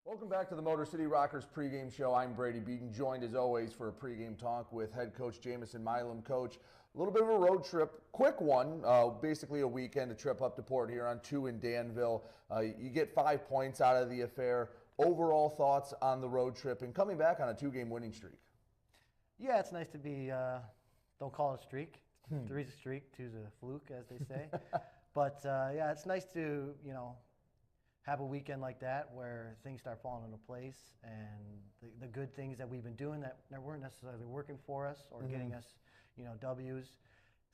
Welcome back to the Motor City Rockers pregame show. I'm Brady Beaton, joined as always for a pregame talk with head coach Jamison Milam. Coach, a little bit of a road trip, quick one, basically a weekend, a trip up to Port Huron, 2 in Danville. You get 5 points out of the affair. Overall thoughts on the road trip and coming back on a 2-game winning streak? Yeah, it's nice to be, don't call it a streak. 3's a streak, 2's a fluke, as they say. But yeah, it's nice to, have a weekend like that where things start falling into place and the good things that we've been doing that weren't necessarily working for us or getting us, W's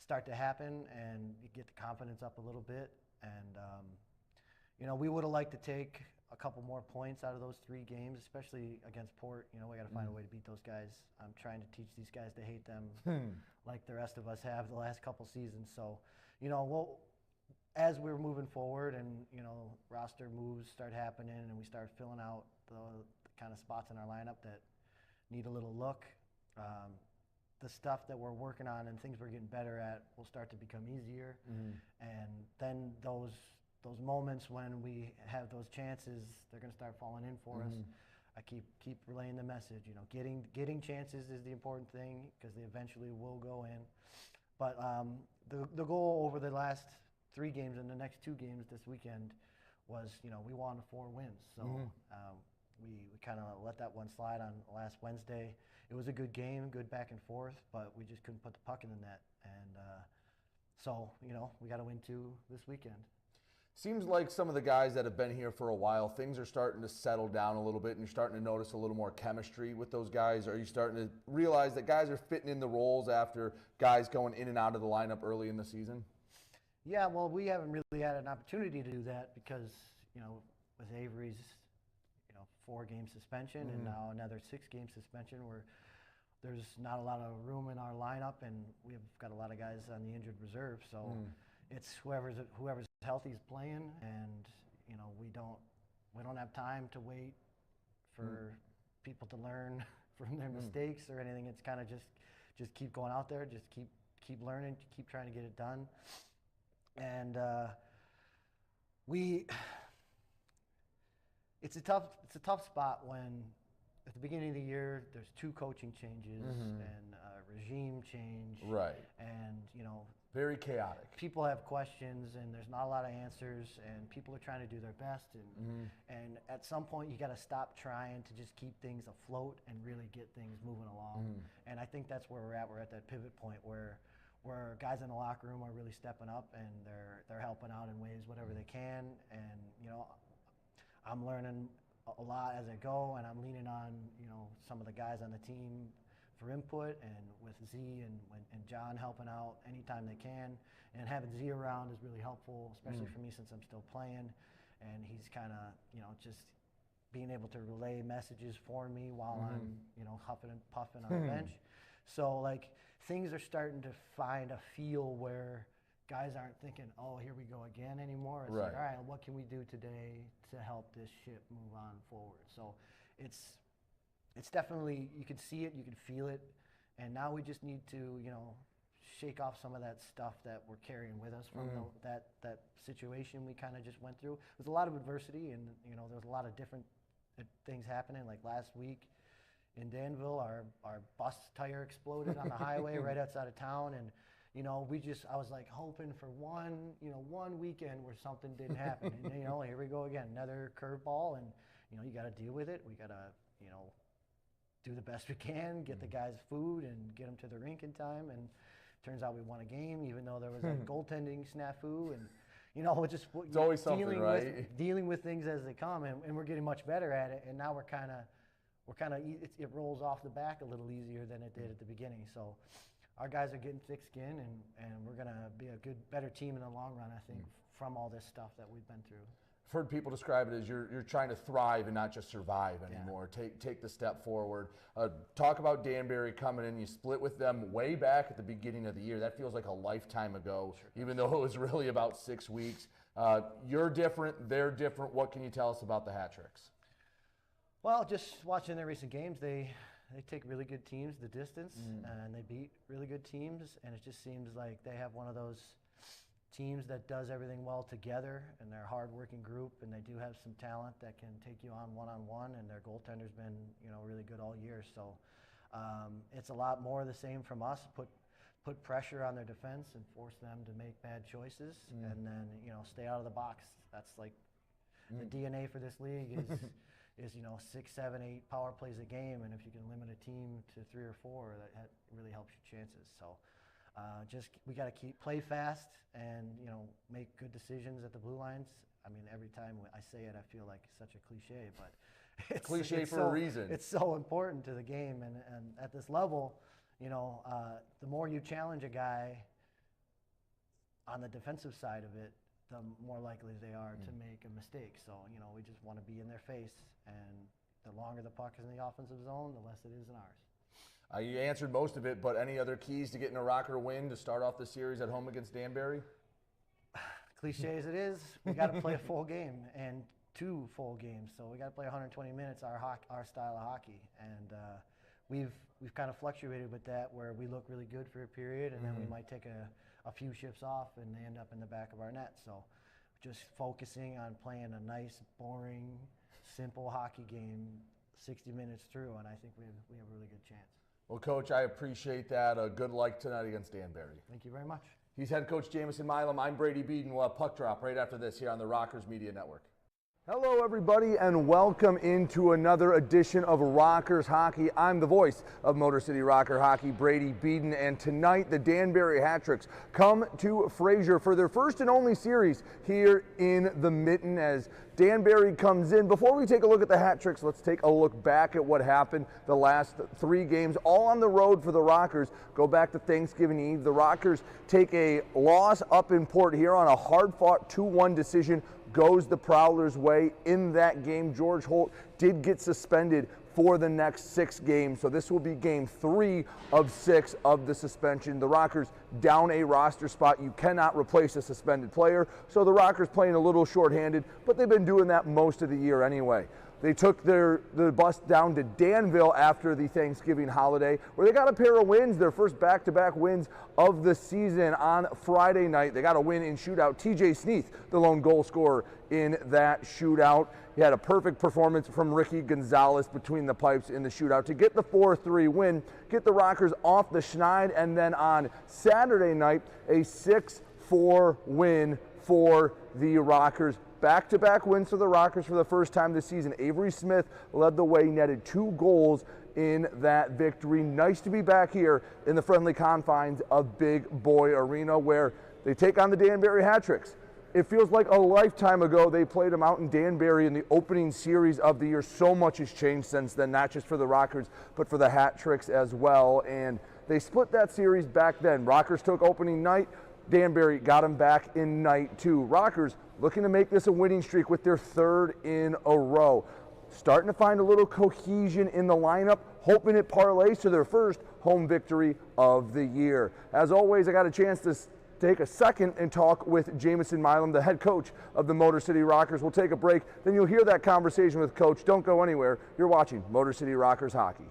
start to happen and you get the confidence up a little bit. And, we would have liked to take a couple more points out of those 3 games, especially against Port. We got to find a way to beat those guys. I'm trying to teach these guys to hate them like the rest of us have the last couple seasons. So, as we're moving forward and, roster moves start happening and we start filling out the kind of spots in our lineup that need a little look, the stuff that we're working on and things we're getting better at will start to become easier. And then those moments when we have those chances, they're going to start falling in for us. I keep relaying the message, getting chances is the important thing because they eventually will go in. But the goal over the last 3 games and the next 2 games this weekend was, we wanted 4 wins. So we kind of let that one slide on last Wednesday. It was a good game, good back and forth, but we just couldn't put the puck in the net. And so, we got to win 2 this weekend. Seems like some of the guys that have been here for a while, things are starting to settle down a little bit and you're starting to notice a little more chemistry with those guys. Are you starting to realize that guys are fitting in the roles after guys going in and out of the lineup early in the season? Yeah, well, we haven't really had an opportunity to do that because, with Avery's, 4-game suspension and now another 6-game suspension where there's not a lot of room in our lineup and we've got a lot of guys on the injured reserve. So it's whoever's healthy is playing and, we don't have time to wait for people to learn from their mistakes or anything. It's kind of just keep going out there, just keep learning, keep trying to get it done. And it's a tough spot when at the beginning of the year there's 2 coaching changes and a regime change. Right. And very chaotic. People have questions and there's not a lot of answers and people are trying to do their best and at some point you got to stop trying to just keep things afloat and really get things moving along. And I think that's where we're at. We're at that pivot point where guys in the locker room are really stepping up and they're helping out in ways whatever they can. And I'm learning a lot as I go, and I'm leaning on some of the guys on the team for input, and with Z and John helping out anytime they can. And having Z around is really helpful, especially for me since I'm still playing. And he's kind of just being able to relay messages for me while I'm huffing and puffing on the bench. So things are starting to find a feel where guys aren't thinking, oh, here we go again anymore. It's like, all right, what can we do today to help this ship move on forward? So it's definitely, you can see it, you can feel it, and now we just need to, shake off some of that stuff that we're carrying with us from that situation we kind of just went through. There's a lot of adversity and, there's a lot of different things happening. Like last week, in Danville, our bus tire exploded on the highway right outside of town, and I was like hoping for one weekend where something didn't happen, and here we go again, another curveball, and you got to deal with it. We got to do the best we can, get the guys food, and get them to the rink in time. And turns out we won a game, even though there was a goaltending snafu, and it's always something, right? Dealing with things as they come, and we're getting much better at it, and now we're kind of it rolls off the back a little easier than it did at the beginning. So our guys are getting thick skin, and we're going to be a better team in the long run, I think, from all this stuff that we've been through. I've heard people describe it as you're trying to thrive and not just survive anymore. Yeah. Take the step forward. Talk about Danbury coming in. You split with them way back at the beginning of the year. That feels like a lifetime ago, even though it was really about 6 weeks. You're different. They're different. What can you tell us about the Hat Tricks? Well, just watching their recent games, they take really good teams the distance, and they beat really good teams, and it just seems like they have one of those teams that does everything well together, and they're a hard-working group, and they do have some talent that can take you on one-on-one, and their goaltender's been, really good all year. So it's a lot more of the same from us. Put pressure on their defense and force them to make bad choices, and then stay out of the box. That's like the DNA for this league is 6, 7, 8 power plays a game, and if you can limit a team to 3 or 4, that really helps your chances. So we got to play fast and make good decisions at the blue lines. I mean, every time I say it, I feel like it's such a cliche, but it's for a reason. It's so important to the game, and at this level, the more you challenge a guy on the defensive side of it, the more likely they are to make a mistake. So, we just want to be in their face, and the longer the puck is in the offensive zone, the less it is in ours. You answered most of it, but any other keys to getting a Rocker win to start off the series at home against Danbury? Cliche as it is, we got to play a full game and 2 full games. So we got to play 120 minutes, our style of hockey, and we've kind of fluctuated with that, where we look really good for a period, and then we might take a few shifts off, and they end up in the back of our net. So just focusing on playing a nice, boring, simple hockey game 60 minutes through, and I think we have a really good chance. Well, Coach, I appreciate that. Good luck tonight against Danbury. Thank you very much. He's head coach Jamison Milam. I'm Brady Beaton. We'll have Puck Drop right after this here on the Rockers Media Network. Hello, everybody, and welcome into another edition of Rockers Hockey. I'm the voice of Motor City Rocker Hockey, Brady Beaton, and tonight the Danbury Hat-Tricks come to Fraser for their first and only series here in the Mitten as Danbury comes in. Before we take a look at the Hat-Tricks, let's take a look back at what happened the last 3 games, all on the road for the Rockers. Go back to Thanksgiving Eve. The Rockers take a loss up in Port here on a hard-fought 2-1 decision. Goes the Prowlers' way in that game. George Holt did get suspended for the next 6 games, so this will be game 3 of 6 of the suspension. The Rockers down a roster spot. You cannot replace a suspended player, so the Rockers playing a little shorthanded, but they've been doing that most of the year anyway. They took the bus down to Danville after the Thanksgiving holiday, where they got a pair of wins, their first back-to-back wins of the season on Friday night. They got a win in shootout. TJ Sneath, the lone goal scorer in that shootout. He had a perfect performance from Ricky Gonzalez between the pipes in the shootout to get the 4-3 win, get the Rockers off the schneid, and then on Saturday night, a 6-4 win for the Rockers. Back-to-back wins for the Rockers for the first time this season. Avery Smith led the way, netted 2 goals in that victory. Nice to be back here in the friendly confines of Big Boy Arena, where they take on the Danbury Hat-Tricks. It feels like a lifetime ago they played them out in Danbury in the opening series of the year. So much has changed since then, not just for the Rockers, but for the Hat-Tricks as well. And they split that series back then. Rockers took opening night. Danbury got them back in night 2. Rockers looking to make this a winning streak with their 3rd in a row. Starting to find a little cohesion in the lineup, hoping it parlays to their first home victory of the year. As always, I got a chance to take a second and talk with Jamison Milam, the head coach of the Motor City Rockers. We'll take a break, then you'll hear that conversation with Coach. Don't go anywhere. You're watching Motor City Rockers Hockey.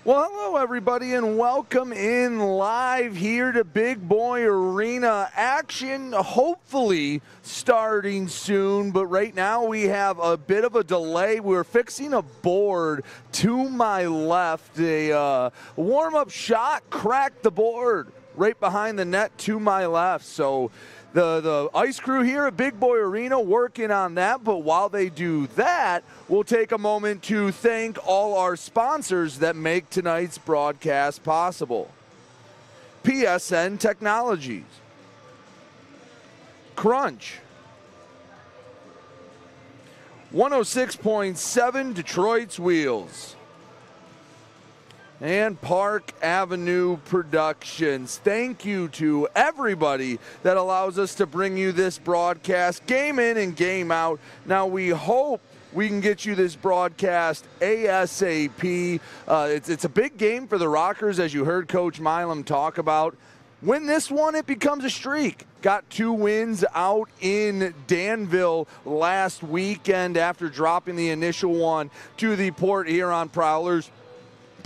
Well, hello, everybody, and welcome in live here to Big Boy Arena. Action hopefully starting soon, but right now we have a bit of a delay. We're fixing a board to my left. A warm-up shot cracked the board right behind the net to my left. So the ice crew here at Big Boy Arena working on that, but while they do that, we'll take a moment to thank all our sponsors that make tonight's broadcast possible. PSN Technologies, Crunch, 106.7 Detroit's Wheels, and Park Avenue Productions. Thank you to everybody that allows us to bring you this broadcast game in and game out. Now we hope we can get you this broadcast ASAP. It's a big game for the Rockers, as you heard Coach Milam talk about. Win this one, it becomes a streak. Got 2 wins out in Danville last weekend after dropping the initial one to the Port Huron Prowlers.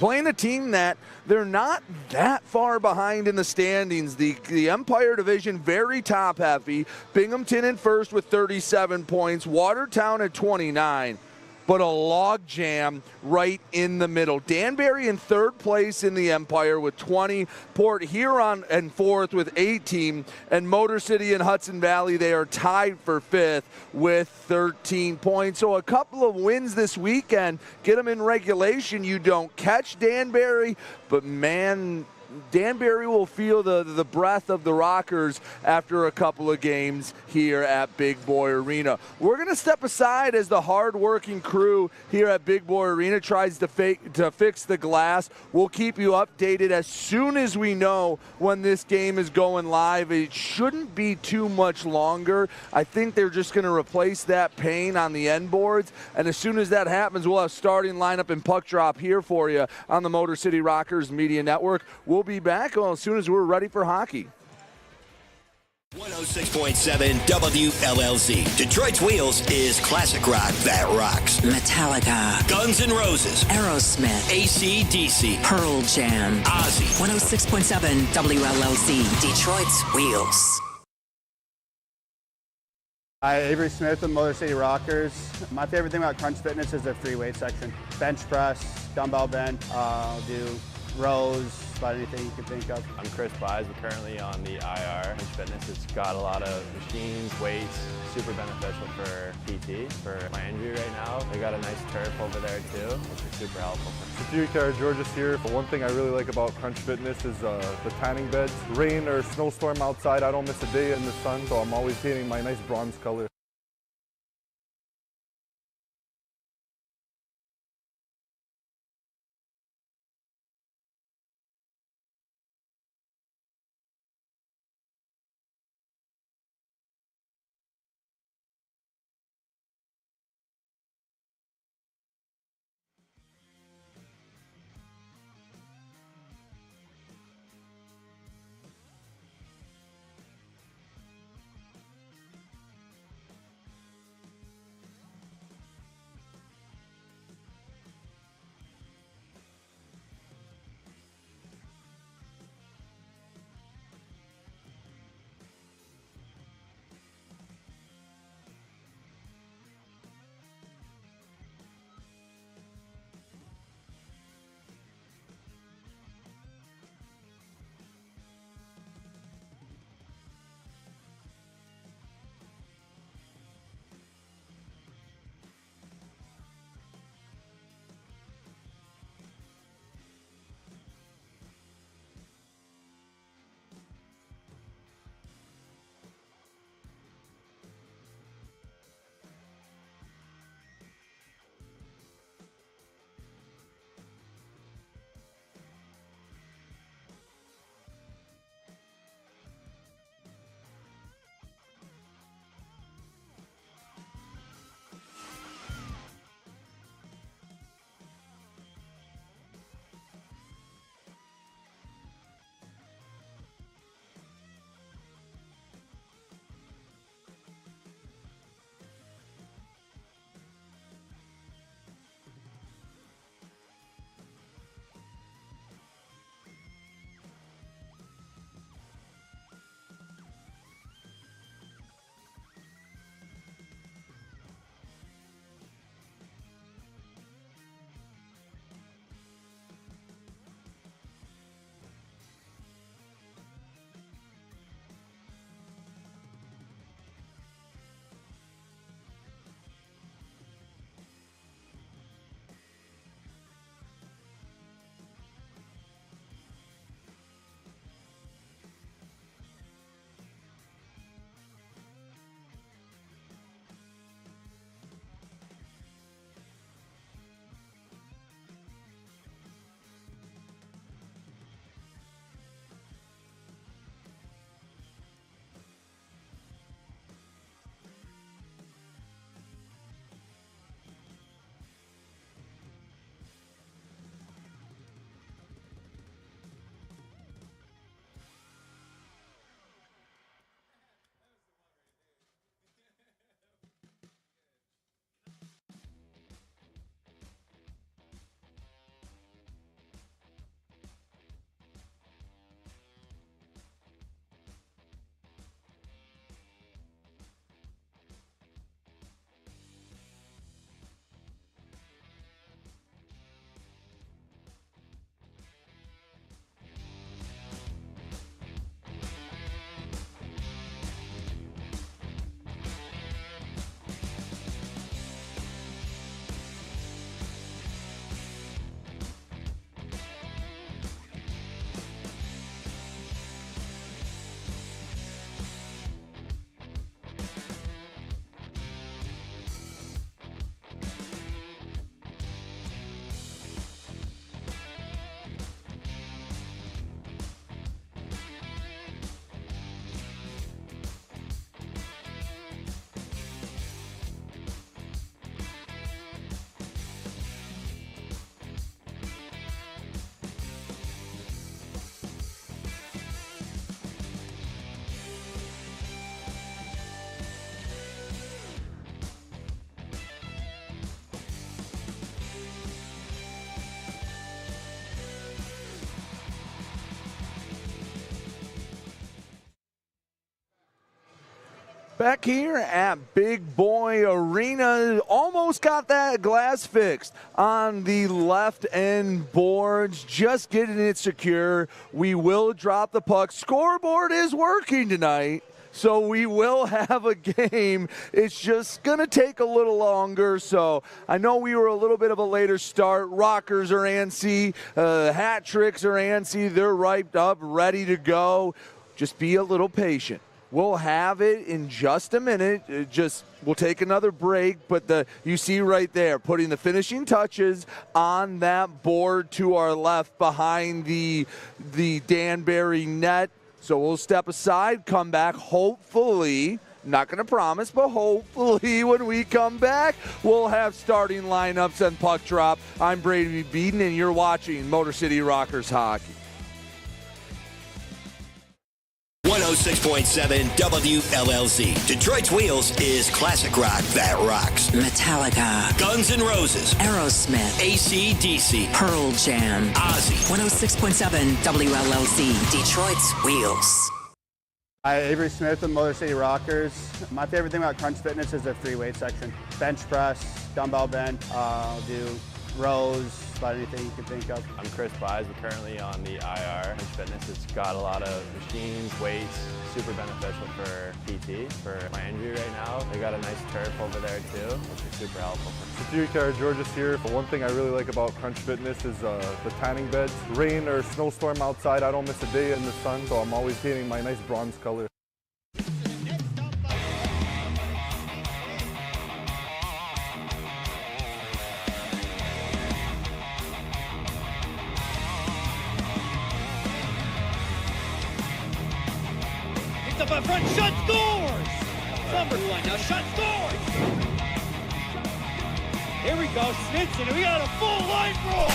playing a team that they're not that far behind in the standings. The Empire Division very top heavy. Binghamton in first with 37 points. Watertown at 29. But a log jam right in the middle. Danbury in third place in the Empire with 20. Port Huron in fourth with 18. And Motor City and Hudson Valley, they are tied for fifth with 13 points. So a couple of wins this weekend. Get them in regulation. You don't catch Danbury, but man, Danbury will feel the breath of the Rockers after a couple of games here at Big Boy Arena. We're going to step aside as the hard-working crew here at Big Boy Arena tries to fix the glass. We'll keep you updated as soon as we know when this game is going live. It shouldn't be too much longer. I think they're just going to replace that pane on the end boards, and as soon as that happens, we'll have starting lineup and puck drop here for you on the Motor City Rockers Media Network. We'll be back as soon as we're ready for hockey. 106.7 WLLZ. Detroit's Wheels is classic rock that rocks. Metallica, Guns N' Roses, Aerosmith, AC/DC, Pearl Jam, Ozzy. 106.7 WLLZ. Detroit's Wheels. Hi, Avery Smith with Motor City Rockers. My favorite thing about Crunch Fitness is their free weight section. Bench press, dumbbell bench, I'll do rows, about anything you can think of. I'm Chris Buys. We're currently on the IR. Crunch Fitness, it's got a lot of machines, weights, super beneficial for PT, for my injury right now. They got a nice turf over there too, which is super helpful. Security George's here. But one thing I really like about Crunch Fitness is the tanning beds. Rain or snowstorm outside, I don't miss a day in the sun, so I'm always getting my nice bronze color. Back here at Big Boy Arena, almost got that glass fixed on the left end boards, just getting it secure. We will drop the puck. Scoreboard is working tonight, so we will have a game. It's just going to take a little longer, so I know we were a little bit of a later start. Rockers are antsy, hat tricks are antsy. They're hyped up, ready to go. Just be a little patient. We'll have it in just a minute. We'll take another break, but you see right there, putting the finishing touches on that board to our left behind the Danbury net. So we'll step aside, come back, hopefully, not going to promise, but hopefully when we come back, we'll have starting lineups and puck drop. I'm Brady Beaton, and you're watching Motor City Rockers Hockey. 106.7 WLLZ. Detroit's Wheels is classic rock that rocks. Metallica, Guns N' Roses, Aerosmith, AC/DC, Pearl Jam. Ozzy. 106.7 WLLZ. Detroit's Wheels. Hi, Avery Smith with Motor City Rockers. My favorite thing about Crunch Fitness is their free weight section. Bench press, dumbbell bench, I'll do rows, about anything you can think of. I'm Chris Buys. We're currently on the IR. Crunch Fitness, it's got a lot of machines, weights, super beneficial for PT, for my injury right now. They got a nice turf over there too, which is super helpful. Security George's here. But one thing I really like about Crunch Fitness is the tanning beds. Rain or snowstorm outside, I don't miss a day in the sun, so I'm always getting my nice bronze color. Up in front, shot scores! Summerline now, shot scores! Here we go, Snitson, we got a full line roll!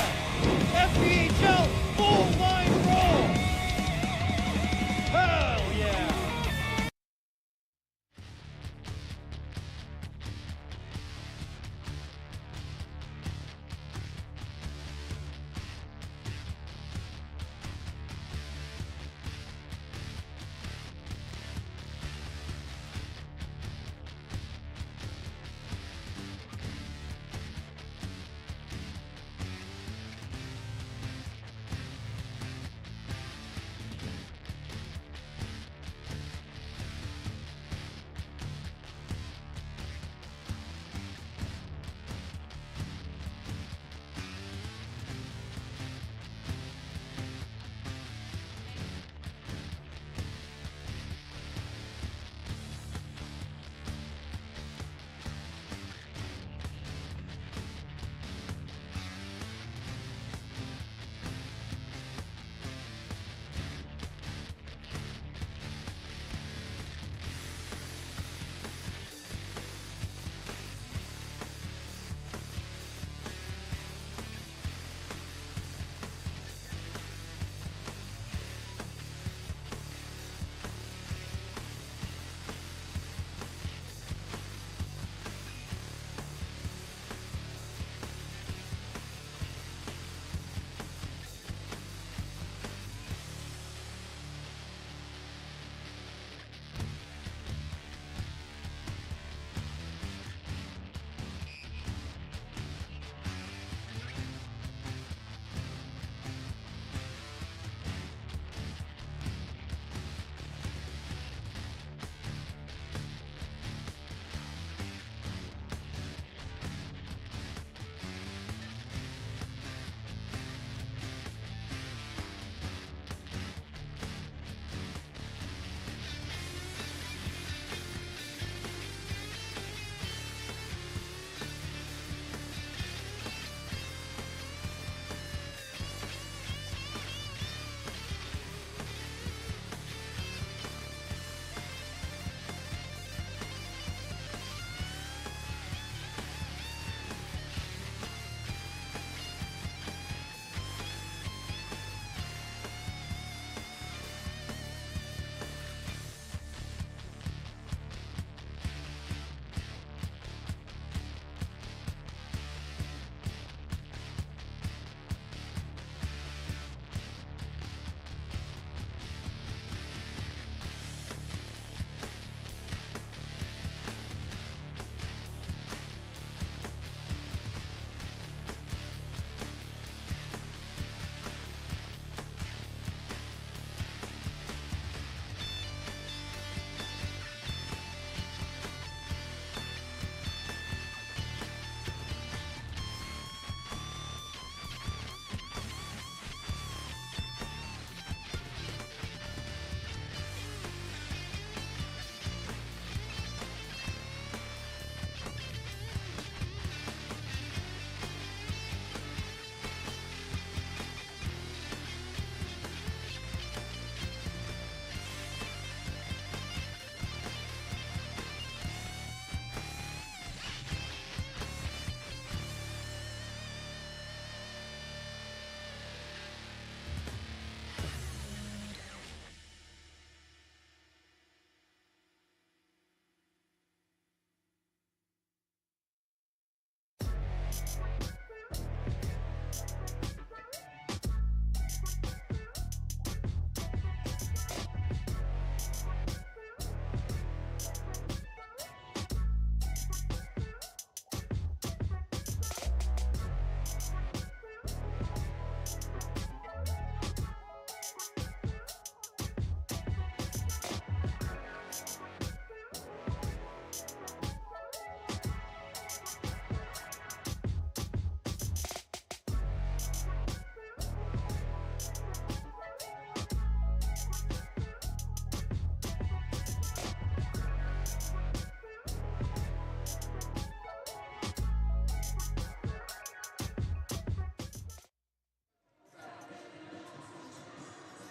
FPHL, full line roll! Hell yeah!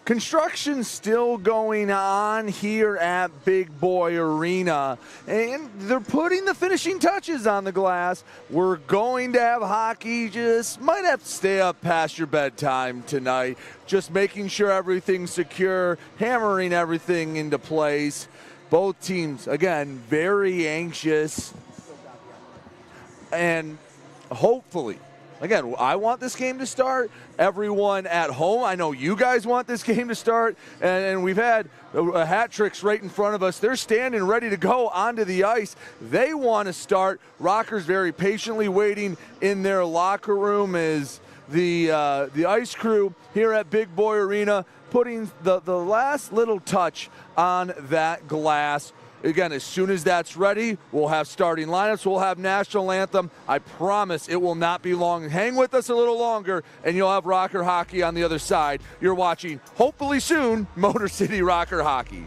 Construction still going on here at Big Boy Arena, and they're putting the finishing touches on the glass. We're going to have hockey. Just might have to stay up past your bedtime tonight, just making sure everything's secure, hammering everything into place. Both teams, again, very anxious, and hopefully, again, I want this game to start. Everyone at home, I know you guys want this game to start, and we've had hat tricks right in front of us. They're standing ready to go onto the ice. They want to start. Rockers very patiently waiting in their locker room as the ice crew here at Big Boy Arena putting the last little touch on that glass. Again, as soon as that's ready, we'll have starting lineups, we'll have national anthem. I promise it will not be long. Hang with us a little longer, and you'll have Rocker Hockey on the other side. You're watching, hopefully soon, Motor City Rocker Hockey.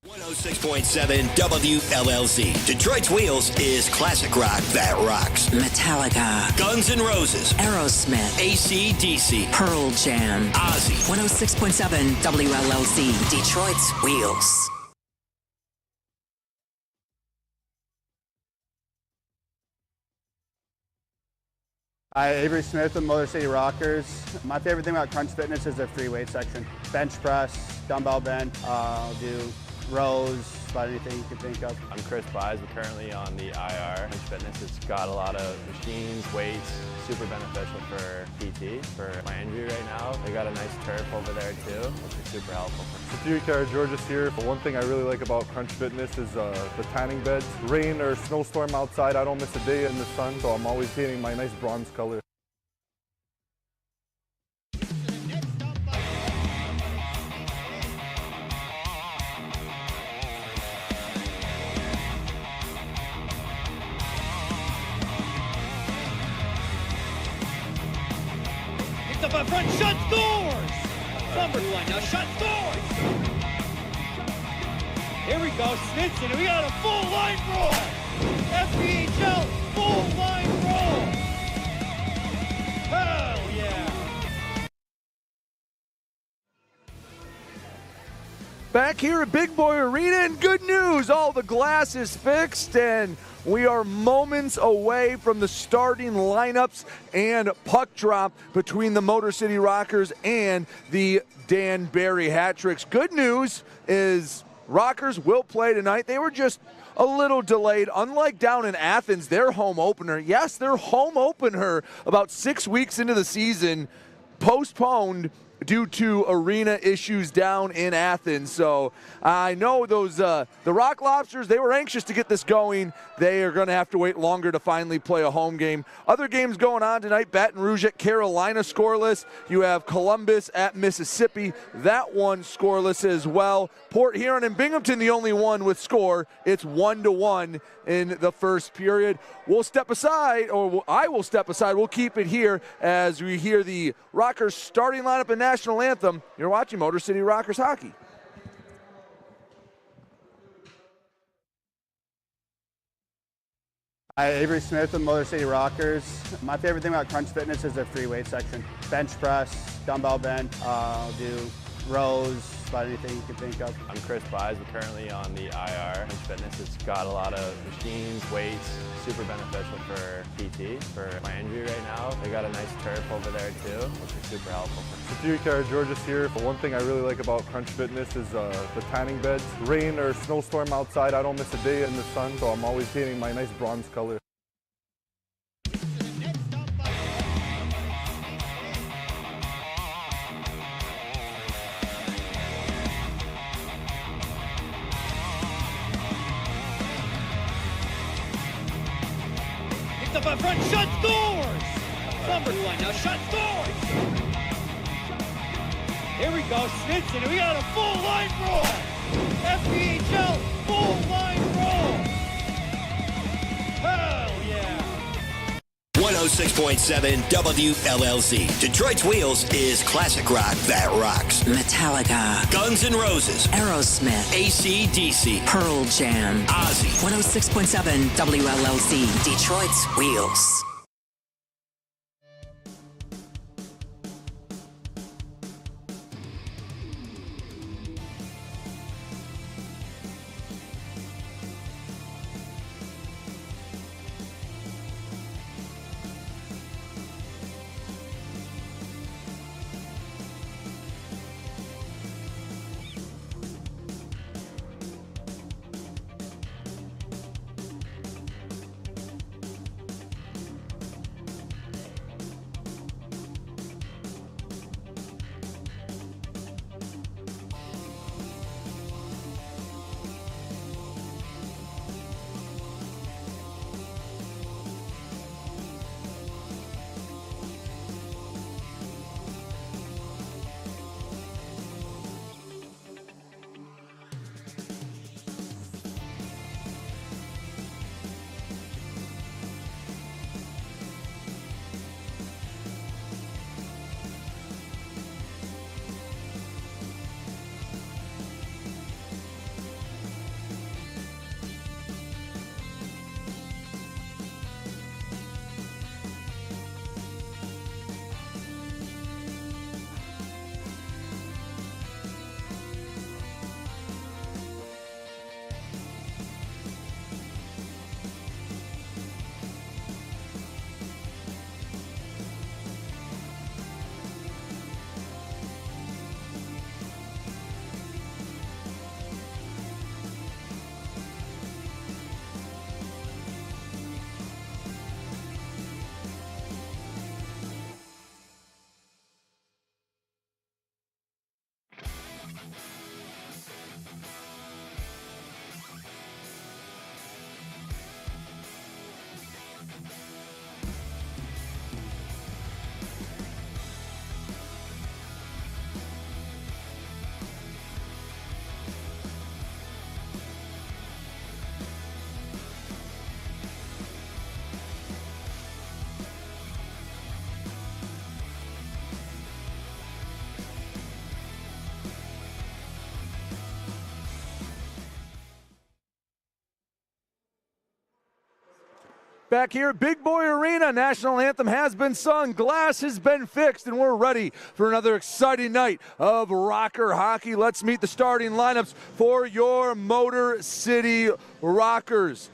106.7 WLLZ. Detroit's Wheels is classic rock that rocks. Metallica, Guns N' Roses, Aerosmith, AC/DC, Pearl Jam. Ozzy. 106.7 WLLZ. Detroit's Wheels. Hi, Avery Smith with Motor City Rockers. My favorite thing about Crunch Fitness is their free weight section. Bench press, dumbbell bench, I'll do rows, about anything you can think of. I'm Chris Buys. I'm currently on the IR. Crunch Fitness, it's got a lot of machines, weights, super beneficial for PT, for my injury right now. They got a nice turf over there too, which is super helpful. George's here. But one thing I really like about Crunch Fitness is the tanning beds. Rain or snowstorm outside, I don't miss a day in the sun, so I'm always painting my nice bronze color. Up in front, shot scores! Number one, now shot scores! Here we go, Snitson, and we got a full line roll! FPHL, full line roll! Hell yeah! Back here at Big Boy Arena, and good news, all the glass is fixed, and we are moments away from the starting lineups and puck drop between the Motor City Rockers and the Danbury Hat Tricks. Good news is Rockers will play tonight. They were just a little delayed. Unlike down in Athens, their home opener, yes, their home opener about 6 weeks into the season, postponed due to arena issues down in Athens. So I know those the Rock Lobsters, they were anxious to get this going. They are going to have to wait longer to finally play a home game. Other games going on tonight, Baton Rouge at Carolina scoreless. You have Columbus at Mississippi. That one scoreless as well. Port Huron and Binghamton, the only one with score. It's 1-1 in the first period. We'll step aside, or I will step aside. We'll keep it here as we hear the Rockers starting lineup and national anthem. You're watching Motor City Rockers Hockey. Hi, Avery Smith with Motor City Rockers. My favorite thing about Crunch Fitness is their free weight section. Bench press, dumbbell bench, I'll do rows, about anything you can think of. I'm Chris Buys. I'm currently on the IR. Crunch Fitness, it's got a lot of machines, weights, super beneficial for PT, for my injury right now. They got a nice turf over there too, which is super helpful. George's here. But one thing I really like about Crunch Fitness is the tanning beds. Rain or snowstorm outside, I don't miss a day in the sun, so I'm always painting my nice bronze color. Up in front, shot scores! Number one, now shot scores! Here we go, Snitson, and we got a full line roll! FPHL, full line roll! Hell yeah! 106.7 WLLZ. Detroit's Wheels is classic rock that rocks. Metallica, Guns N' Roses, Aerosmith, AC/DC, Pearl Jam. Ozzy. 106.7 WLLZ. Detroit's Wheels. back here at Big Boy Arena. National anthem has been sung, glass has been fixed, and we're ready for another exciting night of Rocker hockey. Let's meet the starting lineups for your Motor City Rockers.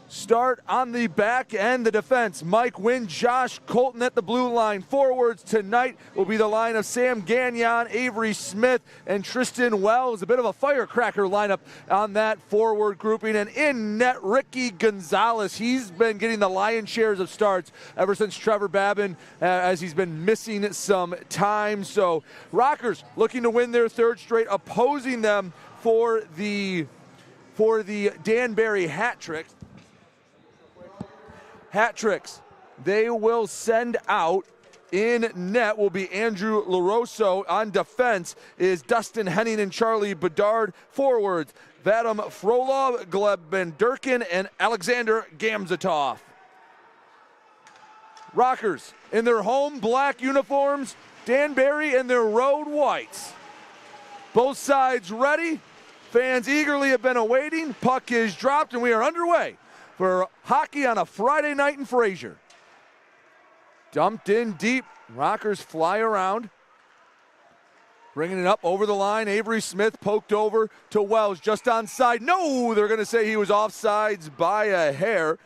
Start on the back end, the defense. Mike Wynn, Josh Colton at the blue line. Forwards tonight will be the line of Sam Gagnon, Avery Smith, and Tristan Wells. A bit of a firecracker lineup on that forward grouping. And in net, Ricky Gonzalez. He's been getting the lion's shares of starts ever since Trevor Babin, as he's been missing some time. So Rockers looking to win their third straight, opposing them for the Danbury hat trick. Hat tricks. They will send out in net will be Andrew LaRosso. On defense is Dustin Henning and Charlie Bedard. Forwards, Vadim Frolov, Gleb Ben-Durkin, and Alexander Gamzatov. Rockers in their home black uniforms, Danbury in their road whites. Both sides ready. Fans eagerly have been awaiting. Puck is dropped, and we are underway for hockey on a Friday night in Fraser. Dumped in deep. Rockers fly around. Bringing it up over the line. Avery Smith poked over to Wells, just onside. No, they're going to say he was offsides by a hair.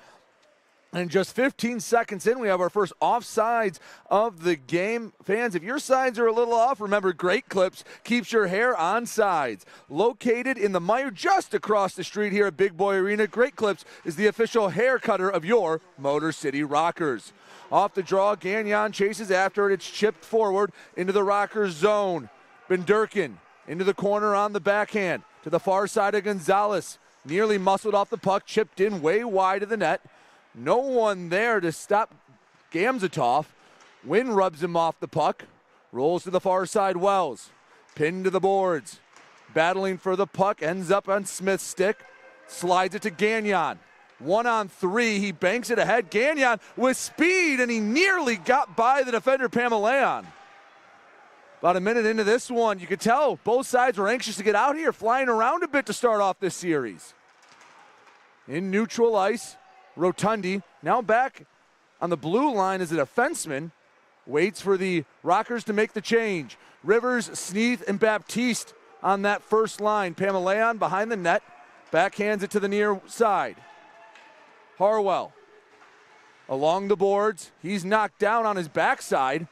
And just 15 seconds in, we have our first offsides of the game. Fans, if your sides are a little off, remember Great Clips keeps your hair on sides. Located in the Mire just across the street here at Big Boy Arena, Great Clips is the official hair cutter of your Motor City Rockers. Off the draw, Gagnon chases after it. It's chipped forward into the Rockers zone. Ben-Durkin into the corner on the backhand. To the far side of Gonzalez. Nearly muscled off the puck, chipped in way wide of the net. No one there to stop Gamzatov. Wynn rubs him off the puck. Rolls to the far side, Wells. Pinned to the boards. Battling for the puck, ends up on Smith's stick. Slides it to Gagnon. 1-on-3, he banks it ahead. Gagnon with speed, and he nearly got by the defender, Pamelayan. About a minute into this one, you could tell both sides were anxious to get out here, flying around a bit to start off this series. In neutral ice, Rotundi, now back on the blue line as a defenseman, waits for the Rockers to make the change. Rivers, Sneath, and Baptiste on that first line. Pamelayan behind the net, backhands it to the near side. Harwell along the boards. He's knocked down on his backside.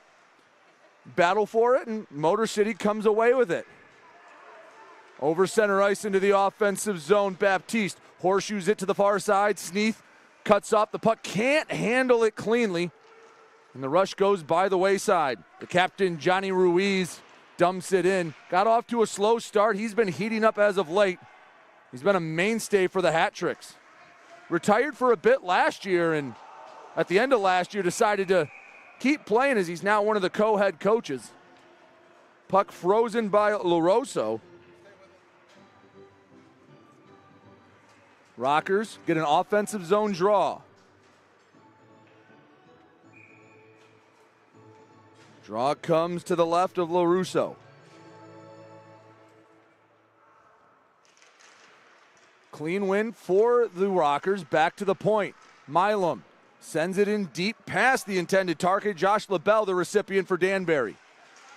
Battle for it, and Motor City comes away with it. Over center ice into the offensive zone. Baptiste horseshoes it to the far side. Sneath cuts off the puck, can't handle it cleanly, and the rush goes by the wayside. The captain, Johnny Ruiz, dumps it in. Got off to a slow start. He's been heating up as of late. He's been a mainstay for the hat tricks. Retired for a bit last year, and at the end of last year decided to keep playing as he's now one of the co-head coaches. Puck frozen by LaRosso. Rockers get an offensive zone draw. Draw comes to the left of LaRusso. Clean win for the Rockers. Back to the point. Milam sends it in deep past the intended target. Josh LaBelle, the recipient for Danbury.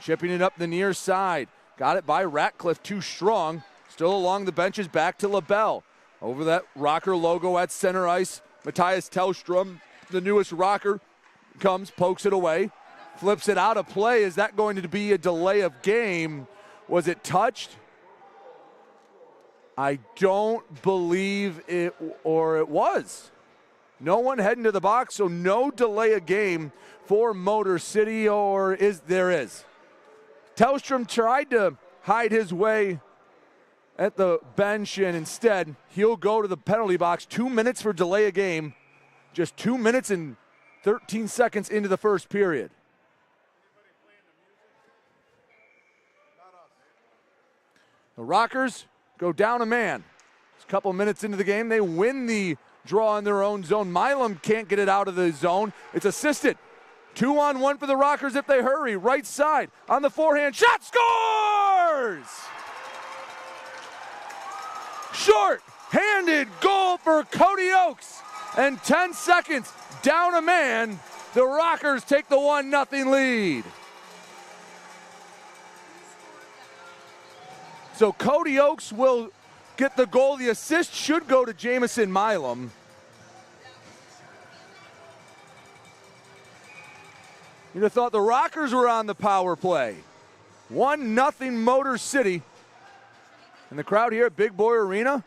Chipping it up the near side. Got it by Ratcliffe, too strong. Still along the benches, back to LaBelle. Over that Rocker logo at center ice, Matthias Tellstrom, the newest Rocker, comes, pokes it away, flips it out of play. Is that going to be a delay of game? Was it touched? I don't believe it, or it was. No one heading to the box, so no delay of game for Motor City, or there is. Tellstrom tried to hide his way at the bench, and instead he'll go to the penalty box. 2 minutes for delay of game. Just 2 minutes and 13 seconds into the first period. The Rockers go down a man. It's a couple minutes into the game. They win the draw in their own zone. Milam can't get it out of the zone. It's assisted. 2-on-1 for the Rockers if they hurry. Right side on the forehand. Shot, scores! Short-handed goal for Cody Oakes. and 10 seconds, down a man. The Rockers take the 1-0 lead. So Cody Oakes will get the goal. The assist should go to Jamison Milam. You'd have thought the Rockers were on the power play. 1-0 Motor City. And the crowd here at Big Boy Arena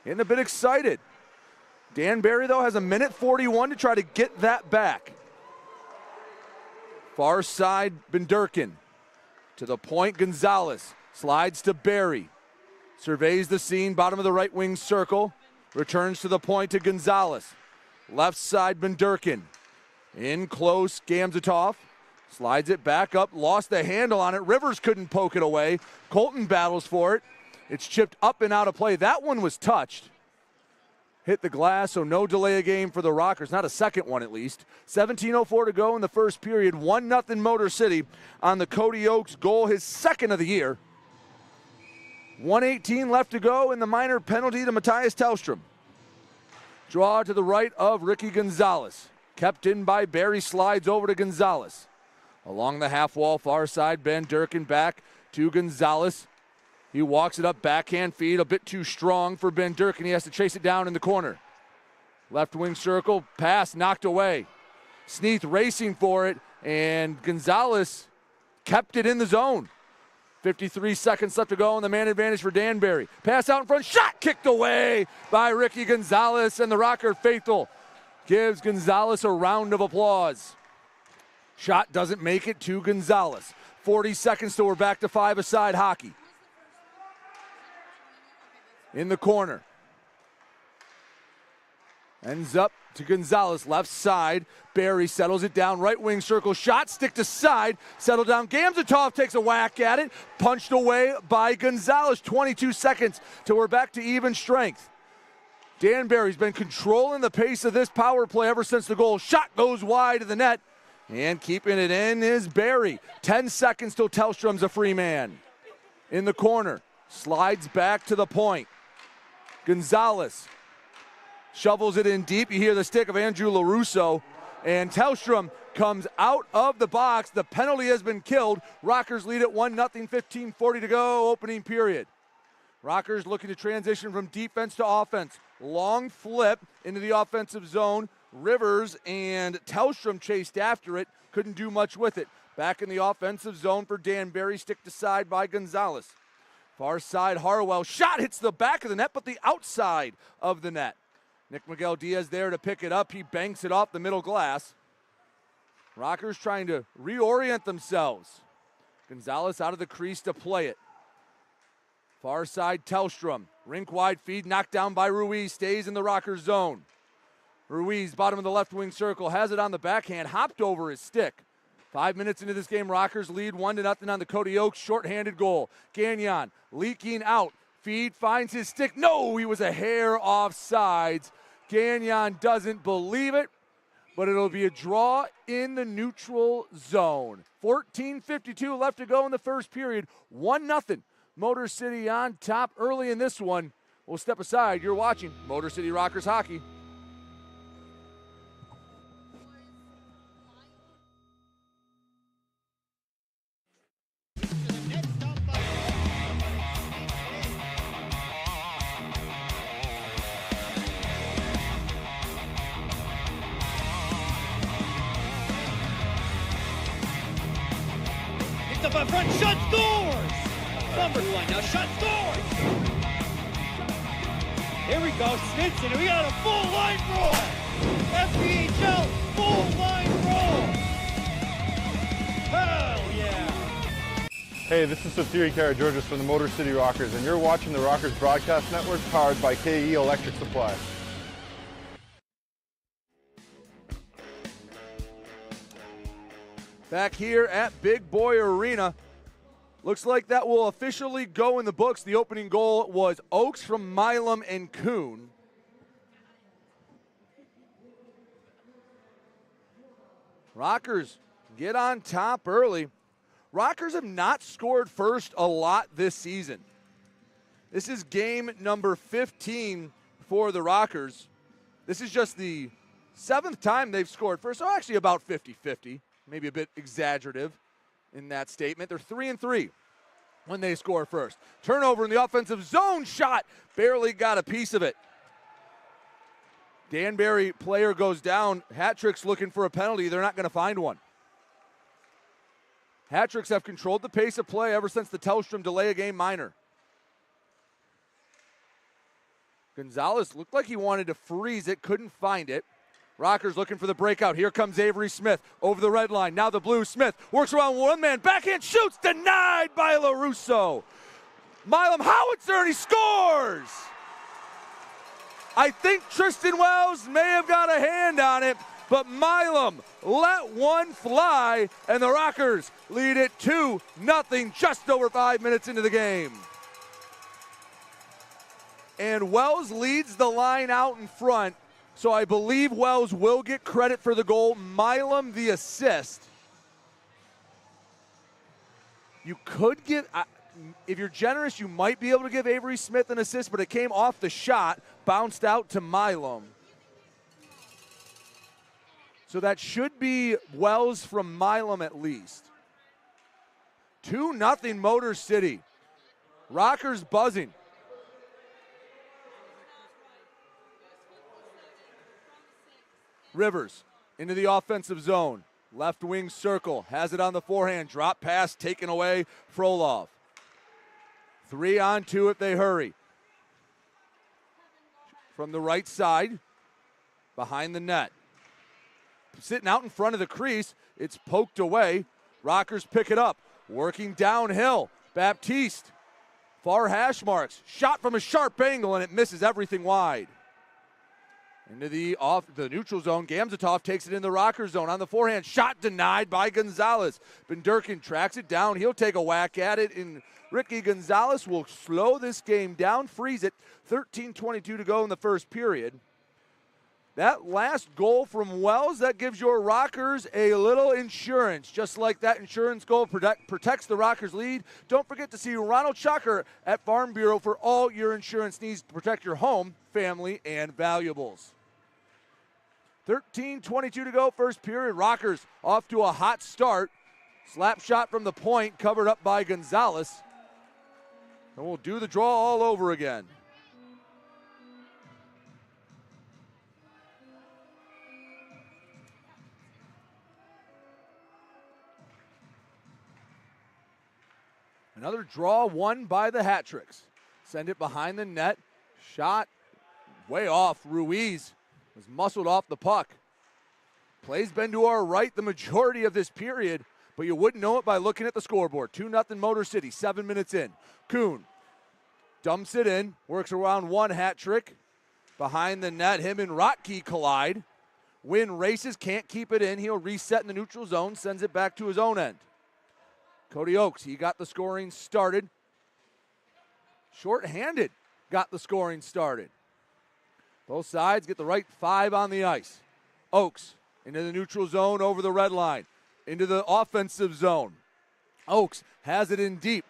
getting a bit excited. Danbury, though, has 1:41 to try to get that back. Far side, Benderkin. To the point, Gonzalez. Slides to Barry. Surveys the scene, bottom of the right wing circle. Returns to the point to Gonzalez. Left side, Benderkin. In close, Gamzatov. Slides it back up, lost the handle on it. Rivers couldn't poke it away. Colton battles for it. It's chipped up and out of play. That one was touched. Hit the glass, so no delay of game for the Rockers. Not a second one, at least. 17:04 to go in the first period. 1-0 Motor City on the Cody Oakes goal, his second of the year. 1:18 left to go in the minor penalty to Matthias Tellstrom. Draw to the right of Ricky Gonzalez. Kept in by Barry, slides over to Gonzalez. Along the half wall, far side, Ben Durkin back to Gonzalez. He walks it up, backhand feed, a bit too strong for Ben Durkin. He has to chase it down in the corner. Left wing circle, pass knocked away. Sneath racing for it, and Gonzalez kept it in the zone. 53 seconds left to go, and the man advantage for Danbury. Pass out in front, shot kicked away by Ricky Gonzalez, and the Rocker faithful gives Gonzalez a round of applause. Shot doesn't make it to Gonzalez. 40 seconds till we're back to five-a-side hockey. In the corner. Ends up to Gonzalez, left side. Barry settles it down, right wing circle. Shot, stick to side, settle down. Gamzatov takes a whack at it. Punched away by Gonzalez. 22 seconds till we're back to even strength. Danbury's been controlling the pace of this power play ever since the goal. Shot goes wide of the net. And keeping it in is Barry. 10 seconds till Tellstrom's a free man. In the corner. Slides back to the point. Gonzalez shovels it in deep. You hear the stick of Andrew LaRusso. And Tellstrom comes out of the box. The penalty has been killed. Rockers lead at 1-0, 15:40 to go, opening period. Rockers looking to transition from defense to offense. Long flip into the offensive zone. Rivers and Tellstrom chased after it. Couldn't do much with it. Back in the offensive zone for Danbury. Stick to side by Gonzalez. Far side, Harwell. Shot hits the back of the net, but the outside of the net. Nick Miguel Diaz there to pick it up. He banks it off the middle glass. Rockers trying to reorient themselves. Gonzalez out of the crease to play it. Far side, Tellstrom. Rink wide feed, knocked down by Ruiz. Stays in the Rockers zone. Ruiz, bottom of the left wing circle, has it on the backhand. Hopped over his stick. 5 minutes into this game, Rockers lead 1-0 on the Cody Oakes shorthanded goal. Gagnon leaking out. Feed finds his stick. No, he was a hair off sides. Gagnon doesn't believe it, but it'll be a draw in the neutral zone. 14:52 left to go in the first period. 1-0. Motor City on top early in this one. We'll step aside. You're watching Motor City Rockers hockey. Up in front, shot scores! Number one, now shot scores! Here we go, Snitson, we got a full line roll! FPHL, full line roll! Hell yeah! Hey, this is Satiri Karageorgis from the Motor City Rockers, and you're watching the Rockers Broadcast Network powered by KE Electric Supply. Back here at Big Boy Arena. Looks like that will officially go in the books. The opening goal was Oakes from Milam and Kuhn. Rockers get on top early. Rockers have not scored first a lot this season. This is game number 15 for the Rockers. This is just the 7th time they've scored first, so actually about 50-50, maybe a bit exaggerative in that statement. They're 3-3 when they score first. Turnover in the offensive zone, shot, barely got a piece of it. Danbury player goes down. Hat-Tricks looking for a penalty. They're not going to find one. Hat-Tricks have controlled the pace of play ever since the Tellstrom delay-a-game minor. Gonzalez looked like he wanted to freeze it, couldn't find it. Rockers looking for the breakout. Here comes Avery Smith over the red line. Now the blue. Smith works around one man. Backhand shoots. Denied by LaRusso. Milam howitzer, and he scores. I think Tristan Wells may have got a hand on it, but Milam let one fly, and the Rockers lead it 2-0 just over 5 minutes into the game. And Wells leads the line out in front, so I believe Wells will get credit for the goal. Milam the assist. You could give, if you're generous, you might be able to give Avery Smith an assist, but it came off the shot, bounced out to Milam. So that should be Wells from Milam at least. 2-0 Motor City. Rockers buzzing. Rivers into the offensive zone. Left wing circle. Has it on the forehand. Drop pass taken away. Frolov. 3-on-2 if they hurry. From the right side. Behind the net. Sitting out in front of the crease. It's poked away. Rockers pick it up. Working downhill. Baptiste. Far hash marks. Shot from a sharp angle, and it misses everything wide. Into the neutral zone. Gamzatov takes it in the Rocker zone on the forehand. Shot denied by Gonzalez. Benderkin tracks it down. He'll take a whack at it, and Ricky Gonzalez will slow this game down, freeze it. 13:22 to go in the first period. That last goal from Wells, that gives your Rockers a little insurance. Just like that insurance goal protects the Rockers' lead. Don't forget to see Ronald Chucker at Farm Bureau for all your insurance needs to protect your home, family, and valuables. 13:22 to go, first period. Rockers off to a hot start. Slap shot from the point, covered up by Gonzalez. And we'll do the draw all over again. Another draw won by the Hat-Tricks. Send it behind the net. Shot way off. Ruiz was muscled off the puck. Play's been to our right the majority of this period, but you wouldn't know it by looking at the scoreboard. 2-0 Motor City, 7 minutes in. Kuhn dumps it in, works around one Hat-Trick. Behind the net, him and Rotke collide. Wynn races, can't keep it in. He'll reset in the neutral zone, sends it back to his own end. Cody Oakes, he got the scoring started. Short-handed got the scoring started. Both sides get the right 5 on the ice. Oakes into the neutral zone over the red line. Into the offensive zone. Oakes has it in deep.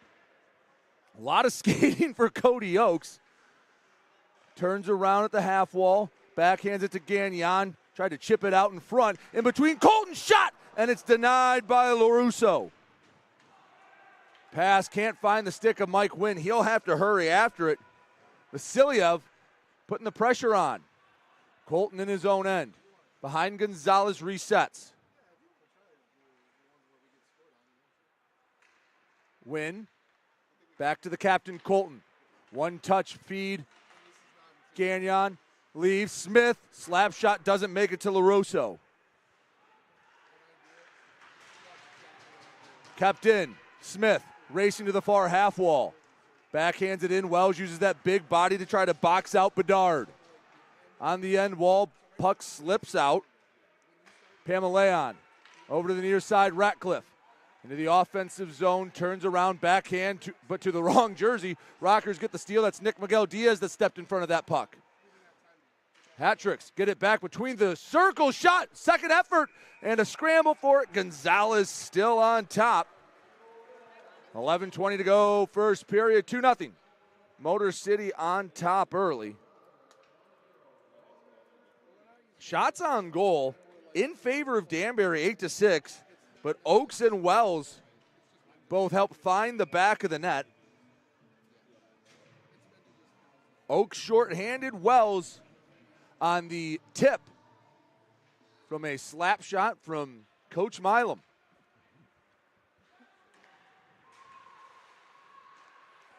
A lot of skating for Cody Oakes. Turns around at the half wall. Backhands it to Gagnon. Tried to chip it out in front. In between, Colton shot, and it's denied by LaRusso. Pass, can't find the stick of Mike Wynn. He'll have to hurry after it. Vasilyev putting the pressure on. Colton in his own end. Behind Gonzalez resets. Wynn, back to the captain Colton. One touch feed. Gagnon leaves. Smith, slap shot, doesn't make it to LaRusso. Kept in. Smith racing to the far half wall. Backhands it in. Wells uses that big body to try to box out Bedard. On the end wall, puck slips out. Pameleon over to the near side, Ratcliffe. Into the offensive zone, turns around, backhand, but to the wrong jersey. Rockers get the steal. That's Nick Miguel Diaz that stepped in front of that puck. Hat-Tricks get it back between the circle, shot, second effort, and a scramble for it. Gonzalez still on top. 11:20 to go, first period, 2-0. Motor City on top early. shots on goal in favor of Danbury, 8-6, but Oaks and Wells both help find the back of the net. Oaks shorthanded, Wells on the tip from a slap shot from Coach Milam.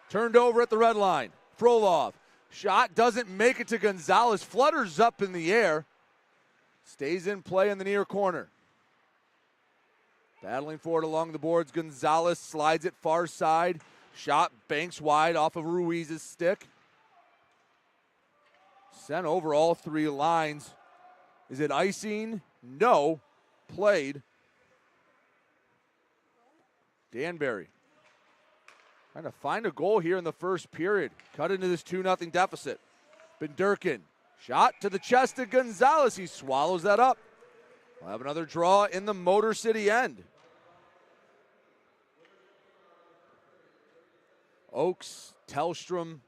Turned over at the red line. Frolov. Shot doesn't make it to Gonzalez. Flutters up in the air. Stays in play in the near corner. Battling for it along the boards. Gonzalez slides it far side. Shot banks wide off of Ruiz's stick. Sent over all three lines. Is it icing? No. Played. Danbury trying to find a goal here in the first period. Cut into this 2-0 deficit. Benderkin. Shot to the chest of Gonzalez. He swallows that up. We'll have another draw in the Motor City end. Oaks, Tellstrom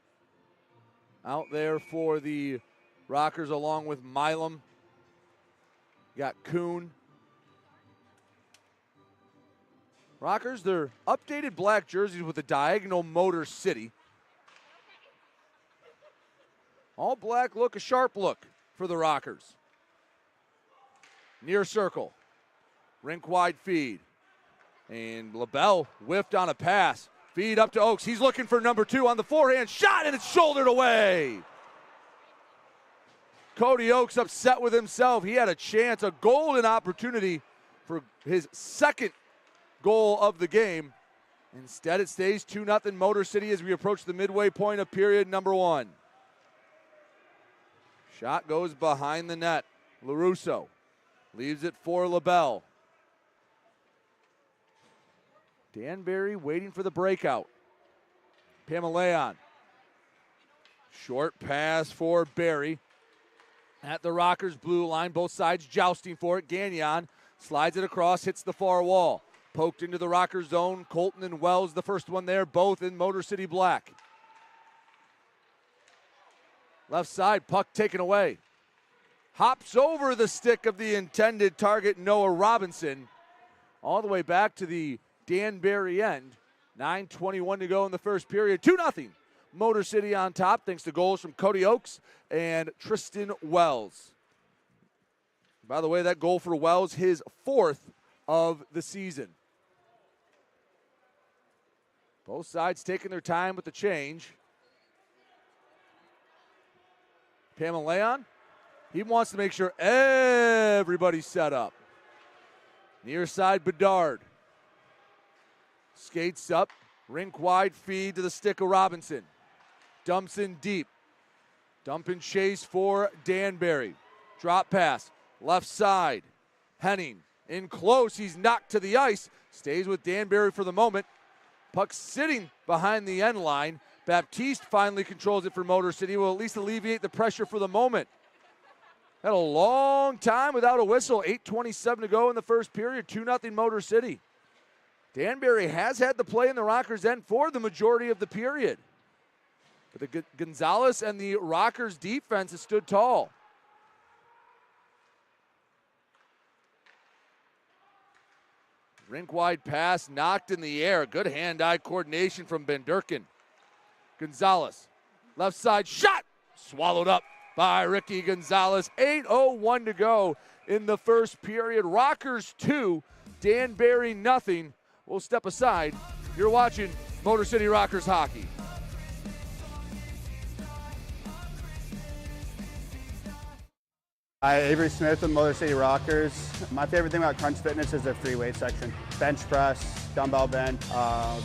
out there for the Rockers along with Milam. Got Kuhn. Rockers, their updated black jerseys with a diagonal Motor City. All black look, a sharp look for the Rockers. Near circle. Rink wide feed. And LaBelle whiffed on a pass. Feed up to Oaks. He's looking for number 2 on the forehand. Shot, and it's shouldered away. Cody Oaks upset with himself. He had a chance, a golden opportunity for his second goal of the game. Instead, it stays 2-0 Motor City as we approach the midway point of period number 1. Shot goes behind the net. LaRusso leaves it for LaBelle. Danbury waiting for the breakout. Pamaleon. Short pass for Barry. At the Rockers' blue line, both sides jousting for it. Gagnon slides it across, hits the far wall. Poked into the Rockers' zone. Colton and Wells, the first one there, both in Motor City black. Left side, puck taken away. Hops over the stick of the intended target, Noah Robinson. All the way back to the Danbury end. 9:21 to go in the first period. 2-0. Motor City on top thanks to goals from Cody Oaks and Tristan Wells. By the way, that goal for Wells, his 4th of the season. Both sides taking their time with the change. Pamaleon, he wants to make sure everybody's set up. Near side, Bedard. Skates up, rink wide feed to the stick of Robinson. Dumps in deep. Dump and chase for Danbury. Drop pass, left side. Henning in close, he's knocked to the ice. Stays with Danbury for the moment. Puck sitting behind the end line. Baptiste finally controls it for Motor City. Will at least alleviate the pressure for the moment. Had a long time without a whistle. 8:27 to go in the first period. 2-0 Motor City. Danbury has had the play in the Rockers' end for the majority of the period. But the Gonzalez and the Rockers' defense has stood tall. Rink-wide pass knocked in the air. Good hand-eye coordination from Benderkin. Gonzalez, left side shot, swallowed up by Ricky Gonzalez. 8:01 to go in the first period. Rockers 2, Danbury nothing. We'll step aside. You're watching Motor City Rockers hockey. Hi, Avery Smith with Motor City Rockers. My favorite thing about Crunch Fitness is their free weight section. Bench press, dumbbell bench,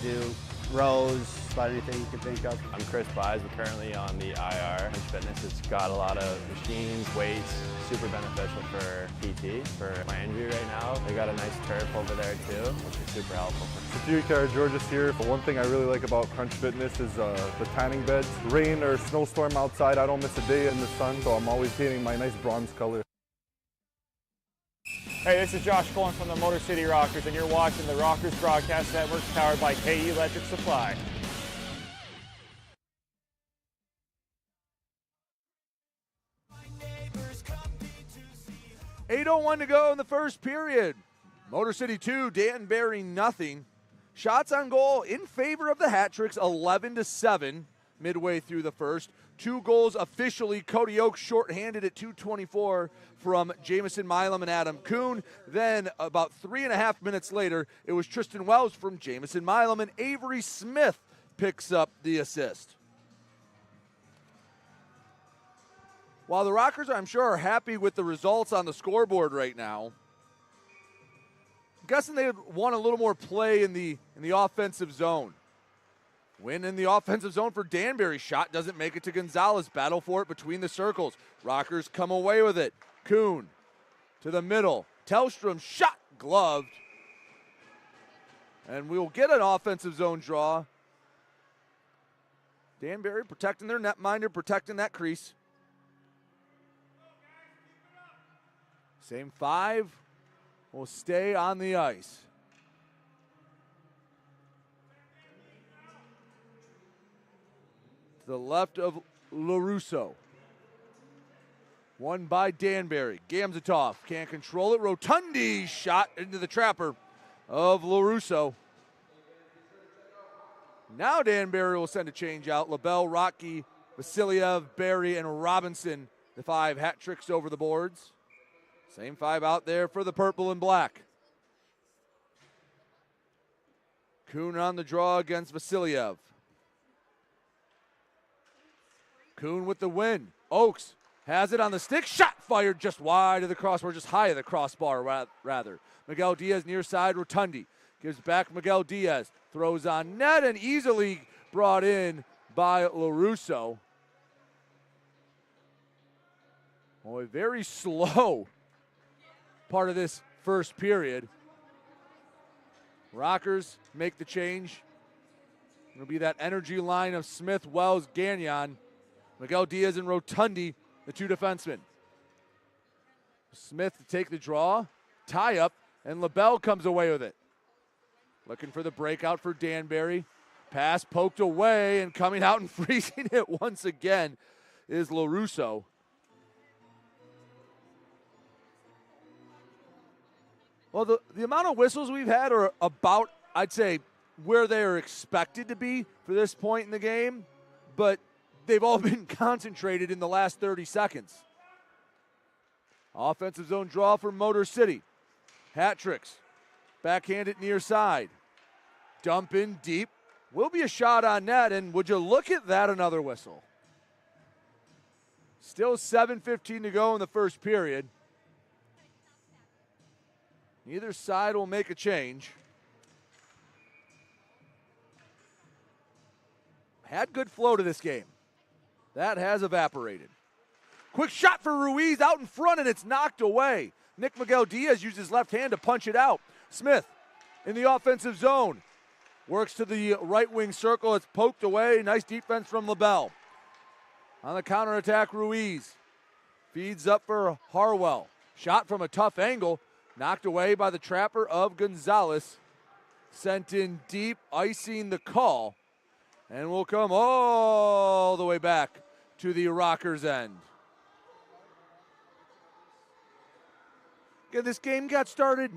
do rows, about anything you can think of. I'm Chris Buys. We're currently on the IR. Crunch Fitness, it's got a lot of machines, weights, super beneficial for PT, for my injury right now. They got a nice turf over there too, which is super helpful. Georges here. One thing I really like about Crunch Fitness is the tanning beds. Rain or snowstorm outside, I don't miss a day in the sun, so I'm always painting my nice bronze color. Hey, this is Josh Cullen from the Motor City Rockers, and you're watching the Rockers Broadcast Network powered by KE Electric Supply. 8:01 to go in the first period. Motor City 2, Danbury nothing. Shots on goal in favor of the Hat Tricks, 11-7 midway through the first. 2 goals officially. Cody Oaks shorthanded at 2:24 from Jamison Milam and Adam Kuhn. Then about 3.5 minutes later, it was Tristan Wells from Jamison Milam, and Avery Smith picks up the assist. While the Rockers, I'm sure, are happy with the results on the scoreboard right now, I'm guessing they want a little more play in the offensive zone. Win in the offensive zone for Danbury. Shot doesn't make it to Gonzalez. Battle for it between the circles. Rockers come away with it. Kuhn to the middle. Tellstrom shot gloved. And we will get an offensive zone draw. Danbury protecting their netminder, protecting that crease. Same 5 will stay on the ice. To the left of LaRusso. Won by Danbury. Gamzatov can't control it. Rotundi shot into the trapper of LaRusso. Now Danbury will send a change out. LaBelle, Rocky, Vasiliev, Barry, and Robinson, the 5 hat tricks over the boards. Same 5 out there for the purple and black. Kuhn on the draw against Vasiliev. Kuhn with the win. Oaks has it on the stick. Shot fired just wide of the crossbar, just high of the crossbar, rather. Miguel Diaz near side. Rotundi gives back Miguel Diaz. Throws on net and easily brought in by LaRusso. Oh, a very slow part of this first period. Rockers make the change. It'll be that energy line of Smith, Wells, Gagnon. Miguel Diaz and Rotundi, the 2 defensemen. Smith to take the draw, tie up, and LaBelle comes away with it. Looking for the breakout for Danbury. Pass poked away, and coming out and freezing it once again is LaRusso. Well, the amount of whistles we've had are about, I'd say, where they are expected to be for this point in the game, but they've all been concentrated in the last 30 seconds. Offensive zone draw for Motor City. Hat tricks. Backhanded near side. Dump in deep. Will be a shot on net, and would you look at that, another whistle. Still 7:15 to go in the first period. Neither side will make a change. Had good flow to this game. That has evaporated. Quick shot for Ruiz out in front, and it's knocked away. Nick Miguel Diaz used his left hand to punch it out. Smith in the offensive zone. Works to the right wing circle. It's poked away. Nice defense from LaBelle. On the counterattack, Ruiz feeds up for Harwell. Shot from a tough angle. Knocked away by the trapper of Gonzalez. Sent in deep, icing the call. And will come all the way back to the Rockers' end. Again, this game got started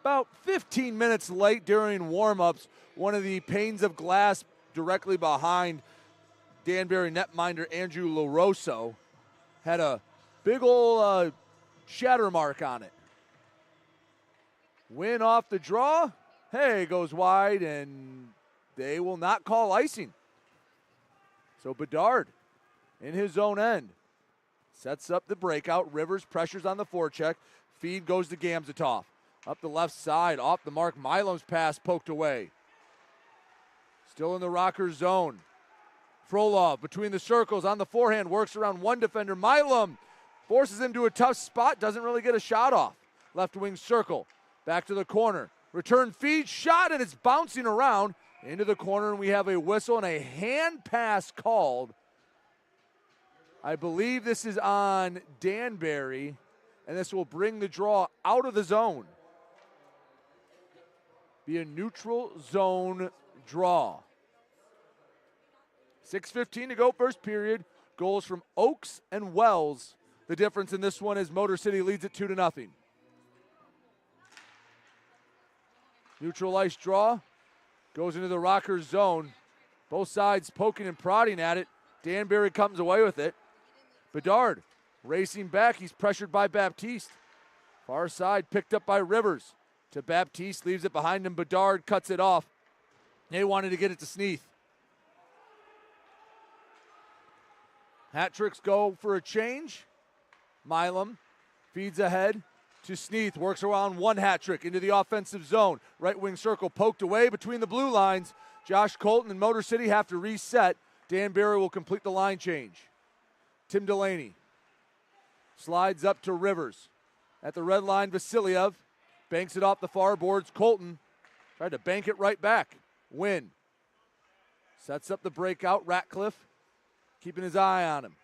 about 15 minutes late during warm-ups. One of the panes of glass directly behind Danbury netminder Andrew LaRosso had a big ol' shatter mark on it. Win off the draw. Hey, goes wide, and they will not call icing. So Bedard in his own end sets up the breakout. Rivers pressures on the forecheck. Feed goes to Gamzatov. Up the left side, off the mark. Milam's pass poked away. Still in the Rockers zone. Frolov between the circles on the forehand. Works around one defender. Milam forces him to a tough spot. Doesn't really get a shot off. Left wing circle. Back to the corner. Return feed. Shot, and it's bouncing around into the corner. And we have a whistle and a hand pass called. I believe this is on Danbury. And this will bring the draw out of the zone. Be a neutral zone draw. 6:15 to go first period. Goals from Oaks and Wells The difference in this one is Motor City leads it 2-0. Neutral ice draw. Goes into the Rockers zone. Both sides poking and prodding at it. Danbury comes away with it. Bedard racing back. He's pressured by Baptiste. Far side picked up by Rivers. To Baptiste, leaves it behind him. Bedard cuts it off. They wanted to get it to Sneath. Hat tricks go for a change. Milam feeds ahead to Sneath. Works around one hat trick into the offensive zone. Right wing circle poked away between the blue lines. Josh Colton and Motor City have to reset. Danbury will complete the line change. Tim Delaney slides up to Rivers. At the red line, Vasiliev banks it off the far boards. Colton tried to bank it right back. Win. Sets up the breakout. Ratcliffe keeping his eye on him.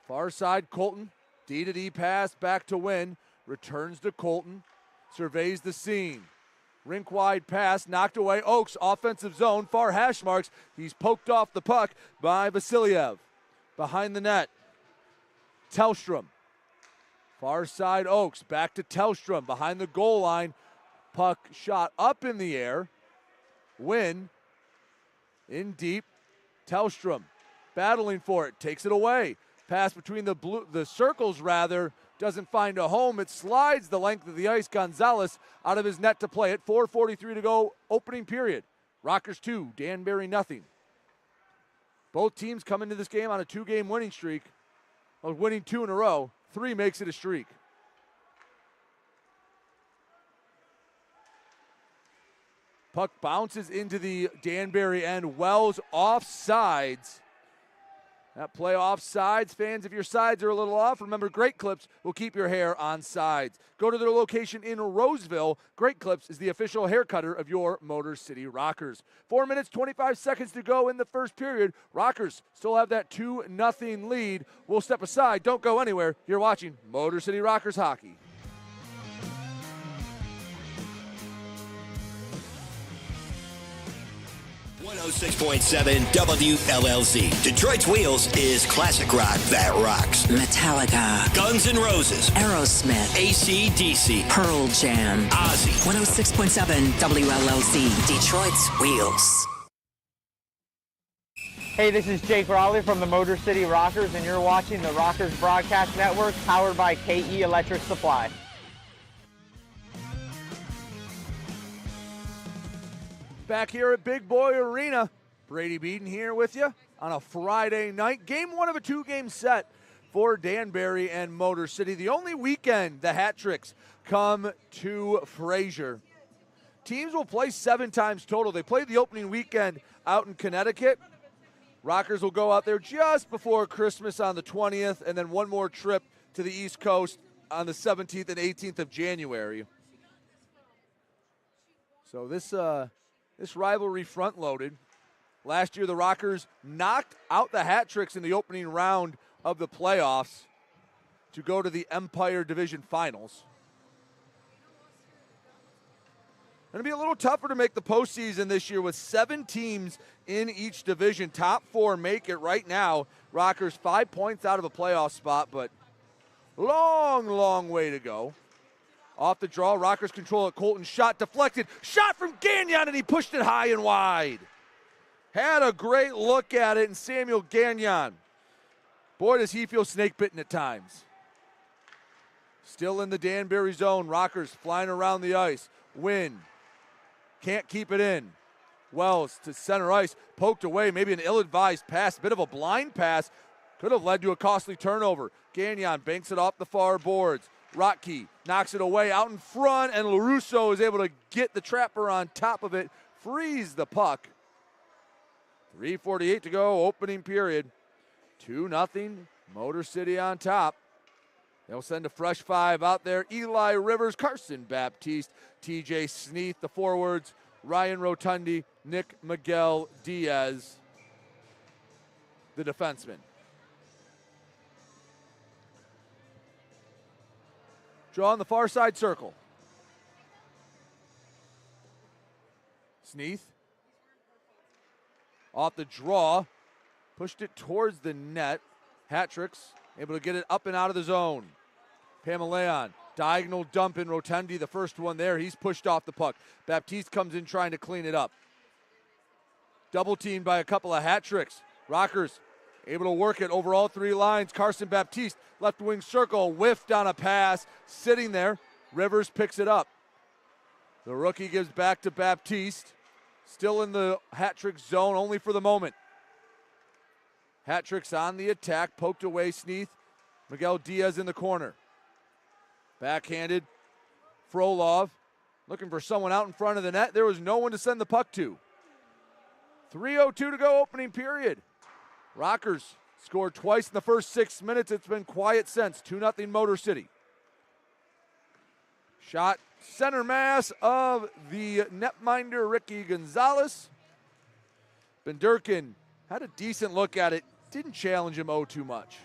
Far side, Colton. D-to-D pass back to Win. Returns to Colton. Surveys the scene. Rink wide pass knocked away. Oaks offensive zone. Far hash marks. He's poked off the puck by Vasiliev. Behind the net. Tellstrom. Far side Oaks. Back to Tellstrom. Behind the goal line. Puck shot up in the air. Win. In deep. Tellstrom battling for it. Takes it away. Pass between the circles rather. Doesn't find a home. It slides the length of the ice. Gonzalez out of his net to play it. 4:43 to go, opening period. Rockers 2, Danbury nothing. Both teams come into this game on a 2-game winning streak. Winning 2 in a row. 3 makes it a streak. Puck bounces into the Danbury end. Wells offsides. That play off sides. Fans, if your sides are a little off, remember Great Clips will keep your hair on sides. Go to their location in Roseville. Great Clips is the official hair cutter of your Motor City Rockers. 4 minutes, 25 seconds to go in the first period. Rockers still have that 2-0 lead. We'll step aside. Don't go anywhere. You're watching Motor City Rockers hockey. .7 WLLZ. Detroit's Wheels is classic rock that rocks. Metallica, Guns N' Roses, Aerosmith, AC/DC, Pearl Jam, Ozzy. 106.7 WLLZ. Detroit's Wheels. Hey, this is Jake Raleigh from the Motor City Rockers, and you're watching the Rockers Broadcast Network, powered by KE Electric Supply. Back here at Big Boy Arena. Brady Beaton here with you on a Friday night. Game 1 of a 2-game set for Danbury and Motor City. The only weekend the hat tricks come to Fraser. Teams will play 7 times total. They played the opening weekend out in Connecticut. Rockers will go out there just before Christmas on the 20th, and then one more trip to the East Coast on the 17th and 18th of January. So this rivalry front-loaded. Last year, the Rockers knocked out the hat tricks in the opening round of the playoffs to go to the Empire Division Finals. Going to be a little tougher to make the postseason this year with 7 teams in each division. Top 4 make it right now. Rockers 5 points out of a playoff spot, but long, long way to go. Off the draw, Rockers control it. Colton shot deflected. Shot from Gagnon, and he pushed it high and wide. Had a great look at it, and Samuel Gagnon. Boy, does he feel snake bitten at times. Still in the Danbury zone. Rockers flying around the ice. Win. Can't keep it in. Wells to center ice. Poked away. Maybe an ill-advised pass. A bit of a blind pass. Could have led to a costly turnover. Gagnon banks it off the far boards. Rottke knocks it away out in front, and LaRusso is able to get the trapper on top of it, frees the puck. 3:48 to go, opening period. 2-0, Motor City on top. They'll send a fresh 5 out there. Eli Rivers, Carson Baptiste, TJ Sneath, the forwards, Ryan Rotundi, Nick Miguel Diaz, the defenseman. Draw on the far side circle. Sneath. Off the draw. Pushed it towards the net. Hat tricks able to get it up and out of the zone. Pamaleon, diagonal dump in Rotendi, the first one there. He's pushed off the puck. Baptiste comes in trying to clean it up. Double teamed by a couple of hat tricks. Rockers able to work it over all three lines. Carson Baptiste, left wing circle, whiffed on a pass, sitting there. Rivers picks it up. The rookie gives back to Baptiste. Still in the hat trick zone, only for the moment. Hat tricks on the attack, poked away Sneath. Miguel Diaz in the corner. Backhanded. Frolov looking for someone out in front of the net. There was no one to send the puck to. 3:02 to go, opening period. Rockers scored twice in the first 6 minutes. It's been quiet since. 2-0 Motor City. Shot center mass of the netminder Ricky Gonzalez. Benderkin had a decent look at it. Didn't challenge him too much.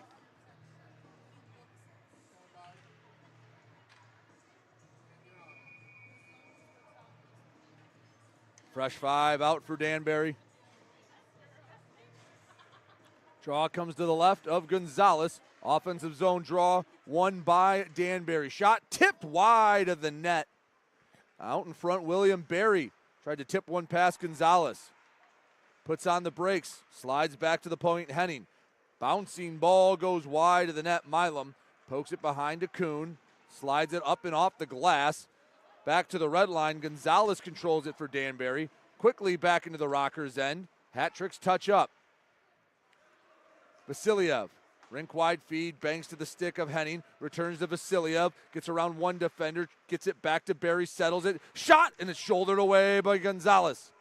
Fresh 5 out for Danbury. Draw comes to the left of Gonzalez. Offensive zone draw won by Danbury. Shot tipped wide of the net. Out in front, William Berry tried to tip one past Gonzalez. Puts on the brakes, slides back to the point, Henning. Bouncing ball goes wide of the net, Milam. Pokes it behind to Kuhn. Slides it up and off the glass. Back to the red line, Gonzalez controls it for Danbury. Quickly back into the Rockers' end. Hat tricks touch up. Vasiliev, rink wide feed, bangs to the stick of Henning, returns to Vasiliev, gets around one defender, gets it back to Berry, settles it, shot, and it's shouldered away by Gonzalez.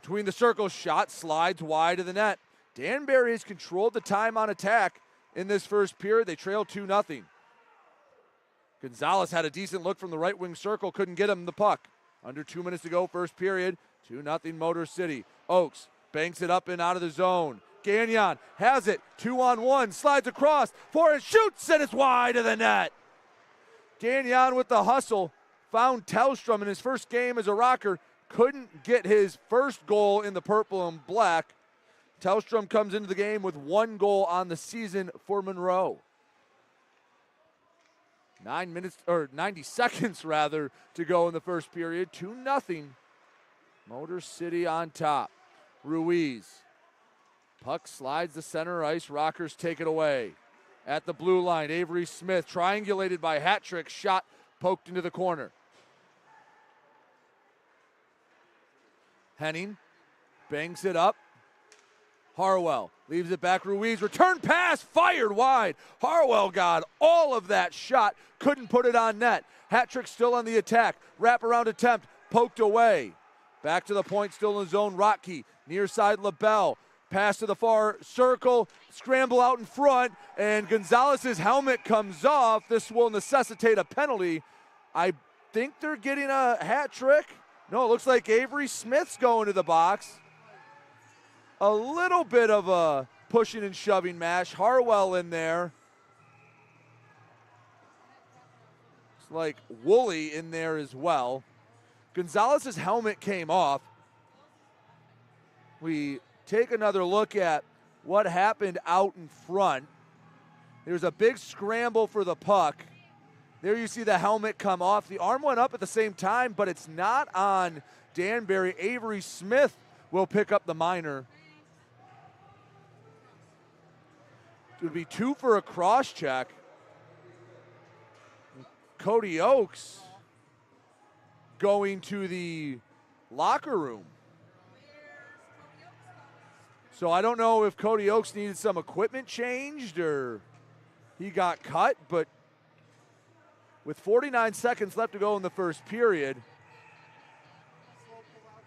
Between the circles, shot slides wide of the net. Danbury has controlled the time on attack in this first period. They trail 2-0. Gonzalez had a decent look from the right wing circle, couldn't get him the puck. Under 2 minutes to go, first period, 2-0 Motor City. Oakes banks it up and out of the zone. Gagnon has it, 2-on-1, slides across, forehand shoots, and it's wide of the net. Gagnon with the hustle, found Tellstrom in his first game as a Rocker, couldn't get his first goal in the purple and black. Tellstrom comes into the game with 1 goal on the season for Monroe. 90 seconds rather to go in the first period. 2-0. Motor City on top. Ruiz. Puck slides the center ice. Rockers take it away. At the blue line, Avery Smith triangulated by hat trick. Shot poked into the corner. Henning bangs it up. Harwell leaves it back. Ruiz, return pass, fired wide. Harwell got all of that shot, couldn't put it on net. Hat trick still on the attack. Wraparound attempt, poked away. Back to the point, still in the zone. Rottke, near side LaBelle. Pass to the far circle, scramble out in front, and Gonzalez's helmet comes off. This will necessitate a penalty. I think they're getting a hat trick. No, it looks like Avery Smith's going to the box. A little bit of a pushing and shoving match. Harwell in there. It's like Woolley in there as well. Gonzalez's helmet came off. We take another look at what happened out in front. There's a big scramble for the puck. There you see the helmet come off. The arm went up at the same time, but it's not on Danbury. Avery Smith will pick up the minor. It would be 2 for a cross check. Cody Oakes going to the locker room. So I don't know if Cody Oakes needed some equipment changed or he got cut, but with 49 seconds left to go in the first period,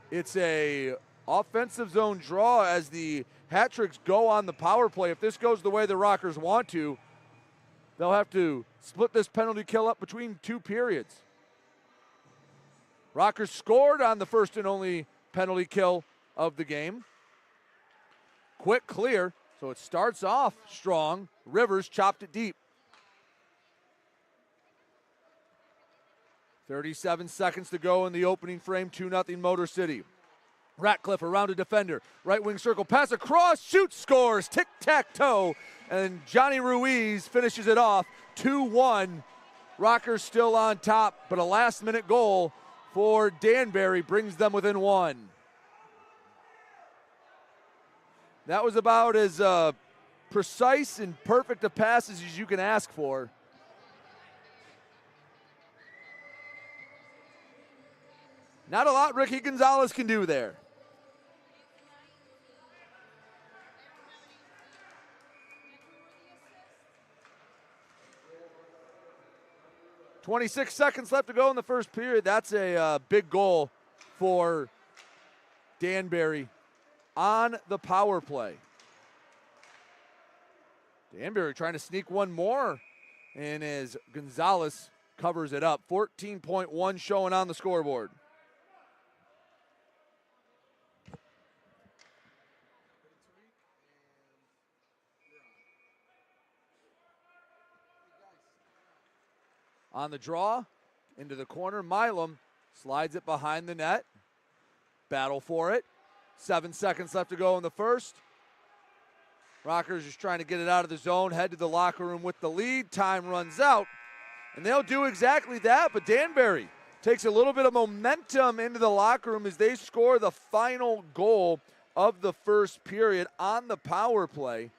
it's a offensive zone draw as the hat tricks go on the power play. If this goes the way the Rockers want to, they'll have to split this penalty kill up between 2 periods. Rockers scored on the first and only penalty kill of the game. Quick clear, so it starts off strong. Rivers chopped it deep. 37 seconds to go in the opening frame, 2-0 Motor City. Ratcliffe around a defender. Right wing circle, pass across, shoots, scores, tic-tac-toe. And Johnny Ruiz finishes it off, 2-1. Rockers still on top, but a last-minute goal for Danbury brings them within one. That was about as precise and perfect a passes as you can ask for. Not a lot Ricky Gonzalez can do there. "26 seconds left to go in the first period." That's a big goal for Danbury on the power play. Danbury trying to sneak one more, and as Gonzalez covers it up, 14.1 showing on the scoreboard. On the draw, into the corner, Milam slides it behind the net. Battle for it. 7 seconds left to go in the first. Rockers just trying to get it out of the zone, head to the locker room with the lead. Time runs out, and they'll do exactly that, but Danbury takes a little bit of momentum into the locker room as they score the final goal of the first period on the power play.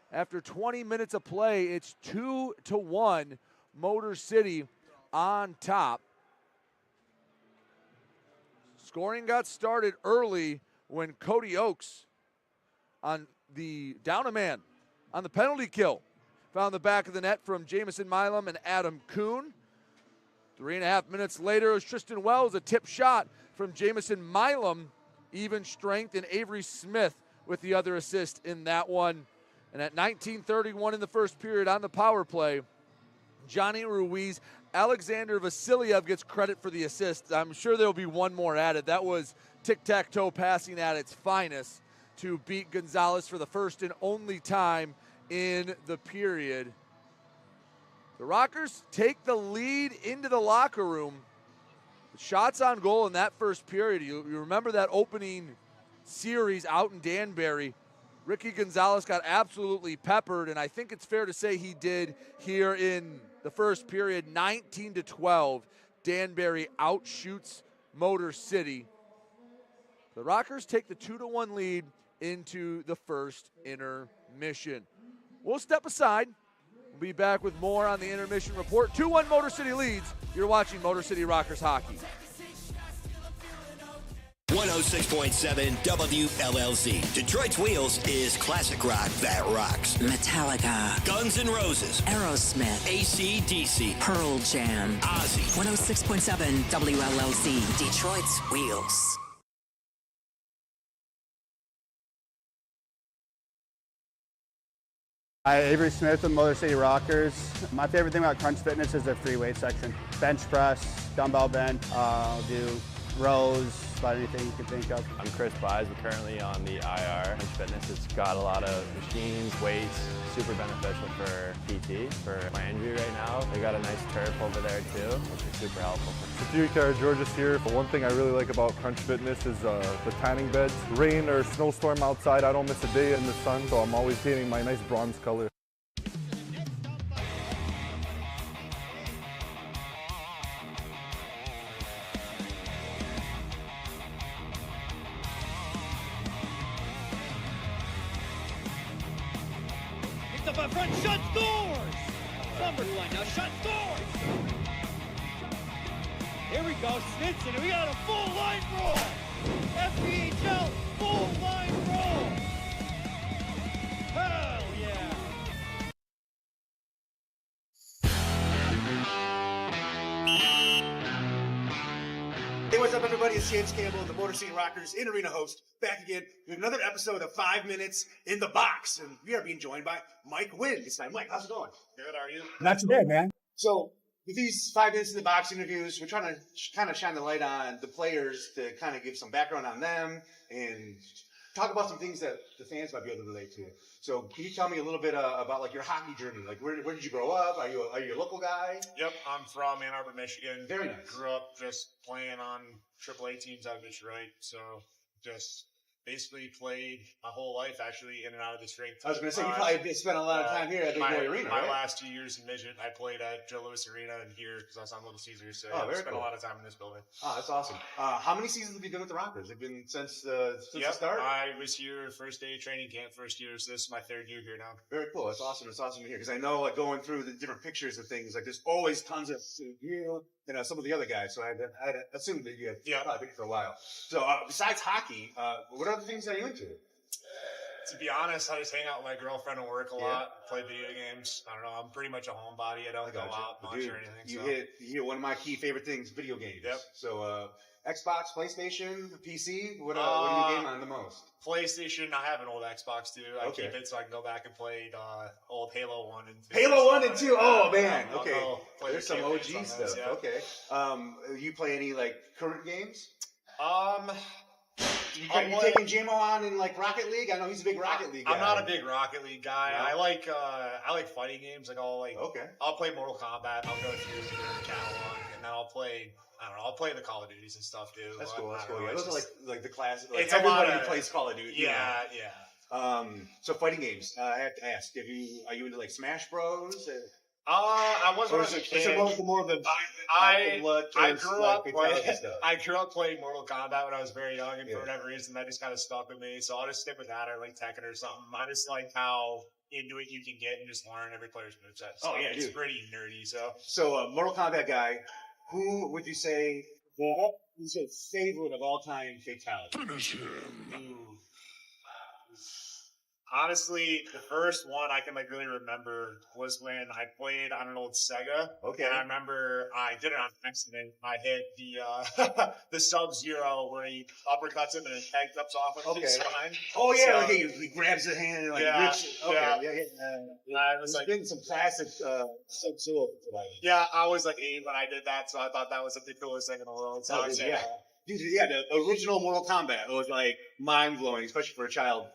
After 20 minutes of play, it's 2-1. Motor City on top. Scoring got started early when Cody Oakes on the down a man on the penalty kill found the back of the net from Jamison Milam and Adam Kuhn. 3.5 minutes later, it was Tristan Wells, a tip shot from Jamison Milam. Even strength, and Avery Smith with the other assist in that one. And at 19:31 in the first period on the power play, Johnny Ruiz, Alexander Vasiliev gets credit for the assist. I'm sure there'll be one more added. That was tic-tac-toe passing at its finest to beat Gonzalez for the first and only time in the period. The Rockers take the lead into the locker room. Shots on goal in that first period. You remember that opening series out in Danbury. Ricky Gonzalez got absolutely peppered, and I think it's fair to say he did here in the first period. 19-12, Danbury outshoots Motor City. The Rockers take the 2-1 lead into the first intermission. We'll step aside. We'll be back with more on the intermission report. 2-1 Motor City leads. You're watching Motor City Rockers hockey. 106.7 WLLZ. Detroit's Wheels is classic rock that rocks. Metallica, Guns N' Roses, Aerosmith, AC/DC, Pearl Jam. Ozzy. 106.7 WLLZ. Detroit's Wheels. Hi, Avery Smith with Motor City Rockers. My favorite thing about Crunch Fitness is their free weight section. Bench press, dumbbell bench, do rows, about anything you can think of. I'm Chris Buys. We're currently on the IR. Crunch Fitness, it's got a lot of machines, weights, super beneficial for PT, for my injury right now. They got a nice turf over there too, which is super helpful. George's here. But one thing I really like about Crunch Fitness is the tanning beds. Rain or snowstorm outside, I don't miss a day in the sun, so I'm always getting my nice bronze color. Up in front, shot, scores! Cumberland now, shot, scores! Here we go, Snitson, we got a full line roll! FPHL, full line roll! Hell yeah! Hey, what's up, everybody? It's James Campbell, the Motor City Rockers in-arena host, back again with another episode of 5 Minutes in the Box. And we are being joined by Mike Wynn this time. Mike, how's it going? Good, how are you? Not too bad, man. So, with these 5 Minutes in the Box interviews, we're trying to kind of shine the light on the players to kind of give some background on them and talk about some things that the fans might be able to relate to. So, can you tell me a little bit about like your hockey journey? Like, where did you grow up? Are you a local guy? Yep, I'm from Ann Arbor, Michigan. Very nice. Grew up just playing on AAA teams out of Detroit. So just basically played my whole life actually in and out of this rink. I was going to say, you probably spent a lot of time here at Big Boy Arena, My right? last 2 years in midget, I played at Joe Louis Arena and here because I was on Little Caesars. So I spent a lot of time in this building. Oh, that's awesome. How many seasons have you been with the Rockers? Have you been since the start? I was here first day of training camp, first year. So this is my 3rd year here now. Very cool. That's awesome. It's awesome to hear because I know, like, going through the different pictures of things, like, there's always tons of you and some of the other guys. So I had assumed that you had probably been for a while. So besides hockey, what other things are you into? To be honest, I just hang out with my girlfriend and work a lot, play video games. I don't know. I'm pretty much a homebody. I don't go out much or anything. You hit one of my key favorite things, video games. Yep. So Xbox, PlayStation, PC, what do you game on the most? PlayStation, I have an old Xbox too. I keep it so I can go back and play old Halo 1 and 2. Halo 1 and 2? Oh, man. I'll Okay. There's some OG stuff. Yeah. Okay. You play any, like, current games? You taking JMO on in, like, Rocket League? I know he's a big Rocket League guy. I'm not a big Rocket League guy. No. I like fighting games. Like I'll play Mortal Kombat. I'll go through the catalog, and then I'll play the Call of Duties and stuff too. That's cool. That's cool. Yeah, those are like the classic. Like, it's everybody plays Call of Duty. Yeah, yeah. So fighting games. I have to ask: are you into like Smash Bros? I was when I was a kid. More of the I grew up playing Mortal Kombat when I was very young, and for whatever reason, that just kind of stuck with me. So I'll just stick with that, or like Tekken or something. I just like how into it you can get and just learn every player's moveset. So it's pretty nerdy. So Mortal Kombat guy, who would you say is your favorite of all time fatality? Finish him. Honestly, the first one I can really remember was when I played on an old Sega. Okay. And I remember I did it on accident. I hit the Sub-Zero where he uppercuts him and his head cuts off of his spine. Oh yeah, he grabs the hand and rips it. Okay. I was like, been some classic Sub-Zero. Yeah, I was like 8 when I did that, so I thought that was the coolest thing in the world. So Dude, the original Mortal Kombat was like mind blowing, especially for a child.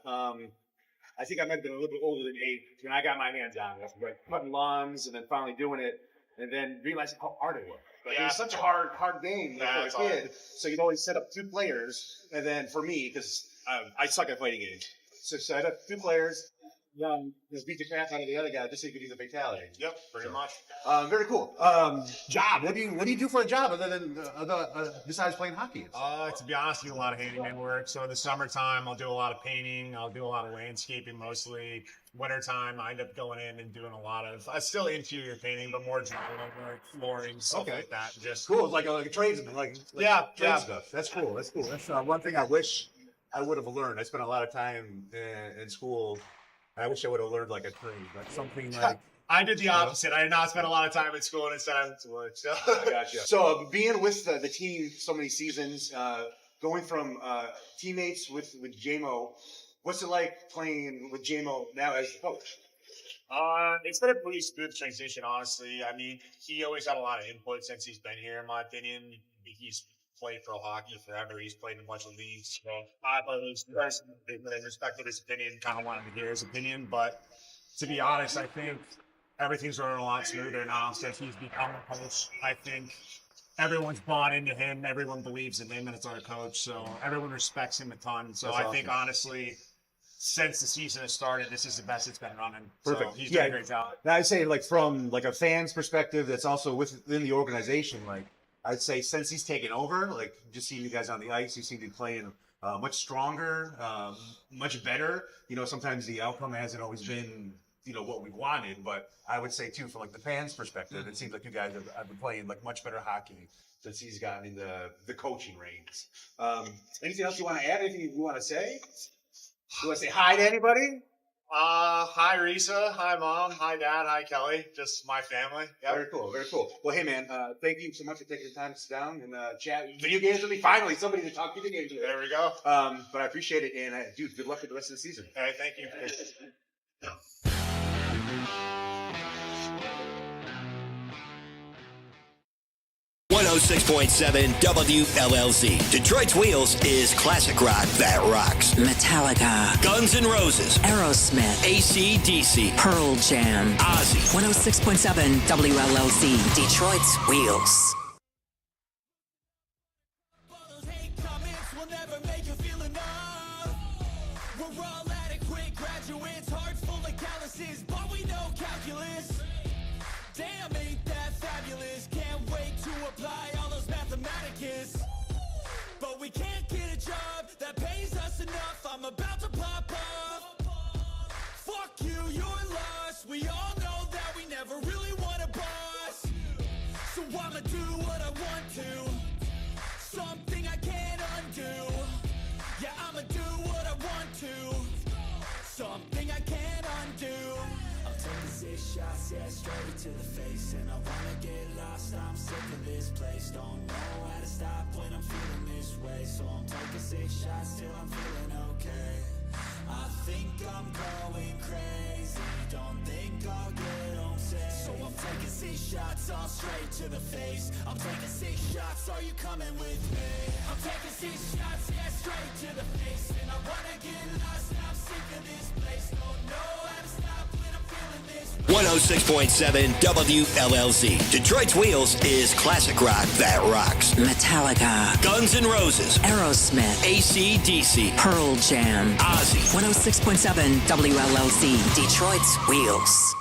I think I might have been a little bit older than 8 when I got my hands on it. Like cutting lawns and then finally doing it, and then realizing how hard it was. Like, it was such a hard game for a kid. So you'd always set up 2 players, and then for me, because I suck at fighting games, so set up 2 players. Just beat the crap out of the other guy just so you could do the fatality. Yep, pretty much. Very cool. Job. What do you do for a job other than besides playing hockey? To be honest, I do a lot of handyman work. So in the summertime, I'll do a lot of painting. I'll do a lot of landscaping mostly. Wintertime, I end up going in and doing a lot of still interior painting, but more general work, flooring, stuff like that. Just cool. It's like a tradesman, like trade stuff. That's cool. That's one thing I wish I would have learned. I spent a lot of time in school. I wish I would have learned like a trade, like something like. I did the opposite. I did not spend a lot of time in school and instead I went to work. So. I gotcha. So being with the team so many seasons, going from teammates with JMO, what's it like playing with JMO now as the coach? It's been a pretty smooth transition, honestly. I mean, he always had a lot of input since he's been here, in my opinion. He's played pro hockey forever. He's played in a bunch of leagues. So I respected his opinion, kind of wanted to hear his opinion. But to be honest, I think everything's running a lot smoother now since he's become a coach. I think everyone's bought into him. Everyone believes in him and it's our coach. So everyone respects him a ton. So I think, honestly, since the season has started, this is the best it's been running. Perfect. So he's doing a great job. Now, I'd say, like, from like a fan's perspective that's also within the organization, like, I'd say since he's taken over, like, just seeing you guys on the ice, you seem to be playing much stronger, much better. You know, sometimes the outcome hasn't always been, what we wanted, but I would say, too, from, like, the fans' perspective, it seems like you guys have been playing, like, much better hockey since he's gotten in the coaching reins. Anything else you want to add? Anything you want to say? You want to say hi to anybody? Hi, Risa. Hi, Mom. Hi, Dad. Hi, Kelly. Just my family. Yep. Very cool. Very cool. Well, hey, man, thank you so much for taking the time to sit down and chat video games with me. Finally, somebody to talk video games with. There we go. But I appreciate it. And, dude, good luck with the rest of the season. All right, thank you. 106.7 WLLZ. Detroit's Wheels is classic rock that rocks. Metallica, Guns N' Roses, Aerosmith, AC/DC, Pearl Jam, Ozzy. 106.7 WLLZ. Detroit's Wheels. Hate comments will never make you feel enough. we can't get a job that pays us enough. I'm about to pop up. Fuck you, you're lost. We all know that we never really want a boss. So I'ma do what I want to. Something I can't undo. Yeah, I'ma do what I want to. Something I can't undo. I'm taking 6 shots, yeah, straight to the face. And I wanna get lost, I'm sick of this place. Don't know how to stop when I'm feeling this way. So I'm taking 6 shots till I'm feeling okay. I think I'm going crazy. Don't think I'll get home safe. So I'm taking 6 shots, all straight to the face. I'm taking 6 shots, are you coming with me? I'm taking 6 shots, yeah, straight to the face. And I wanna get lost, I'm sick of this place. Don't know how to stop when I'm feeling this way. 106.7 WLLZ. Detroit's Wheels is classic rock that rocks. Metallica, Guns N' Roses, Aerosmith, AC/DC, Pearl Jam. Ozzy. 106.7 WLLZ, Detroit's Wheels.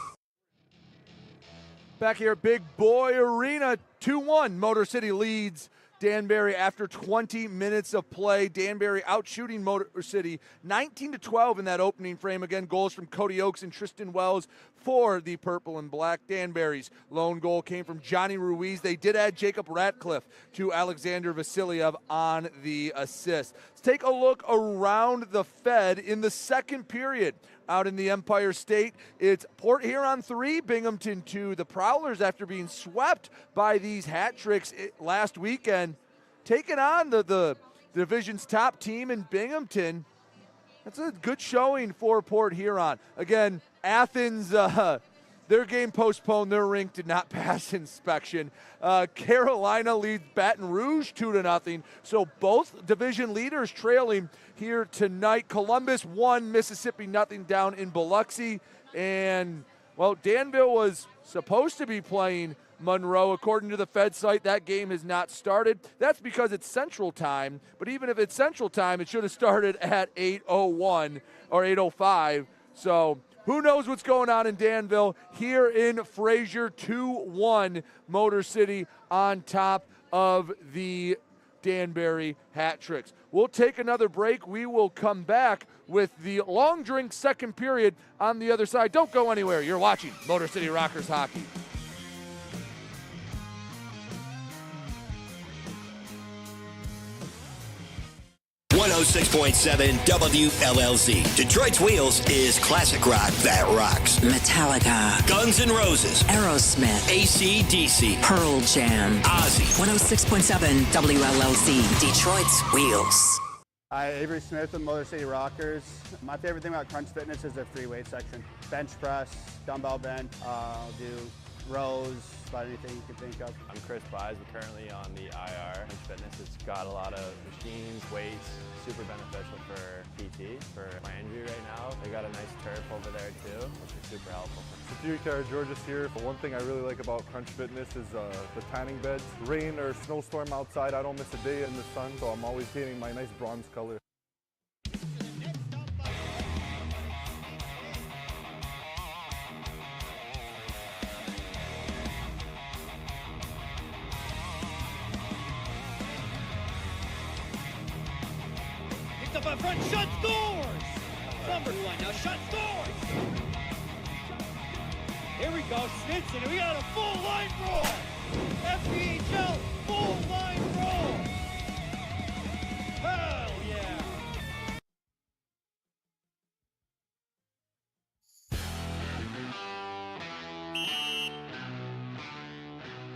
Back here at Big Boy Arena, 2-1. Motor City leads Danbury after 20 minutes of play. Danbury outshooting Motor City 19-12 in that opening frame. Again, goals from Cody Oakes and Tristan Wells for the purple and black. Danbury's lone goal came from Johnny Ruiz. They did add Jacob Ratcliffe to Alexander Vasiliev on the assist. Let's take a look around the Fed in the second period. Out in the Empire State, it's Port Huron 3, Binghamton 2. The Prowlers, after being swept by these hat tricks last weekend, taking on the division's top team in Binghamton. That's a good showing for Port Huron. Again, Athens, their game postponed. Their rink did not pass inspection. Carolina leads Baton Rouge 2-0. So both division leaders trailing here tonight. Columbus 1, Mississippi 0 down in Biloxi. And, well, Danville was supposed to be playing Monroe. According to the Fed site, that game has not started. That's because it's Central Time. But even if it's Central Time, it should have started at 8:01 or 8:05. So who knows what's going on in Danville? Here in Fraser, 2-1, Motor City on top of the Danbury hat tricks. We'll take another break. We will come back with the long drink second period on the other side. Don't go anywhere. You're watching Motor City Rockers hockey. .7 WLLZ. Detroit's Wheels is classic rock that rocks. Metallica, Guns N' Roses, Aerosmith, AC/DC, Pearl Jam. Ozzy. 106.7 WLLZ, Detroit's Wheels. Hi, Avery Smith with Motor City Rockers. My favorite thing about Crunch Fitness is their free weight section. Bench press, dumbbell bench, do rows, about anything you can think of. I'm Chris Buys. We're currently on the IR. Crunch Fitness, it's got a lot of machines, weights, super beneficial for PT, for my injury right now. They got a nice turf over there too, which is super helpful. Georges here. One thing I really like about Crunch Fitness is the tanning beds. Rain or snowstorm outside, I don't miss a day in the sun, so I'm always getting my nice bronze color. Up in front, shot scores! Numbers line now, shot scores! Here we go, Snitson, and we got a full line roll! FPHL, full line roll! Hell yeah!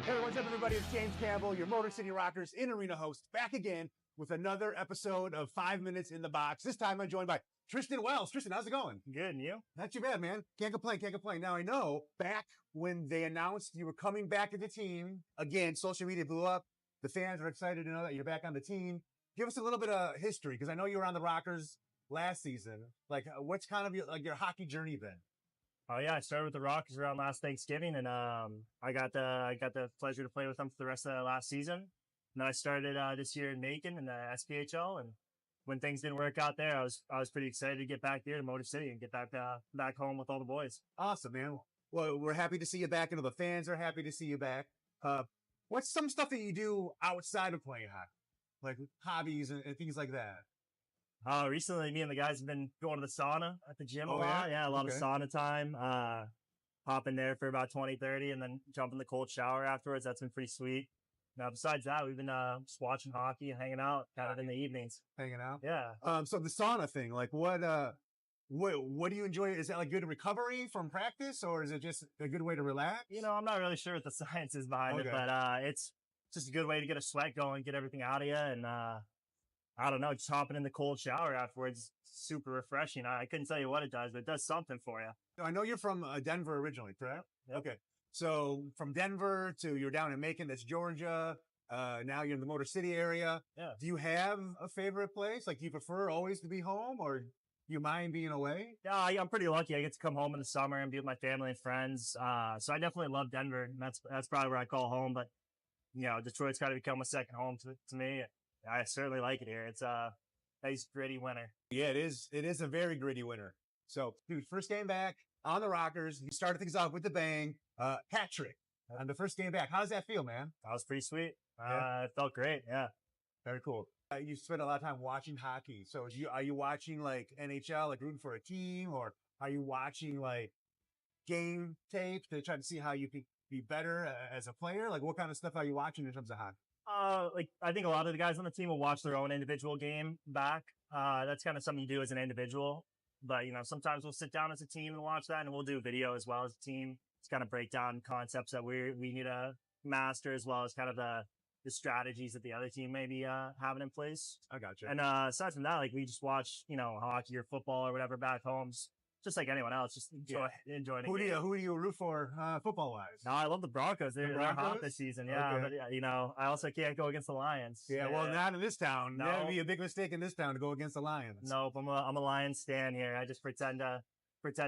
Hey, what's up, everybody? It's James Campbell, your Motor City Rockers in-arena host, back again with another episode of 5 Minutes in the Box. This time I'm joined by Tristan Wells. Tristan, how's it going? Good, and you? Not too bad, man. Can't complain, can't complain. Now, I know back when they announced you were coming back to the team, again, social media blew up. The fans are excited to know that you're back on the team. Give us a little bit of history, because I know you were on the Rockers last season. Like, what's kind of your hockey journey been? Oh yeah, I started with the Rockers around last Thanksgiving, and I got the pleasure to play with them for the rest of the last season. And then I started this year in Macon in the SPHL, and when things didn't work out there, I was pretty excited to get back there to Motor City and get back home with all the boys. Awesome, man. Well, we're happy to see you back, and the fans are happy to see you back. What's some stuff that you do outside of playing hockey? like hobbies and things like that? Recently, me and the guys have been going to the sauna at the gym a Oh, lot. yeah? Yeah, a lot of Okay. sauna time. Hop in there for about 20, 30, and then jump in the cold shower afterwards. That's been pretty sweet. Now, besides that, we've been just watching hockey and hanging out kind of in the evenings. Hanging out. Yeah. So the sauna thing, like what do you enjoy? Is that like good recovery from practice, or is it just a good way to relax? You know, I'm not really sure what the science is behind it, Okay. but it's just a good way to get a sweat going, get everything out of you, and I don't know, just hopping in the cold shower afterwards, super refreshing. I couldn't tell you what it does, but it does something for you. I know you're from Denver originally, correct? Yep. Okay. So from Denver to you're down in Macon, that's Georgia. Now you're in the Motor City area. Yeah. Do you have a favorite place? Like, do you prefer always to be home, or do you mind being away? Yeah, I'm pretty lucky. I get to come home in the summer and be with my family and friends. So I definitely love Denver, and that's probably where I call home. But you know, Detroit's kind of become a second home to me. I certainly like it here. It's a nice, gritty winter. Yeah, it is. It is a very gritty winter. So, dude, first game back on the Rockers. You started things off with the bang. Hat trick on the first game back. How does that feel, man? That was pretty sweet. Yeah. It felt great. Yeah. Very cool. You spend a lot of time watching hockey. So are you watching like NHL, like rooting for a team, or are you watching like game tape to try to see how you can be better as a player? Like, what kind of stuff are you watching in terms of hockey? Like I think a lot of the guys on the team will watch their own individual game back. That's kind of something you do as an individual. But you know, sometimes we'll sit down as a team and watch that, and we'll do video as well as a team. It's kind of break down concepts that we need to master, as well as kind of the strategies that the other team may be having in place. I got you. And aside from that, like we just watch, you know, hockey or football or whatever back home, just like anyone else, just enjoying Who it. do you root for football wise? No, I love the Broncos. They're hot Broncos? this season. Yeah, Okay. but you know, I also can't go against the Lions. Yeah, well, not in this town. No. That would be a big mistake in this town to go against the Lions. Nope, I'm a Lions stan here. I just pretend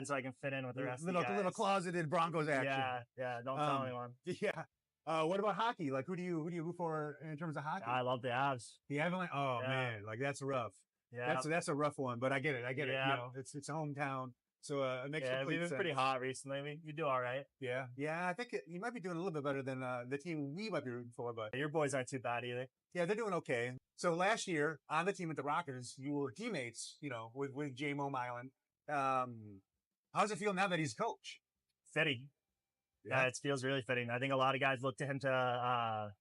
so I can fit in with the rest of the guys. Little closeted Broncos action. Yeah. Don't tell anyone. Yeah. What about hockey? Like, who do you root for in terms of hockey? I love the Avs. The Avalanche. Oh Yeah. man, like that's rough. Yeah, That's a rough one, but I get it. You Yeah. know, it's a hometown, so it makes yeah. complete We've been sense. pretty hot recently. We do all right. Yeah. I think you might be doing a little bit better than the team we might be rooting for, but Your boys aren't too bad either. yeah, they're doing okay. So last year on the team with the Rockers, you were teammates, you know, with J-Mo Milan. How does it feel now that he's coach? Fitting. Yeah, it feels really fitting. I think a lot of guys look to him to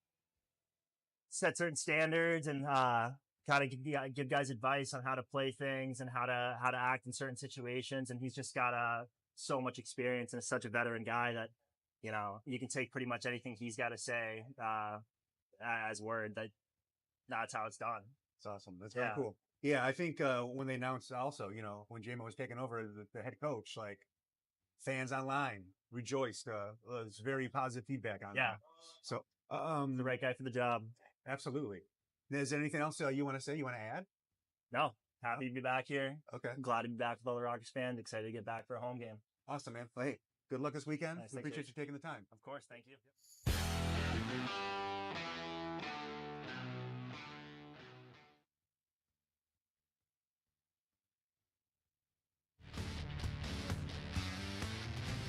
set certain standards and kind of give guys advice on how to play things and how to act in certain situations. And he's just got so much experience and is such a veteran guy that, you know, you can take pretty much anything he's got to say as word. That's how it's done. It's awesome. That's very cool. Yeah, I think when they announced also, you know, when J-Mo was taking over the head coach, like fans online rejoiced. It's very positive feedback on that. So the right guy for the job. Absolutely. Is there anything else you want to say? You want to add? No. Happy to be back here. Okay. Glad to be back with all the Rockers fans. Excited to get back for a home game. Awesome, man. Well, hey, good luck this weekend. Nice, We appreciate you taking the time. Of course. Thank you.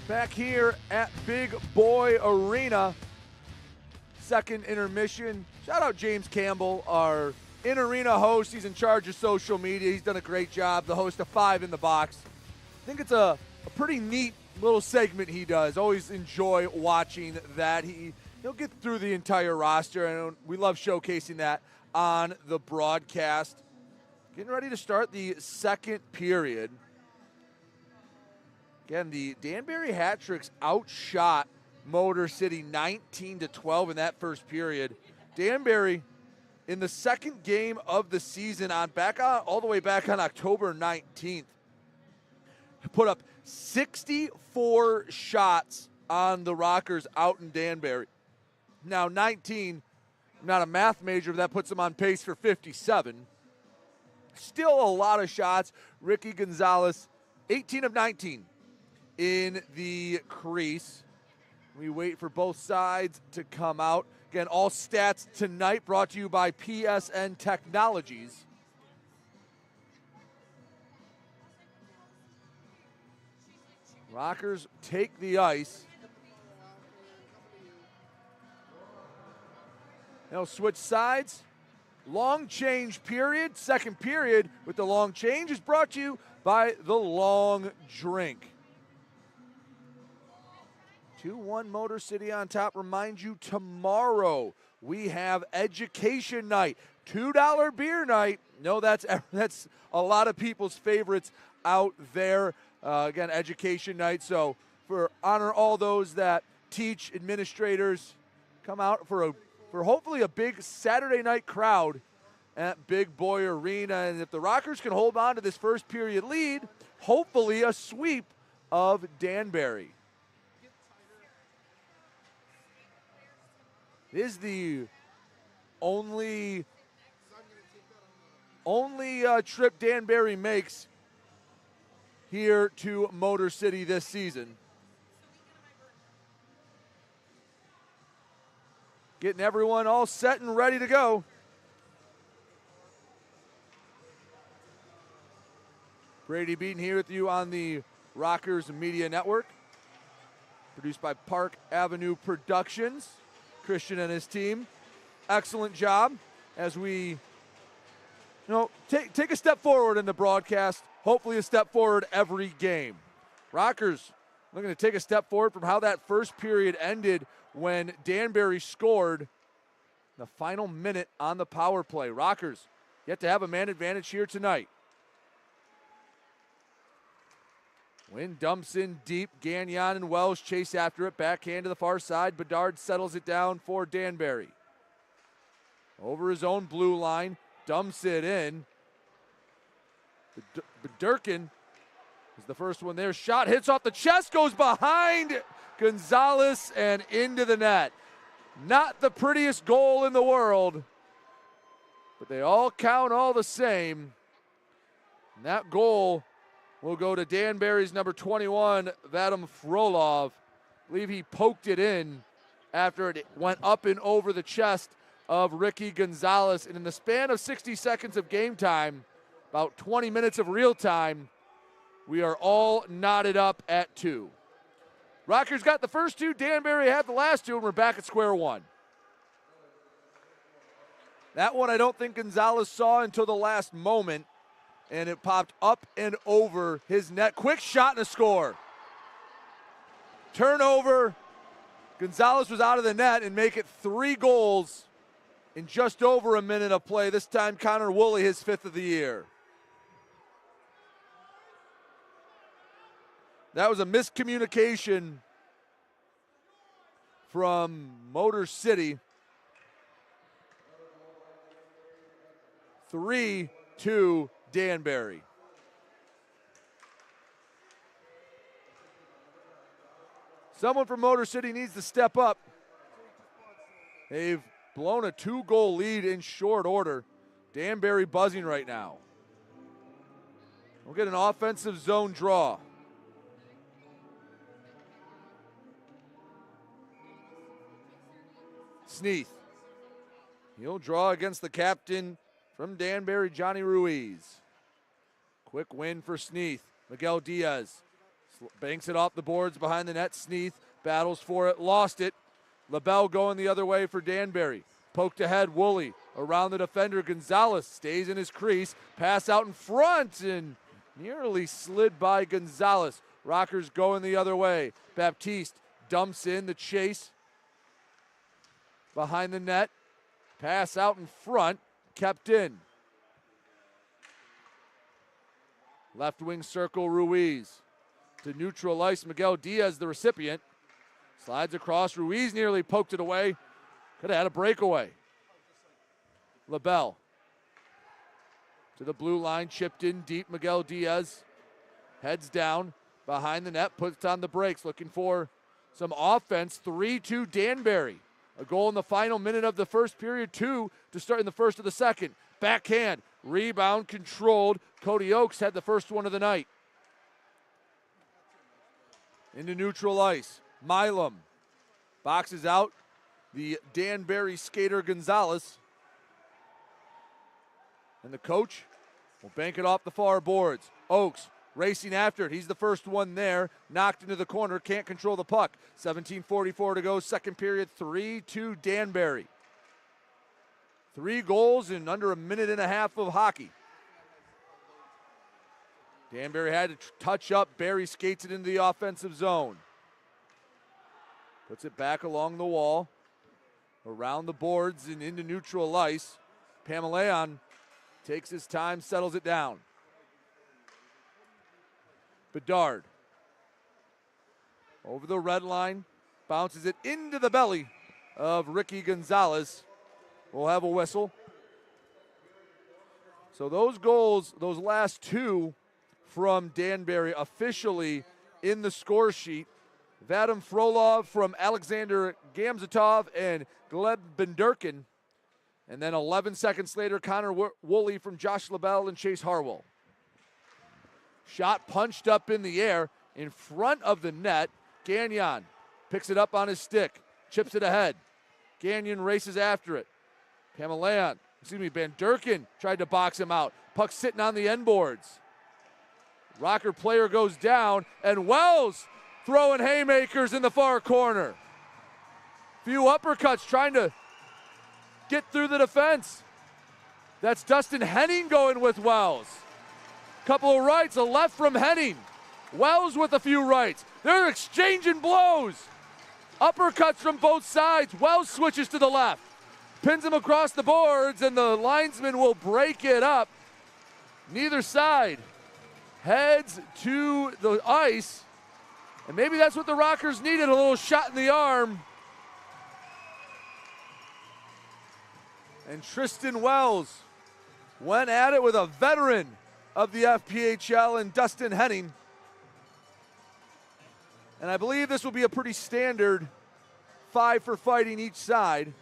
Back here at Big Boy Arena, second intermission. Shout out James Campbell, our in-arena host. He's in charge of social media. He's done a great job, the host of 5 in the Box. I think it's a pretty neat little segment he does. Always enjoy watching that. He'll get through the entire roster, and we love showcasing that on the broadcast. Getting ready to start the second period. Again, the Danbury Hat Tricks outshot Motor City 19-12 in that first period. Danbury, in the second game of the season, all the way back on October 19th, put up 64 shots on the Rockers out in Danbury. Now 19, I'm not a math major, but that puts them on pace for 57. Still a lot of shots. Ricky Gonzalez, 18 of 19 in the crease. We wait for both sides to come out. Again, all stats tonight brought to you by PSN Technologies. Rockers take the ice. They'll switch sides. long change period. Second period with the long change is brought to you by the Long Drink. 2-1 Motor City on top. Remind you, tomorrow we have education night. $2 beer night. No, that's a lot of people's favorites out there. Again, education night. So for honor all those that teach, administrators, come out for hopefully a big Saturday night crowd at Big Boy Arena. And if the Rockers can hold on to this first period lead, hopefully a sweep of Danbury. It is the only trip Danbury makes here to Motor City this season. Getting everyone all set and ready to go. Brady Beaton here with you on the Rockers Media Network. Produced by Park Avenue Productions. Christian and his team. Excellent job as we take a step forward in the broadcast. Hopefully a step forward every game. Rockers looking to take a step forward from how that first period ended when Danbury scored the final minute on the power play. Rockers yet to have a man advantage here tonight. Wynn dumps in deep. Gagnon and Wells chase after it. Backhand to the far side. Bedard settles it down for Danbury. Over his own blue line. Dumps it in. Durkin is the first one there. Shot hits off the chest. Goes behind Gonzalez and into the net. Not the prettiest goal in the world, but they all count all the same. And that goal will go to Danbury's number 21, Vadim Frolov. I believe he poked it in after it went up and over the chest of Ricky Gonzalez. And in the span of 60 seconds of game time, about 20 minutes of real time, we are all knotted up at 2. Rockers got the first 2, Danbury had the last 2, and we're back at square one. That one I don't think Gonzalez saw until the last moment, and it popped up and over his net. Quick shot and a score. Turnover. Gonzalez was out of the net and make it 3 goals in just over a minute of play. This time Connor Woolley, his 5th of the year. That was a miscommunication from Motor City. 3-2 Danbury. Someone from Motor City needs to step up. They've blown a 2-goal lead in short order. Danbury buzzing right now. We'll get an offensive zone draw. Sneath. He'll draw against the captain from Danbury, Johnny Ruiz. Quick win for Sneath. Miguel Diaz banks it off the boards behind the net. Sneath battles for it, lost it. LaBelle going the other way for Danbury. Poked ahead, Woolley around the defender. Gonzalez stays in his crease. Pass out in front and nearly slid by Gonzalez. Rockers going the other way. Baptiste dumps in the chase. Behind the net. Pass out in front. Kept in. Left wing circle, Ruiz. To neutral ice, Miguel Diaz, the recipient. Slides across. Ruiz nearly poked it away. Could have had a breakaway. LaBelle. To the blue line, chipped in deep. Miguel Diaz heads down. Behind the net, puts on the brakes. Looking for some offense. 3-2 Danbury. A goal in the final minute of the first period, 2 to start in the first of the second. Backhand, rebound controlled. Cody Oakes had the first one of the night. Into neutral ice. Milam boxes out the Danbury skater Gonzalez. And the coach will bank it off the far boards. Oakes racing after it. He's the first one there. Knocked into the corner. Can't control the puck. 17:44 to go. Second period. 3-2 Danbury. 3 goals in under a minute and a half of hockey. Danbury had to touch up. Barry skates it into the offensive zone. Puts it back along the wall, around the boards and into neutral ice. Pamelayan takes his time, settles it down. Bedard over the red line, bounces it into the belly of Ricky Gonzalez. We'll have a whistle. So those goals, those last 2 from Danbury officially in the score sheet. Vadim Frolov from Alexander Gamzatov and Gleb Benderkin. And then 11 seconds later, Connor Woolley from Josh LaBelle and Chase Harwell. Shot punched up in the air in front of the net. Gagnon picks it up on his stick, chips it ahead. Gagnon races after it. Benderkin tried to box him out. Puck sitting on the end boards. Rocker player goes down, and Wells throwing haymakers in the far corner. Few uppercuts trying to get through the defense. That's Dustin Henning going with Wells. Couple of rights, a left from Henning. Wells with a few rights. They're exchanging blows. Uppercuts from both sides. Wells switches to the left. Pins him across the boards, and the linesman will break it up. Neither side heads to the ice. And maybe that's what the Rockers needed, a little shot in the arm. And Tristan Wells went at it with a veteran of the FPHL and Dustin Henning. And I believe this will be a pretty standard 5 for fighting each side.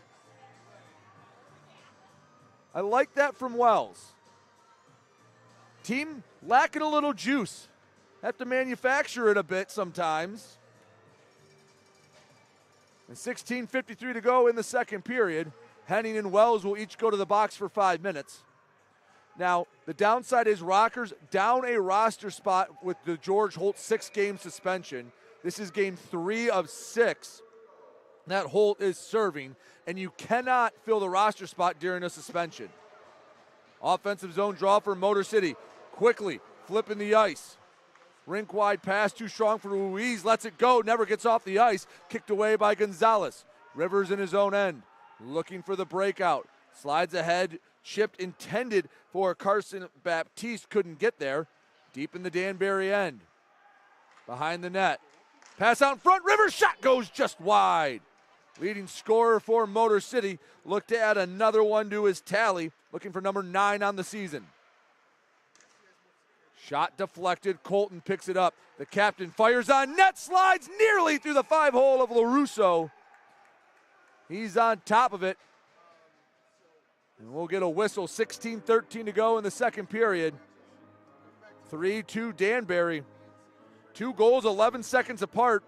I like that from Wells. Team lacking a little juice. Have to manufacture it a bit sometimes. And 16:53 to go in the second period. Henning and Wells will each go to the box for 5 minutes. Now, the downside is Rockers down a roster spot with the George Holt 6-game suspension. This is game 3 of 6 that Holt is serving, and you cannot fill the roster spot during a suspension. Offensive zone draw for Motor City. Quickly flipping the ice. Rink wide pass, too strong for Ruiz. Lets it go, never gets off the ice. Kicked away by Gonzalez. Rivers in his own end. Looking for the breakout. Slides ahead, chipped, intended for Carson Baptiste. Couldn't get there. Deep in the Danbury end. Behind the net. Pass out in front. Rivers shot goes just wide. Leading scorer for Motor City. Looked to add another one to his tally. Looking for number 9 on the season. Shot deflected. Colton picks it up. The captain fires on net. Slides nearly through the 5-hole of LaRusso. He's on top of it. And we'll get a whistle. 16:13 to go in the second period. 3-2 Danbury. 2 goals, 11 seconds apart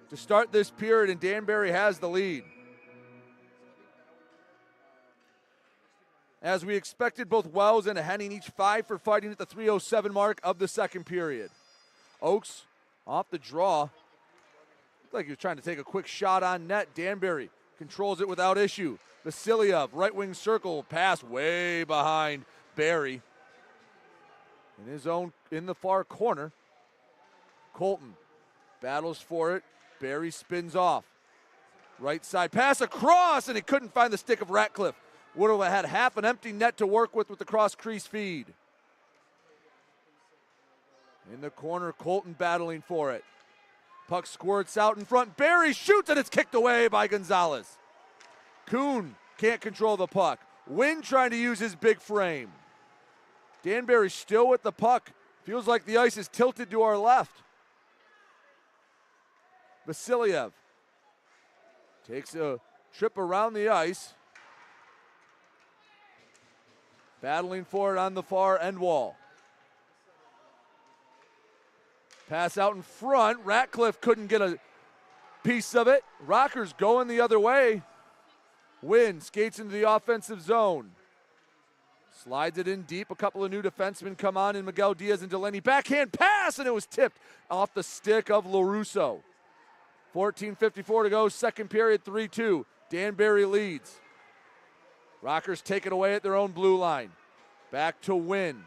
to start this period, and Danbury has the lead. As we expected, both Wells and Henning each 5 for fighting at the 3:07 mark of the second period. Oakes off the draw. Looked like he was trying to take a quick shot on net. Danbury controls it without issue. Vasilyev, right wing circle, pass way behind Barry. In his own, in the far corner. Colton battles for it. Barry spins off. Right side pass across, and he couldn't find the stick of Ratcliffe. Would have had half an empty net to work with the cross crease feed. In the corner, Colton battling for it. Puck squirts out in front. Barry shoots, and it's kicked away by Gonzalez. Kuhn can't control the puck. Wynn trying to use his big frame. Danbury still with the puck. Feels like the ice is tilted to our left. Vasilyev takes a trip around the ice. Battling for it on the far end wall. Pass out in front. Ratcliffe couldn't get a piece of it. Rockers going the other way. Wynn skates into the offensive zone. Slides it in deep. A couple of new defensemen come on in Miguel Diaz and Delaney. Backhand pass, and it was tipped off the stick of LaRusso. 14:54 to go, second period, 3-2. Danbury leads. Rockers take it away at their own blue line. Back to Wynn.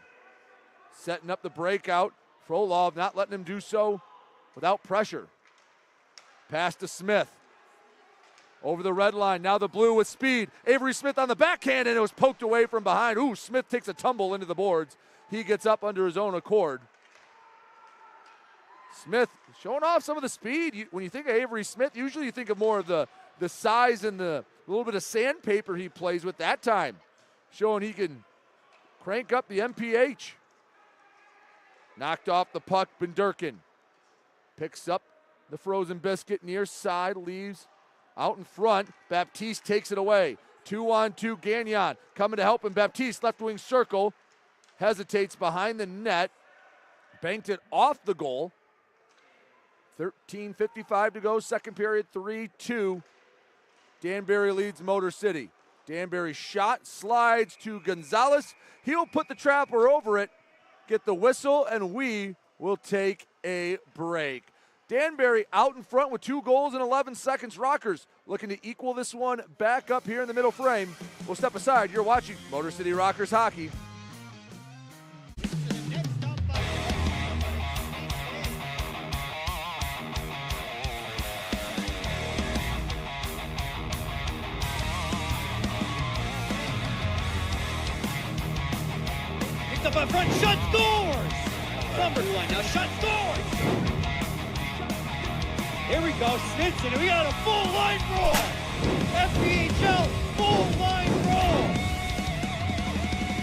Setting up the breakout. Frolov not letting him do so without pressure. Pass to Smith. Over the red line. Now the blue with speed. Avery Smith on the backhand, and it was poked away from behind. Ooh, Smith takes a tumble into the boards. He gets up under his own accord. Smith showing off some of the speed. When you think of Avery Smith, usually you think of more of the size and the little bit of sandpaper he plays with. That time, showing he can crank up the MPH. Knocked off the puck, Benderkin. Picks up the frozen biscuit near side, leaves out in front. Baptiste takes it away. 2-on-2, Gagnon coming to help him. Baptiste, left wing circle, hesitates behind the net. Banked it off the goal. 13:55 to go, second period, 3-2. Danbury leads Motor City. Danbury shot, slides to Gonzalez. He'll put the trapper over it, get the whistle, and we will take a break. Danbury out in front with 2 goals in 11 seconds. Rockers looking to equal this one back up here in the middle frame. We'll step aside. You're watching Motor City Rockers hockey. Picked up in front, shot, scores! Numbers line now, shot, scores! Here we go, Snitson, and we got a full line roll! FPHL, full line roll!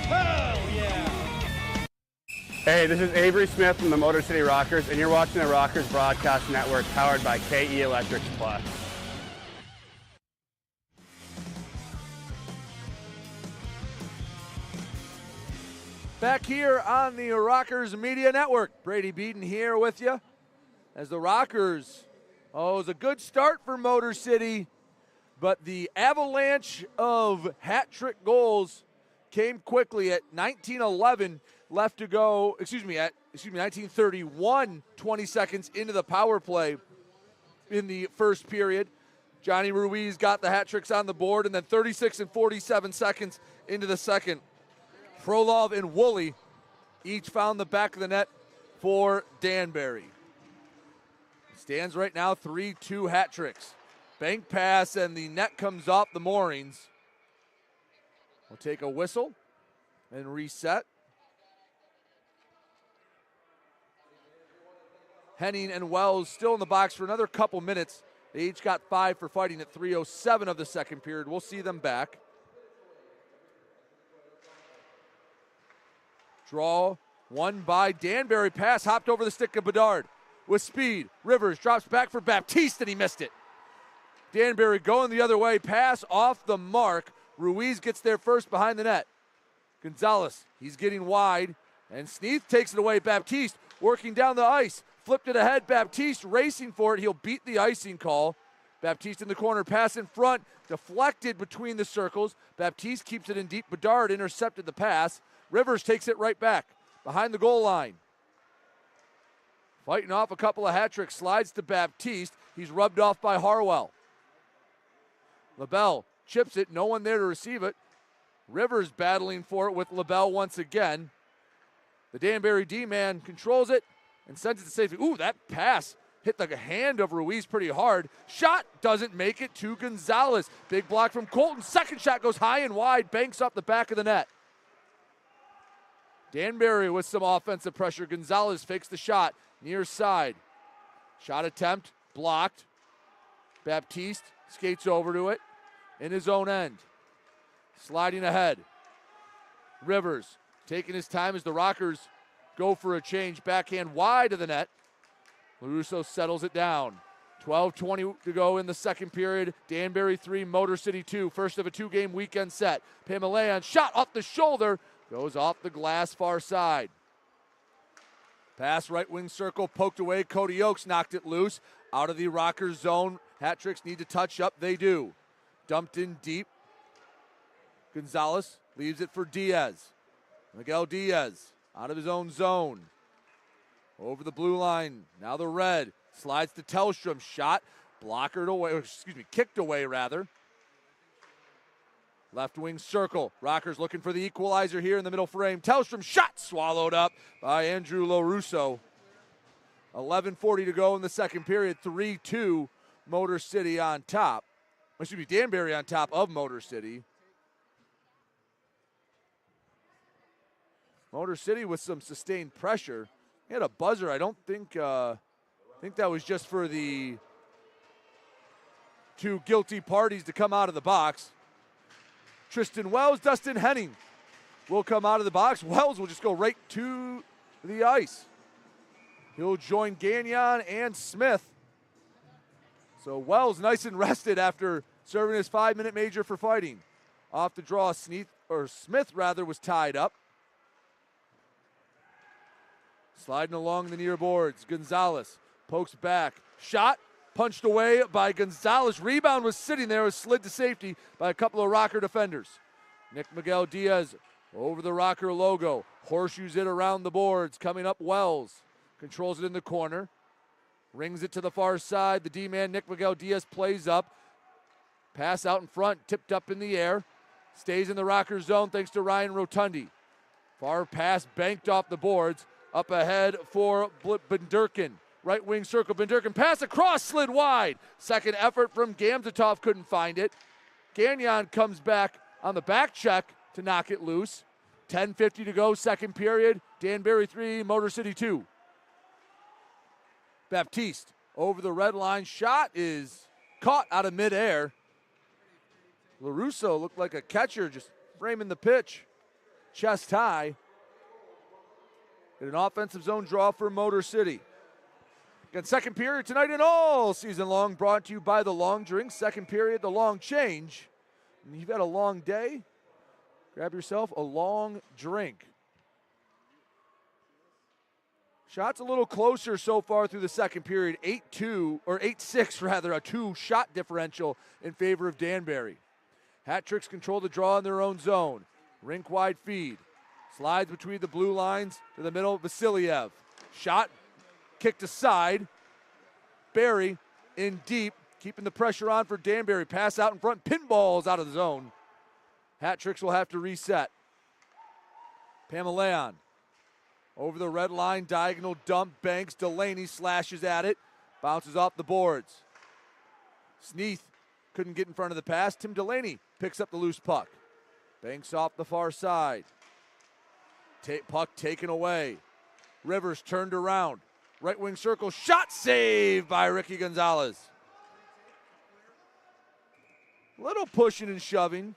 Hell yeah! Hey, this is Avery Smith from the Motor City Rockers, and you're watching the Rockers Broadcast Network, powered by KE Electric Supply. Back here on the Rockers Media Network. Brady Beaton here with you as the Rockers. Oh, it was a good start for Motor City, but the avalanche of hat-trick goals came quickly at 19:11 left to go. 19:31, 20 seconds into the power play in the first period. Johnny Ruiz got the hat tricks on the board, and then 36 and 47 seconds into the second, Frolov and Woolley each found the back of the net for Danbury. Stands right now 3-2 hat tricks. Bank pass, and the net comes off the moorings. We'll take a whistle and reset. Henning and Wells still in the box for another couple minutes. They each got 5 for fighting at 3:07 of the second period. We'll see them back. Draw won by Danbury. Pass hopped over the stick of Bedard. With speed, Rivers drops back for Baptiste, and he missed it. Danbury going the other way. Pass off the mark. Ruiz gets there first behind the net. Gonzalez, he's getting wide, and Sneath takes it away. Baptiste working down the ice. Flipped it ahead. Baptiste racing for it. He'll beat the icing call. Baptiste in the corner. Pass in front. Deflected between the circles. Baptiste keeps it in deep. Bedard intercepted the pass. Rivers takes it right back behind the goal line. Fighting off a couple of hat tricks. Slides to Baptiste. He's rubbed off by Harwell. LaBelle chips it. No one there to receive it. Rivers battling for it with LaBelle once again. The Danbury D-man controls it and sends it to safety. Ooh, that pass hit the hand of Ruiz pretty hard. Shot doesn't make it to Gonzalez. Big block from Colton. Second shot goes high and wide. Banks up the back of the net. Danbury with some offensive pressure. Gonzalez fakes the shot near side. Shot attempt blocked. Baptiste skates over to it in his own end. Sliding ahead. Rivers taking his time as the Rockers go for a change. Backhand wide of the net. LaRusso settles it down. 12:20 to go in the second period. Danbury 3, Motor City 2. First of a 2-game weekend set. Pamelayan shot off the shoulder. Goes off the glass far side. Pass right wing circle, poked away. Cody Oakes knocked it loose. Out of the Rockers zone. Hat tricks need to touch up. They do. Dumped in deep. Gonzalez leaves it for Diaz. Miguel Diaz out of his own zone. Over the blue line. Now the red. Slides to Tellstrom. Shot. Kicked away rather. Left wing circle. Rockers looking for the equalizer here in the middle frame. Tellstrom shot swallowed up by Andrew LaRusso. 11:40 to go in the second period. 3-2 Motor City on top. Excuse me, Danbury on top of Motor City. Motor City with some sustained pressure. He had a buzzer. I don't think that was just for the two guilty parties to come out of the box. Tristan Wells, Dustin Henning will come out of the box. Wells will just go right to the ice. He'll join Gagnon and Smith. So Wells nice and rested after serving his 5-minute major for fighting. Off the draw, Smith was tied up. Sliding along the near boards, Gonzalez pokes back. Shot, punched away by Gonzalez. Rebound was sitting there, was slid to safety by a couple of Rocker defenders. Nick Miguel Diaz over the Rocker logo. Horseshoes it around the boards. Coming up, Wells controls it in the corner. Rings it to the far side. The D-man, Nick Miguel Diaz, plays up. Pass out in front, tipped up in the air. Stays in the Rocker zone thanks to Ryan Rotundi. Far pass banked off the boards. Up ahead for Benderkin. Right wing circle, Benderkin pass across, slid wide. Second effort from Gamzatov, couldn't find it. Gagnon comes back on the back check to knock it loose. 10:50 to go, second period. Danbury 3, Motor City 2. Baptiste over the red line. Shot is caught out of midair. LaRusso looked like a catcher just framing the pitch. Chest high. Get an offensive zone draw for Motor City. Again, second period tonight and all season long, brought to you by the Long Drink. Second period, the long change. And you've had a long day, grab yourself a long drink. Shots a little closer so far through the second period. 8-2, or 8-6 rather, a 2-shot differential in favor of Danbury. Hat Tricks control the draw in their own zone. Rink wide feed. Slides between the blue lines to the middle, Vasiliev. Shot, kicked aside. Barry in deep, keeping the pressure on for Danbury. Pass out in front, pinballs out of the zone. Hat Tricks will have to reset. Pamelayan over the red line, diagonal dump, Banks, Delaney slashes at it, bounces off the boards. Sneath couldn't get in front of the pass. Tim Delaney picks up the loose puck. Banks off the far side. Puck taken away. Rivers turned around. Right wing circle, shot saved by Ricky Gonzalez. Little pushing and shoving.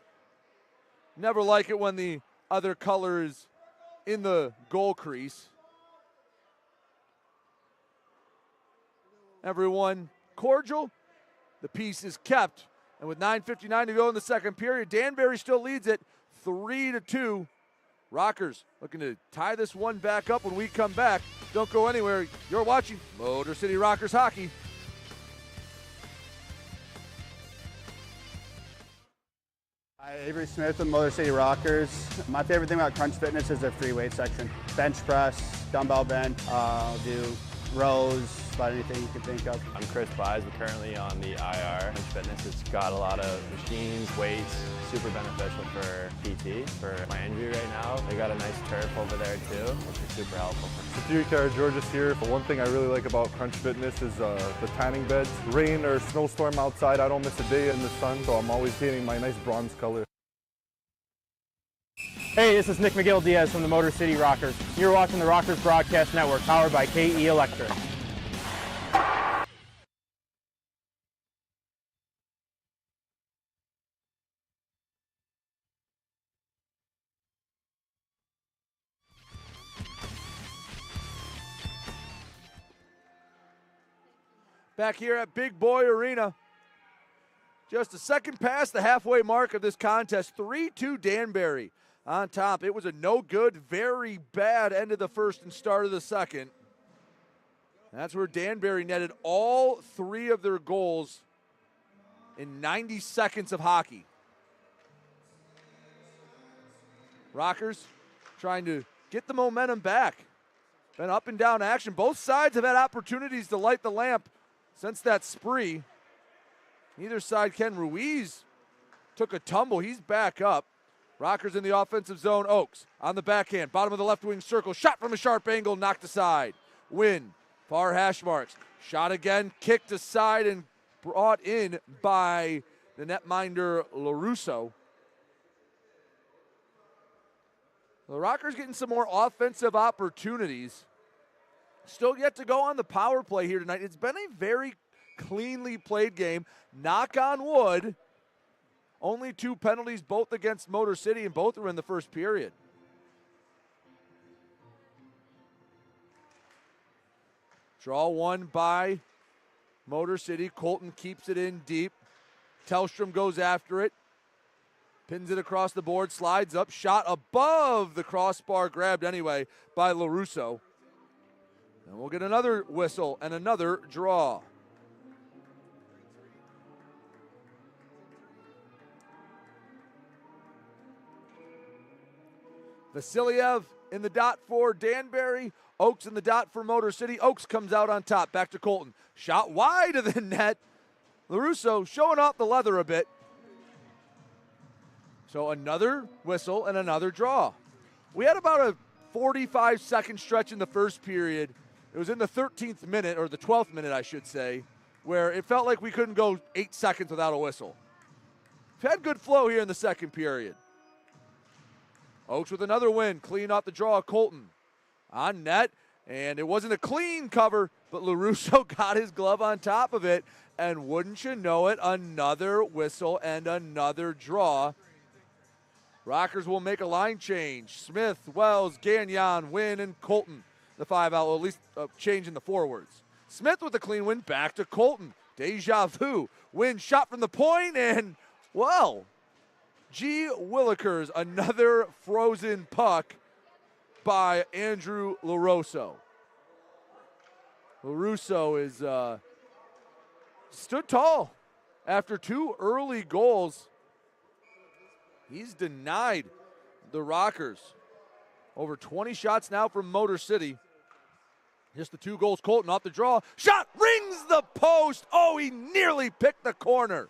Never like it when the other color is in the goal crease. Everyone cordial. The peace is kept. And with 9:59 to go in the second period, Danbury still leads it 3-2. Rockers looking to tie this one back up when we come back. Don't go anywhere. You're watching Motor City Rockers hockey. Hi, Avery Smith with Motor City Rockers. My favorite thing about Crunch Fitness is their free weight section. Bench press, dumbbell bench, do rows, about anything you can think of. I'm Chris Buys. We're currently on the IR. Crunch Fitness, it's got a lot of machines, weights, super beneficial for PT, for my injury right now. They got a nice turf over there too, which is super helpful. Security Georges here. One thing I really like about Crunch Fitness is the tanning beds. Rain or snowstorm outside, I don't miss a day in the sun, so I'm always getting my nice bronze color. Hey, this is Nick Miguel Diaz from the Motor City Rockers. You're watching the Rockers Broadcast Network, powered by KE Electric. Back here at Big Boy Arena. Just a second past the halfway mark of this contest. 3-2 Danbury on top. It was a no good, very bad end of the first and start of the second. That's where Danbury netted all three of their goals in 90 seconds of hockey. Rockers trying to get the momentum back. Been up and down action. Both sides have had opportunities to light the lamp since that spree. Neither side can. Ruiz took a tumble. He's back up. Rockers in the offensive zone. Oaks on the backhand. Bottom of the left wing circle. Shot from a sharp angle. Knocked aside. Win. Far hash marks. Shot again. Kicked aside and brought in by the netminder LaRusso. The Rockers getting some more offensive opportunities. Still yet to go on the power play here tonight. It's been a very cleanly played game. Knock on wood. Only 2 penalties, both against Motor City, and both were in the first period. Draw one by Motor City. Colton keeps it in deep. Tellstrom goes after it. Pins it across the board, slides up, shot above the crossbar, grabbed anyway by LaRusso. And we'll get another whistle and another draw. Vasiliev in the dot for Danbury. Oaks in the dot for Motor City. Oaks comes out on top. Back to Colton. Shot wide of the net. LaRusso showing off the leather a bit. So another whistle and another draw. We had about a 45-second stretch in the first period. It was in the 13th minute, or the 12th minute, I should say, where it felt like we couldn't go 8 seconds without a whistle. We've had good flow here in the second period. Oaks with another win, clean off the draw. Colton on net, and it wasn't a clean cover, but LaRusso got his glove on top of it, and wouldn't you know it, another whistle and another draw. Rockers will make a line change. Smith, Wells, Gagnon, Wynn, and Colton. The 5 out, well, at least a change in the forwards. Smith with the clean win, back to Colton. Deja vu. Wynn shot from the point, and, well, G. Willikers, another frozen puck by Andrew LaRusso. LaRusso is stood tall after 2 early goals. He's denied the Rockers. Over 20 shots now from Motor City. Just the 2 goals. Colton off the draw. Shot rings the post. Oh, he nearly picked the corner.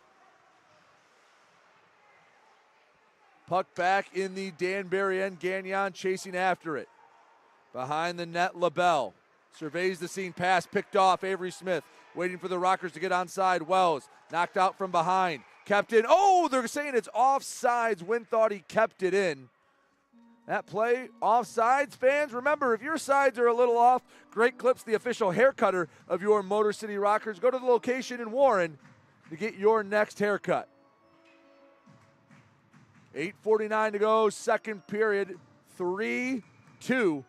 Puck back in the Danbury end. Gagnon chasing after it. Behind the net, LaBelle surveys the scene. Pass picked off. Avery Smith waiting for the Rockers to get onside. Wells knocked out from behind. Kept in. Oh, they're saying it's offsides. Wynn thought he kept it in. That play, offsides. Fans, remember, if your sides are a little off, Great Clips, the official hair cutter of your Motor City Rockers. Go to the location in Warren to get your next haircut. 8:49 to go, second period. 3-2.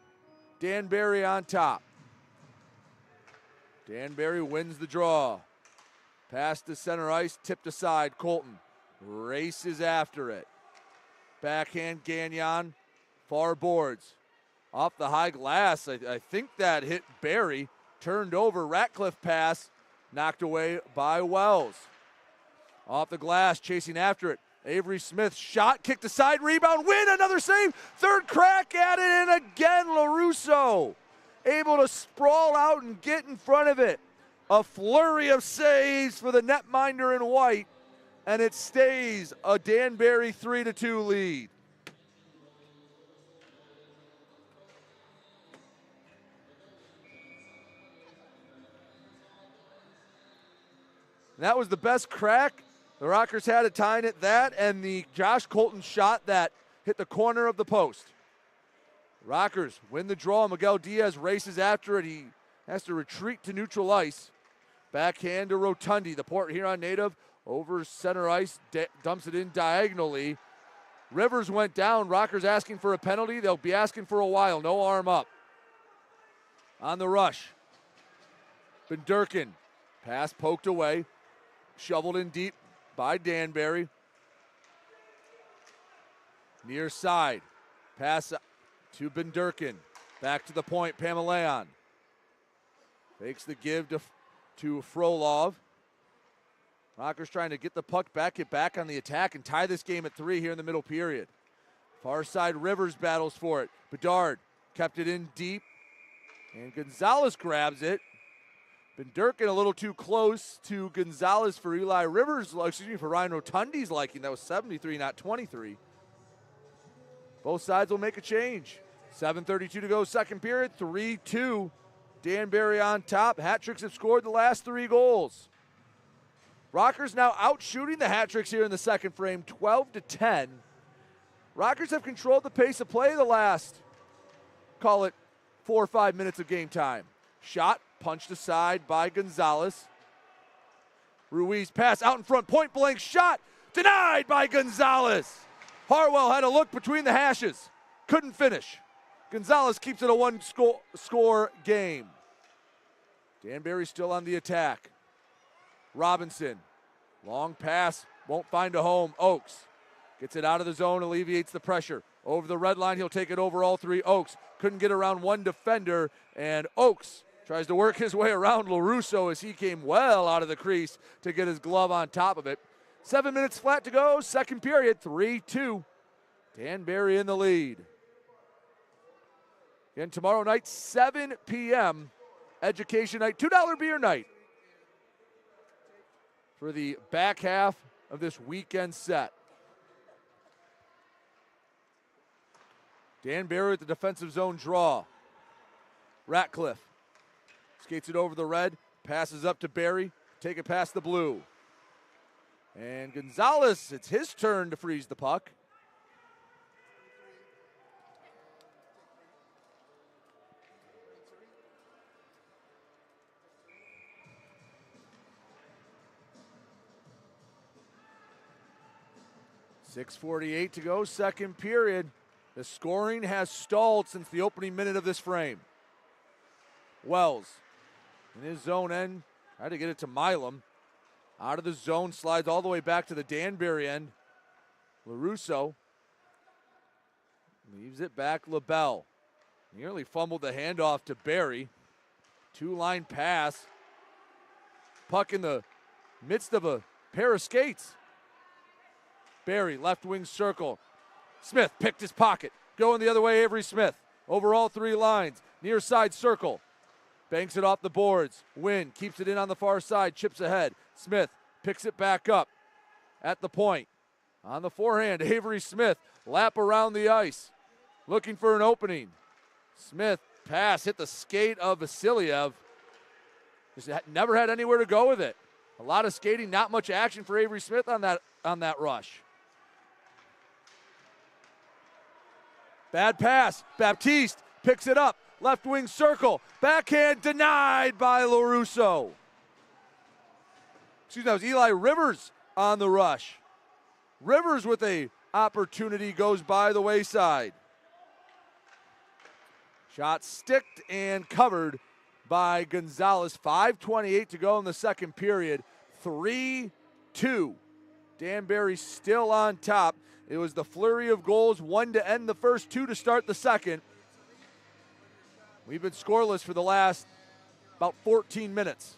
Danbury on top. Danbury wins the draw. Pass to center ice, tipped aside. Colton races after it. Backhand Gagnon, far boards. Off the high glass, I think that hit Barry. Turned over, Ratcliffe pass, knocked away by Wells. Off the glass, chasing after it. Avery Smith, shot, kicked aside, rebound, Win, another save. Third crack at it, and again LaRusso able to sprawl out and get in front of it. A flurry of saves for the netminder in white, and it stays a Danbury 3-2 lead. And that was the best crack the Rockers had at tying it, that and the Josh Colton shot that hit the corner of the post. Rockers win the draw. Miguel Diaz races after it. He has to retreat to neutral ice. Backhand to Rotundi, the Port Huron native, over center ice, dumps it in diagonally. Rivers went down. Rockers asking for a penalty. They'll be asking for a while. No arm up. On the rush. Bendurkin. Pass poked away. Shoveled in deep by Danbury. Near side. Pass to Bendurkin. Back to the point, Pamelayan. Fakes the give to Frolov. Rockers trying to get the puck back, get back on the attack, and tie this game at 3 here in the middle period. Far side, Rivers battles for it. Bedard kept it in deep, and Gonzalez grabs it. Durkin a little too close to Gonzalez for Eli Rivers, for Ryan Rotundi's liking. That was 73, not 23. Both sides will make a change. 7:32 to go, second period, 3-2. Danbury on top. Hat tricks have scored the last 3 goals. Rockers now out shooting the hat tricks here in the second frame, 12-10. Rockers have controlled the pace of play the last, call it 4 or 5 minutes of game time. Shot punched aside by Gonzalez. Ruiz pass out in front, point blank shot, denied by Gonzalez. Harwell had a look between the hashes, couldn't finish. Gonzalez keeps it a one-score game. Danbury still on the attack. Robinson, long pass, won't find a home. Oakes gets it out of the zone, alleviates the pressure. Over the red line, he'll take it over all 3. Oakes couldn't get around one defender, and Oakes tries to work his way around LaRusso as he came well out of the crease to get his glove on top of it. 7 minutes flat to go, second period, 3-2. Danbury in the lead. Again, tomorrow night, 7 p.m., education night, $2 beer night for the back half of this weekend set. Danbury with the defensive zone draw. Ratcliffe skates it over the red, passes up to Barry, take it past the blue. And Gonzalez, it's his turn to freeze the puck. .6:48 to go, second period. The scoring has stalled since the opening minute of this frame. Wells in his zone end, tried to get it to Milam. Out of the zone, slides all the way back to the Danbury end. LaRusso leaves it back. LaBelle nearly fumbled the handoff to Barry. 2-line pass. Puck in the midst of a pair of skates. Barry, left wing circle. Smith picked his pocket. Going the other way, Avery Smith. Over all 3 lines. Near side circle. Banks it off the boards. Wynn keeps it in on the far side. Chips ahead. Smith picks it back up at the point. On the forehand, Avery Smith. Lap around the ice. Looking for an opening. Smith pass hit the skate of Vasiliev. Just never had anywhere to go with it. A lot of skating, not much action for Avery Smith on that rush. Bad pass. Baptiste picks it up. Left wing circle. Backhand denied by LaRusso. That was Eli Rivers on the rush. Rivers with a opportunity goes by the wayside. Shot sticked and covered by Gonzalez. 5:28 to go in the second period. 3-2. Danbury still on top. It was the flurry of goals, 1 to end the first, 2 to start the second. We've been scoreless for the last about 14 minutes.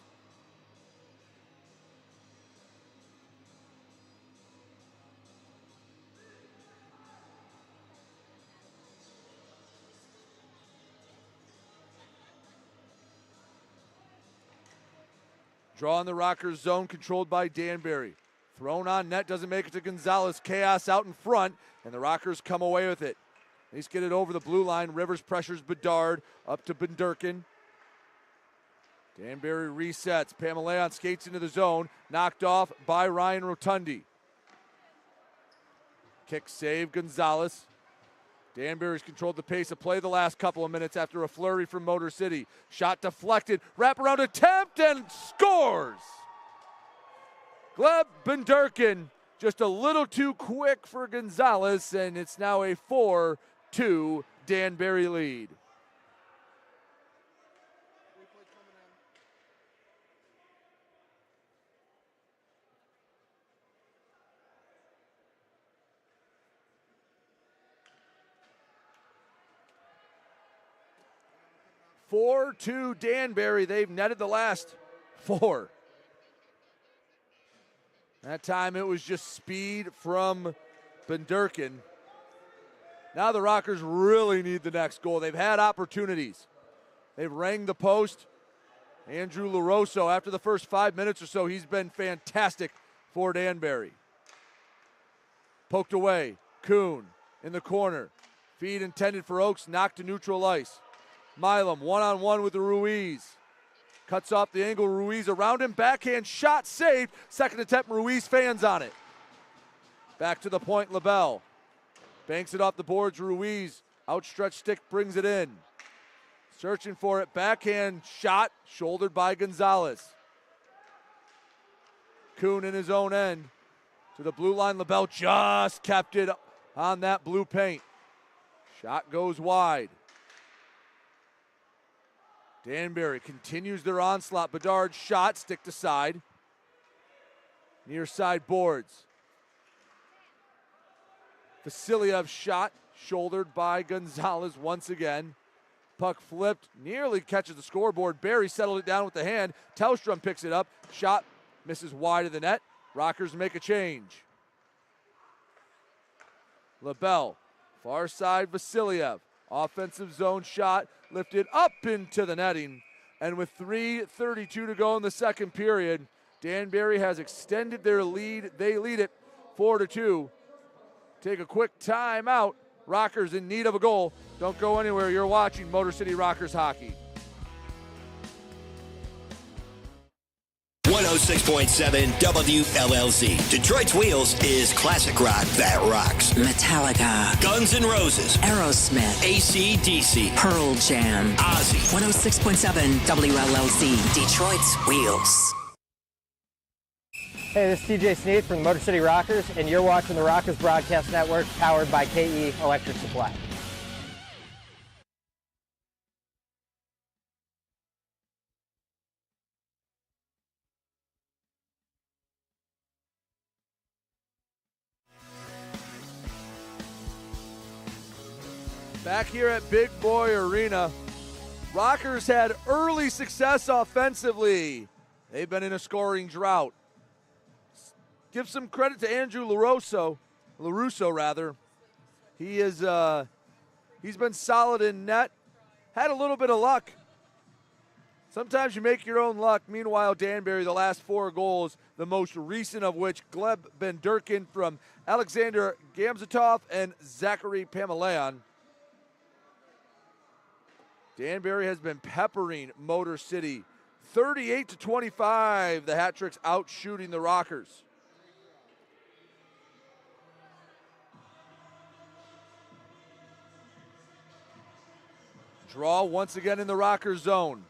Draw in the Rockers zone, controlled by Danbury. Thrown on net, doesn't make it to Gonzalez. Chaos out in front, and the Rockers come away with it. They just get it over the blue line. Rivers pressures Bedard, up to Durkin. Danbury resets. Pamaleon skates into the zone, knocked off by Ryan Rotundi. Kick save, Gonzalez. Danbury's controlled the pace of play the last couple of minutes after a flurry from Motor City. Shot deflected, wraparound attempt, and scores! Gleb Durkin just a little too quick for Gonzalez, and it's now a 4-2 Danbury lead. (4-2) Danbury. They've netted the last 4. That time it was just speed from Durkin. Now the Rockers really need the next goal. They've had opportunities. They've rang the post. Andrew LaRosso, after the first 5 minutes or so, he's been fantastic for Danbury. Poked away. Kuhn in the corner. Feed intended for Oaks, knocked to neutral ice. Milam one-on-one with Ruiz. Cuts off the angle, Ruiz around him, backhand shot saved. Second attempt, Ruiz fans on it. Back to the point, LaBelle. Banks it off the boards, Ruiz. Outstretched stick brings it in. Searching for it, backhand shot, shouldered by Gonzalez. Kuhn in his own end. To the blue line, LaBelle just kept it on that blue paint. Shot goes wide. Danbury continues their onslaught. Bedard shot, stick to side. Near side boards. Vasiliev shot, shouldered by Gonzalez once again. Puck flipped, nearly catches the scoreboard. Barry settled it down with the hand. Tellstrom picks it up. Shot misses wide of the net. Rockers make a change. LaBelle, far side Vasiliev. Offensive zone shot, lifted up into the netting. And with 3:32 to go in the second period, Danbury has extended their lead. They lead it 4-2. Take a quick timeout. Rockers in need of a goal. Don't go anywhere. You're watching Motor City Rockers hockey. 106.7 WLLZ. Detroit's Wheels is classic rock that rocks. Metallica, Guns N' Roses, Aerosmith, AC/DC, Pearl Jam, Ozzy. 106.7 WLLZ, Detroit's Wheels. Hey, this is TJ Sneed from the Motor City Rockers, and you're watching the Rockers Broadcast Network, powered by KE Electric Supply. Back here at Big Boy Arena, Rockers had early success offensively. They've been in a scoring drought. Give some credit to Andrew LaRusso. He is he's been solid in net. Had a little bit of luck. Sometimes you make your own luck. Meanwhile, Danbury, the last 4 goals, the most recent of which, Gleb Ben-Durkin from Alexander Gamzatov and Zachary Pamelayan. Danbury has been peppering Motor City. 38-25, the hat tricks out shooting the Rockers. Draw once again in the Rockers zone.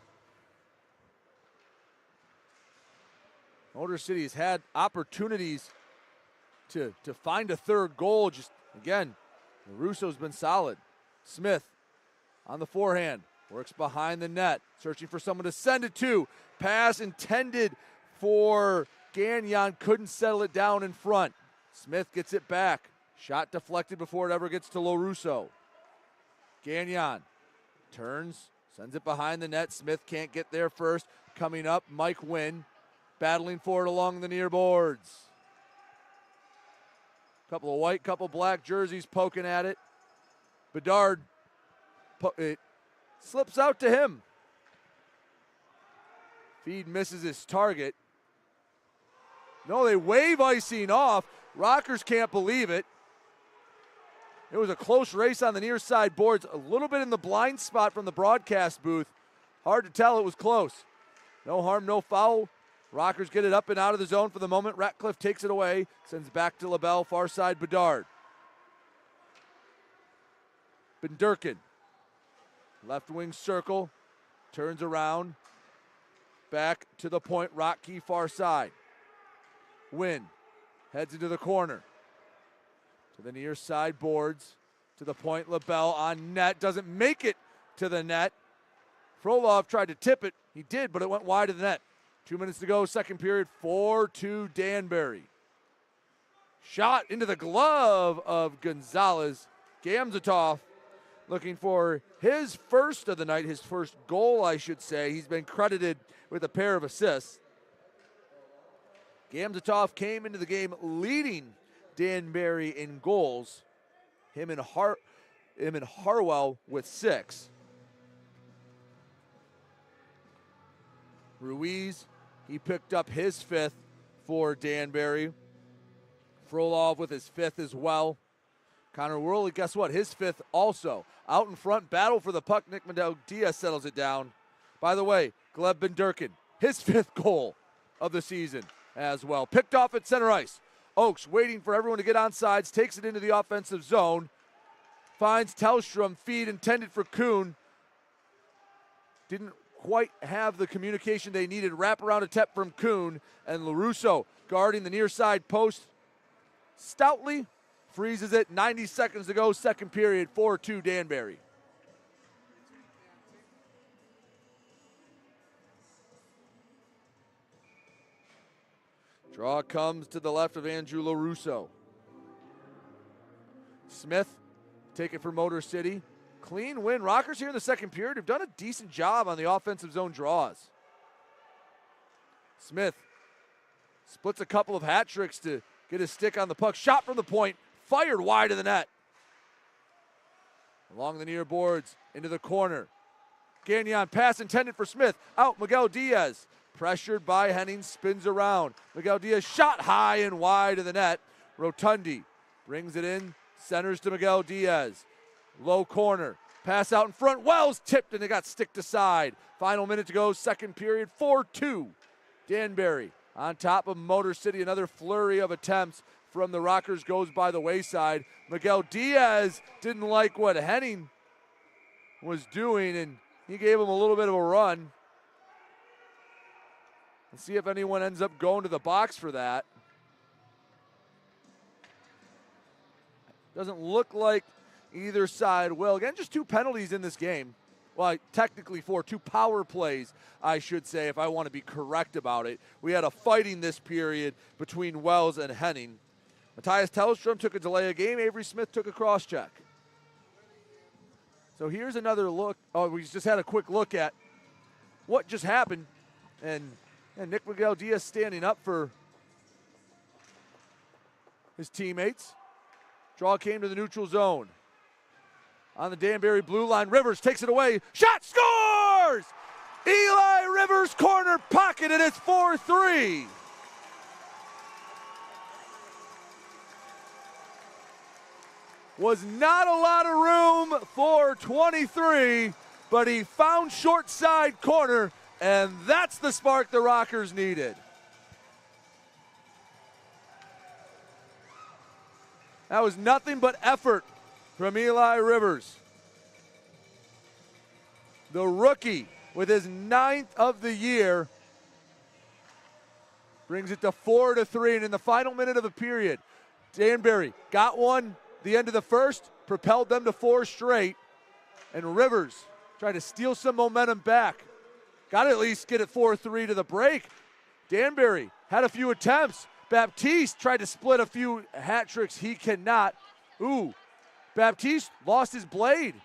Motor City has had opportunities to find a third goal. Just again, Russo's been solid. Smith on the forehand, works behind the net, searching for someone to send it to. Pass intended for Gagnon, couldn't settle it down in front. Smith gets it back. Shot deflected before it ever gets to LaRusso. Gagnon turns, sends it behind the net. Smith can't get there first. Coming up, Mike Wynn, battling for it along the near boards. Couple of white, couple black jerseys poking at it. Bedard, it slips out to him. Feed misses his target. No, they wave icing off. Rockers can't believe it. It was a close race on the near side boards. A little bit in the blind spot from the broadcast booth. Hard to tell, it was close. No harm, no foul. Rockers get it up and out of the zone for the moment. Ratcliffe takes it away, sends back to LaBelle, far side Bedard. Ben-Durkin, left wing circle, turns around, back to the point, Rocky far side. Wynn heads into the corner. To the near side boards, to the point, LaBelle on net, doesn't make it to the net. Frolov tried to tip it, he did, but it went wide of the net. 2 minutes to go, second period, 4-2 Danbury. Shot into the glove of Gonzalez. Gamzatov looking for his first of the night, his first goal, I should say. He's been credited with a pair of assists. Gamzatov came into the game leading Danbury in goals. Him and Harwell with 6. Ruiz, he picked up his 5th for Danbury. Frolov with his 5th as well. Connor Worley, guess what? His 5th also. Out in front, battle for the puck. Nick Miguel-Diaz settles it down. By the way, Gleb Benderkin, his 5th goal of the season as well. Picked off at center ice. Oakes waiting for everyone to get on sides, takes it into the offensive zone. Finds Tellstrom, feed intended for Kuhn. Didn't quite have the communication they needed. Wraparound attempt from Kuhn, and LaRusso guarding the near side post. Stoutly freezes it. 90 seconds to go, second period, 4-2 Danbury. Draw comes to the left of Andrew LaRusso. Smith, take it for Motor City. Clean win. Rockers here in the second period have done a decent job on the offensive zone draws. Smith splits a couple of hat tricks to get his stick on the puck. Shot from the point, fired wide of the net. Along the near boards, into the corner. Gagnon, pass intended for Smith. Out, Miguel-Diaz. Pressured by Henning, spins around. Miguel-Diaz shot high and wide of the net. Rotundi brings it in, centers to Miguel-Diaz. Low corner, pass out in front. Wells tipped and it got sticked aside. Final minute to go, second period, 4-2. Danbury on top of Motor City. Another flurry of attempts from the Rockers goes by the wayside. Miguel-Diaz didn't like what Henning was doing, and he gave him a little bit of a run. Let's see if anyone ends up going to the box for that. Doesn't look like either side will. Again, just 2 penalties in this game. Well, technically 4, 2 power plays, I should say, if I want to be correct about it. We had a fighting this period between Wells and Henning. Matthias Tellstrom took a delay of game. Avery Smith took a cross check. So here's another look. Oh, we just had a quick look at what just happened. And Nick Miguel-Diaz standing up for his teammates. Draw came to the neutral zone. On the Danbury blue line, Rivers takes it away. Shot, scores! Eli Rivers corner pocket, and it's 4-3. Was not a lot of room for 23, but he found short side corner, and that's the spark the Rockers needed. That was nothing but effort from Eli Rivers. The rookie with his 9th of the year brings it to 4-3, and in the final minute of the period, Danbury got one the end of the first, propelled them to 4 straight, and Rivers tried to steal some momentum back. Got to at least get it 4-3 to the break. Danbury had a few attempts. Baptiste tried to split a few hat tricks. He cannot. Ooh, Baptiste lost his blade.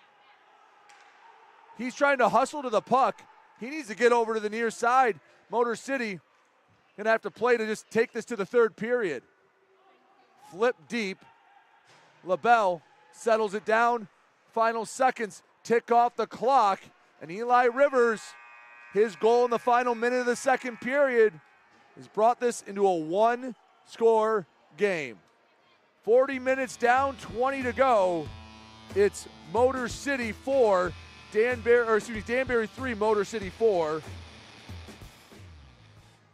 He's trying to hustle to the puck. He needs to get over to the near side. Motor City gonna have to play to just take this to the third period. Flip deep. LaBelle settles it down. Final seconds tick off the clock. And Eli Rivers, his goal in the final minute of the second period, has brought this into a 1-score game. 40 minutes down, 20 to go. It's Motor City 4, Danbury 3, Motor City 4.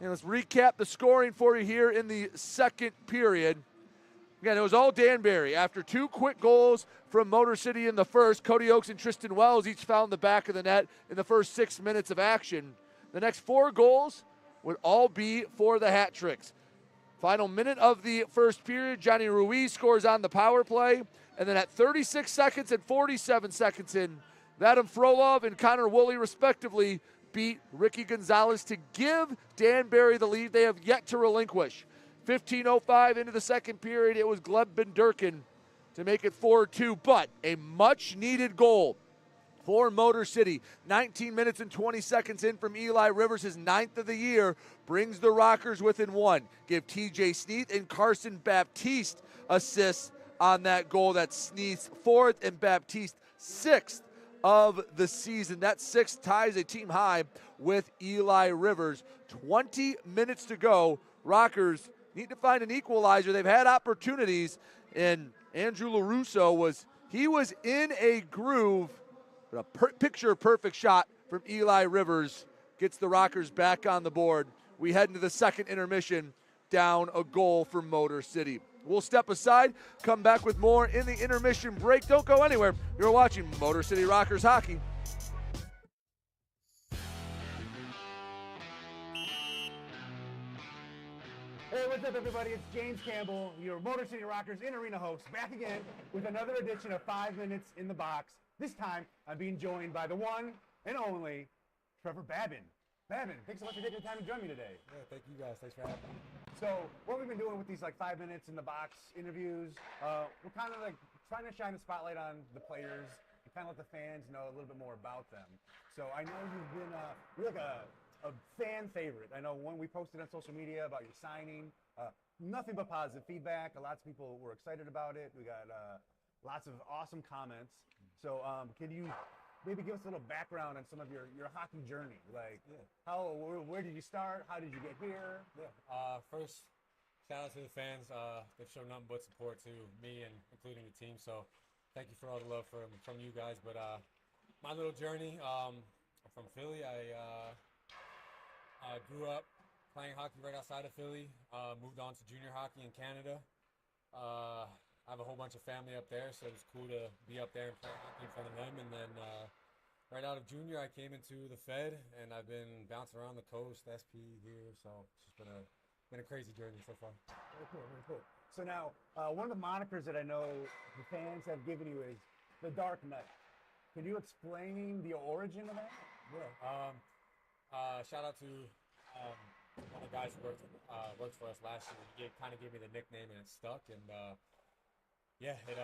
And let's recap the scoring for you here in the second period. Again, it was all Danbury. After 2 quick goals from Motor City in the first, Cody Oakes and Tristan Wells each found the back of the net in the first 6 minutes of action. The next 4 goals would all be for the hat tricks. Final minute of the first period, Johnny Ruiz scores on the power play. And then at 36 seconds and 47 seconds in, Vadim Frolov and Connor Woolley respectively beat Ricky Gonzalez to give Danbury the lead they have yet to relinquish. 15:05 into the second period, it was Gleb Benderkin to make it 4-2, but a much-needed goal for Motor City. 19 minutes and 20 seconds in from Eli Rivers, his 9th of the year, brings the Rockers within 1. Give TJ Sneath and Carson Baptiste assists on that goal. That's Sneath's 4th and Baptiste 6th of the season. That 6 ties a team high with Eli Rivers. 20 minutes to go. Rockers need to find an equalizer. They've had opportunities, and Andrew LaRusso was in a groove. But a picture-perfect shot from Eli Rivers gets the Rockers back on the board. We head into the second intermission, down a goal for Motor City. We'll step aside, come back with more in the intermission break. Don't go anywhere. You're watching Motor City Rockers hockey. Hey, what's up, everybody? It's James Campbell, your Motor City Rockers in-arena host, back again with another edition of 5 Minutes in the Box. This time, I'm being joined by the one and only Trevor Babin. Babin, thanks so much for taking the time to join me today. Yeah, thank you guys. Thanks for having me. So, what we've been doing with these 5 minutes in the box interviews, we're kind of trying to shine the spotlight on the players and kind of let the fans know a little bit more about them. So, I know you've been you're like a fan favorite. I know when we posted on social media about your signing, nothing but positive feedback. Lots of people were excited about it. We got lots of awesome comments. So, can you maybe give us a little background on some of your hockey journey? Like, where did you start? How did you get here? Yeah. First, shout out to the fans. They've shown nothing but support to me and including the team. So, thank you for all the love from you guys. But my little journey, I'm from Philly. I grew up playing hockey right outside of Philly. Moved on to junior hockey in Canada. I have a whole bunch of family up there, so it was cool to be up there and play hockey in front of them. And then right out of junior, I came into the Fed, and I've been bouncing around the coast, SP here. So it's just been a crazy journey so far. Very cool, very cool. So now, one of the monikers that I know the fans have given you is the Dark Knight. Can you explain the origin of that? Yeah. Shout out to one of the guys who worked for us last year. He kind of gave me the nickname, and it stuck. And yeah, it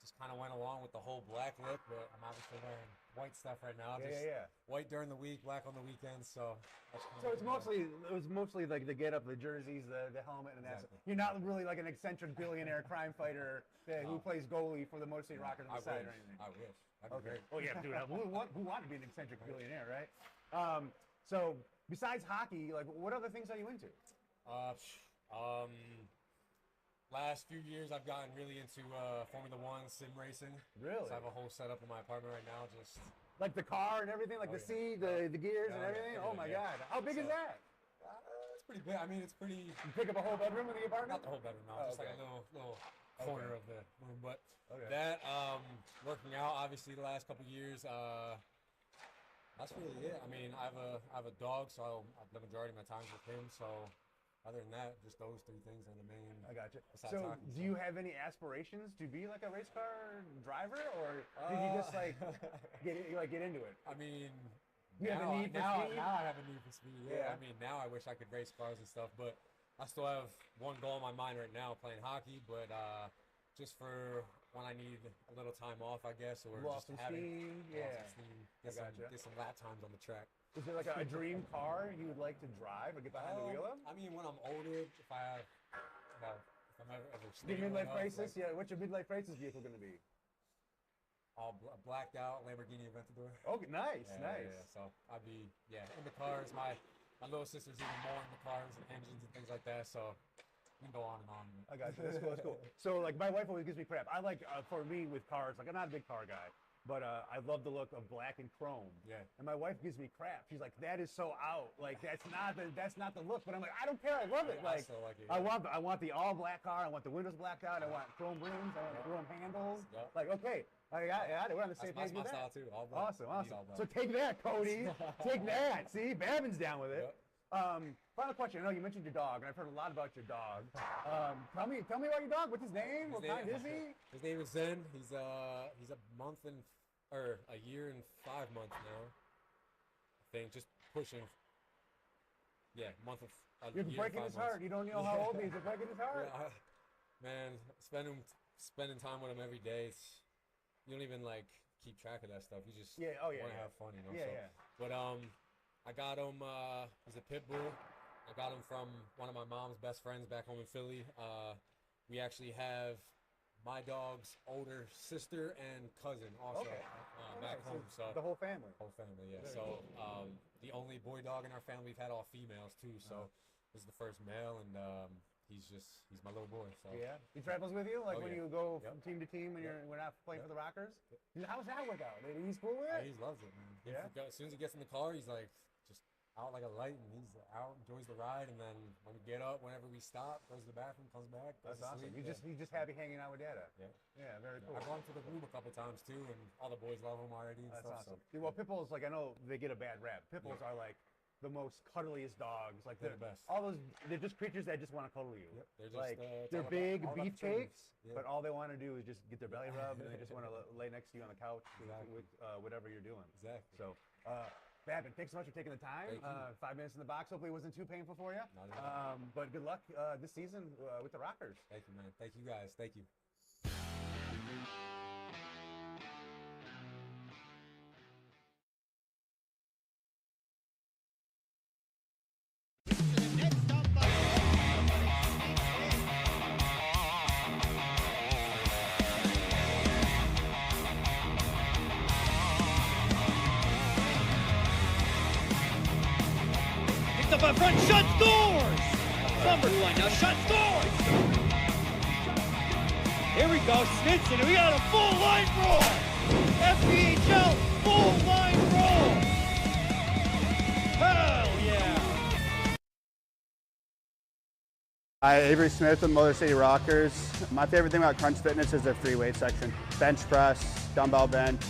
just kind of went along with the whole black look, but I'm obviously wearing white stuff right now. Yeah. White during the week, black on the weekends. So it was mostly like the get up, the jerseys, the helmet, and that. Exactly. You're not really like an eccentric billionaire crime fighter who plays goalie for the Motor City Rockers on the side or anything. I wish. That'd be great. Oh yeah, dude. Who want to be an eccentric billionaire, right? So besides hockey, like what other things are you into? Last few years, I've gotten really into Formula 1 sim racing. Really? So I have a whole setup in my apartment right now. Just like the car and everything, like the seat, the gears and everything. Oh my God! How big is that? It's pretty big. I mean, it's pretty. You pick up a whole bedroom in the apartment? Not the whole bedroom, no. Just like a little corner of the room. But that working out, obviously, the last couple years. That's really it. I mean, I have a dog, so the majority of my time is with him. So. Other than that, just those 3 things are the main. I got you. So, do you have any aspirations to be like a race car driver, or did you just get into it? I mean, you have a need for speed. Now I have a need for speed. Yeah. I mean, now I wish I could race cars and stuff, but I still have one goal in my mind right now, playing hockey. But just for when I need a little time off, I guess, or just having get some lap times on the track. Is there like a dream car you would like to drive or get behind the wheel of? I mean, when I'm older, if I'm ever your midlife crisis, what's your midlife crisis vehicle going to be? All blacked out Lamborghini Aventador. Okay, nice. Yeah. So I'd be into cars. My little sister's even more into cars and engines and things like that. So we can go on and on. I got you. That's cool. So like my wife always gives me crap. I like for me with cars, like I'm not a big car guy. But I love the look of black and chrome. Yeah. And my wife gives me crap. She's like, "That is so out. Like that's not the look." But I'm like, I don't care. I love it. I still like it. I want the all black car. I want the windows blacked out. I want chrome rims. I want chrome handles. Yep. Like okay, I got it. We're on the same page with that. That's my style too. All black. Awesome. So take that, Cody. Take that. See, Babin's down with it. Yep. Final question. I know you mentioned your dog, and I've heard a lot about your dog. Tell me about your dog. What's his name? What kind is he? His name is Zen. He's a year and 5 months now. I think just pushing. Yeah, month of. You're breaking his heart. You don't know how old he is. You're breaking his heart. Yeah, man, spending time with him every day. You don't even keep track of that stuff. You just want to have fun, you know. But I got him. He's a pit bull. I got him from one of my mom's best friends back home in Philly. We actually have my dog's older sister and cousin also back home. So the whole family. Whole family, yeah. So the only boy dog in our family, we've had all females too. So this is the first male, and he's my little boy. So Yeah, he travels with you, like Oh, when yeah. you go Yep. from team to team when we're not playing Yep. for the Rockers. How's that work out? He's cool with it. He loves it, man. Yeah? As soon as he gets in the car, he's like just out like a light, and he's out, enjoys the ride, and then when we get up, whenever we stop, goes to the bathroom, comes back, goes That's to awesome. sleep. He's just happy hanging out with Dada. Yeah. Yeah, very cool. I've gone to the room a couple times too, and all the boys love him already and That's stuff. awesome. So. Well, pit bulls, like I know they get a bad rap. Pit bulls are like the most cuddliest dogs. Like They're the best. All those, they're just creatures that just want to cuddle you. Yep. They're just like it's they're all big all about the beefcakes, service. but all they want to do is just get their belly rubbed, and they just want to lay next to you on the couch with whatever you're doing. Exactly. So, Babin, thanks so much for taking the time. Thank you. 5 minutes in the box. Hopefully, it wasn't too painful for you. Not at all. But good luck this season with the Rockers. Thank you, man. Thank you, guys. Thank you. Picked up in front, shot, scores! Summerfly now, shot, scores! Here we go, Snitson, we got a full line roll! FBHL full line roll! Hell yeah! Hi, Avery Smith with Motor City Rockers. My favorite thing about Crunch Fitness is their free weight section. Bench press, dumbbell bench,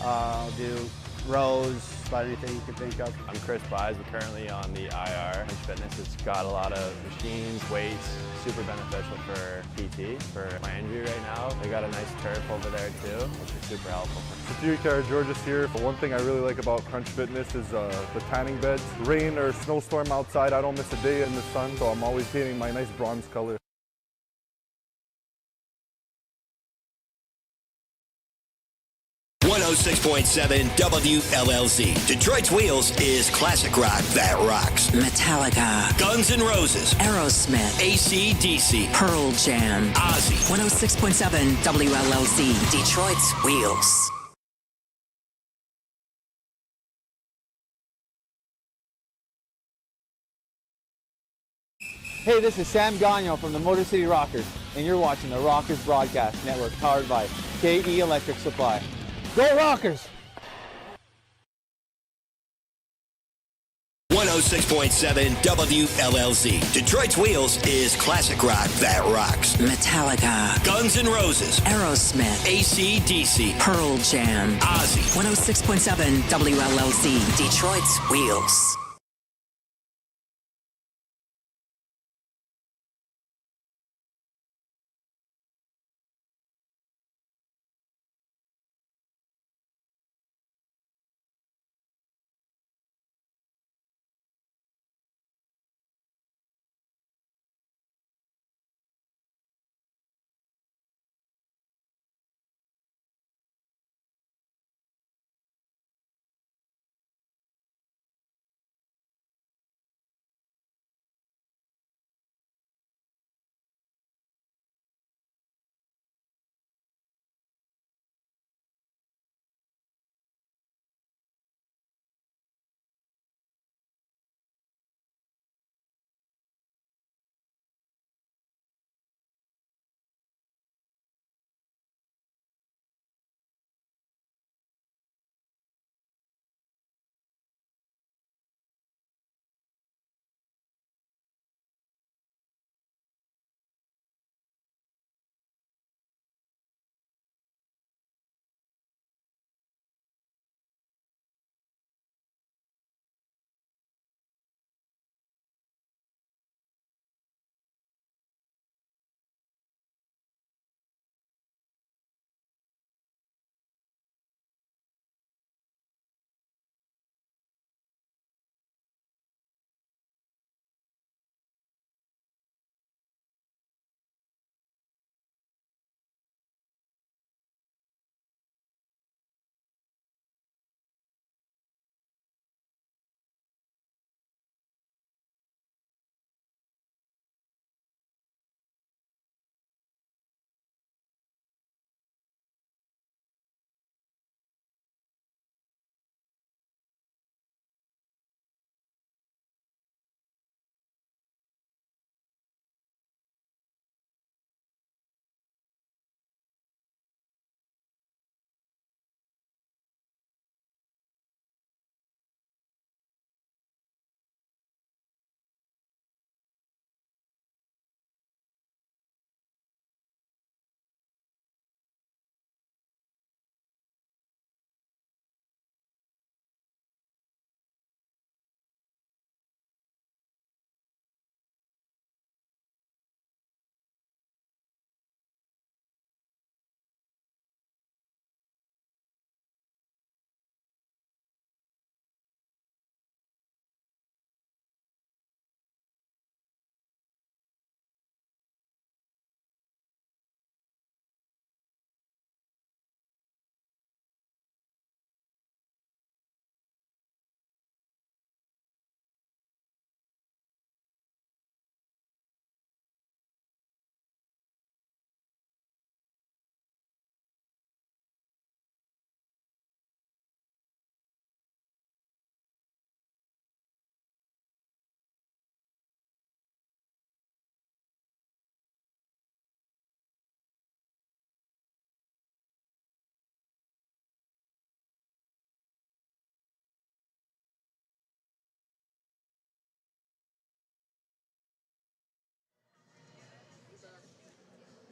do rows, about anything you can think of. I'm Chris Buys. We're currently on the IR. Crunch Fitness, it's got a lot of machines, weights, super beneficial for PT. For my injury right now, they got a nice turf over there too, which is super helpful. George's here. One thing I really like about Crunch Fitness is the tanning beds. Rain or snowstorm outside, I don't miss a day in the sun, so I'm always painting my nice bronze color. .7 WLLZ. Detroit's Wheels is classic rock that rocks. Metallica, Guns N' Roses, Aerosmith, AC/DC, Pearl Jam, Ozzy. 106.7 WLLZ, Detroit's Wheels. Hey, this is Sam Gagnon from the Motor City Rockers, and you're watching the Rockers Broadcast Network powered by KE Electric Supply. Go Rockers! 106.7 WLLZ. Detroit's Wheels is classic rock that rocks. Metallica, Guns N' Roses, Aerosmith, AC/DC, Pearl Jam, Ozzy. 106.7 WLLZ, Detroit's Wheels.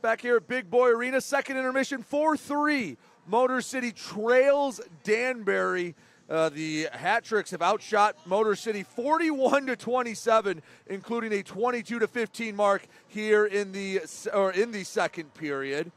back here at Big Boy Arena. Second intermission, 4-3. Motor City trails Danbury. The hat tricks have outshot Motor City 41-27, including a 22-15 mark here in the second period.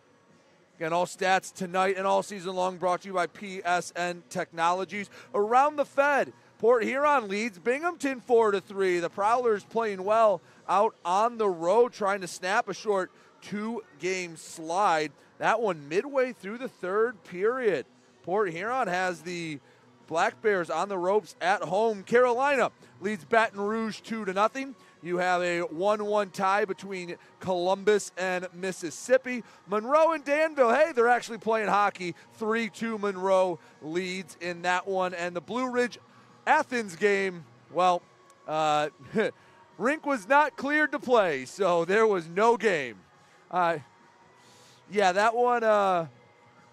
Again, all stats tonight and all season long brought to you by PSN Technologies. Around the Fed, Port Huron leads Binghamton 4-3. The Prowlers playing well out on the road, trying to snap a short 2-game slide. That one midway through the third period. Port Huron has the Black Bears on the ropes at home. Carolina leads Baton Rouge 2-0. You have a 1-1 tie between Columbus and Mississippi. Monroe and Danville, hey, they're actually playing hockey. 3-2 Monroe leads in that one. And the Blue Ridge Athens game, well, rink was not cleared to play, so there was no game. Yeah, that one,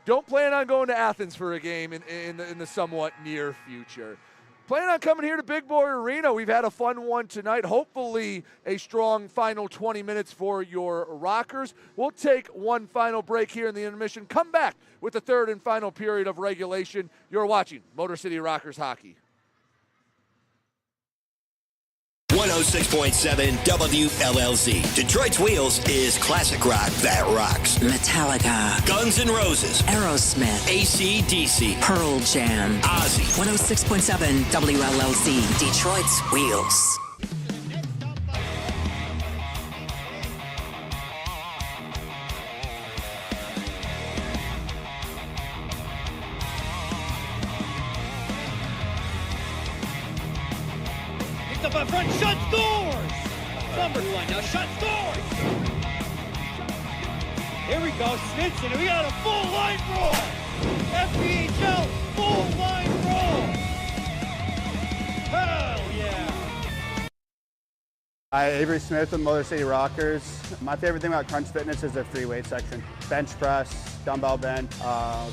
don't plan on going to Athens for a game in the somewhat near future. Plan on coming here to Big Boy Arena. We've had a fun one tonight. Hopefully a strong final 20 minutes for your Rockers. We'll take one final break here in the intermission. Come back with the third and final period of regulation. You're watching Motor City Rockers hockey. 106.7 WLLZ. Detroit's Wheels is classic rock that rocks. Metallica, Guns N' Roses, Aerosmith, AC/DC, Pearl Jam, Ozzy. 106.7 WLLZ. Detroit's Wheels. Up in front, shot scores! Summerline now, shot scores! Here we go, Snitson, and we got a full line roll! FPHL, full line roll! Hell yeah! Hi, Avery Smith with Motor City Rockers. My favorite thing about Crunch Fitness is their free weight section. Bench press, dumbbell bench,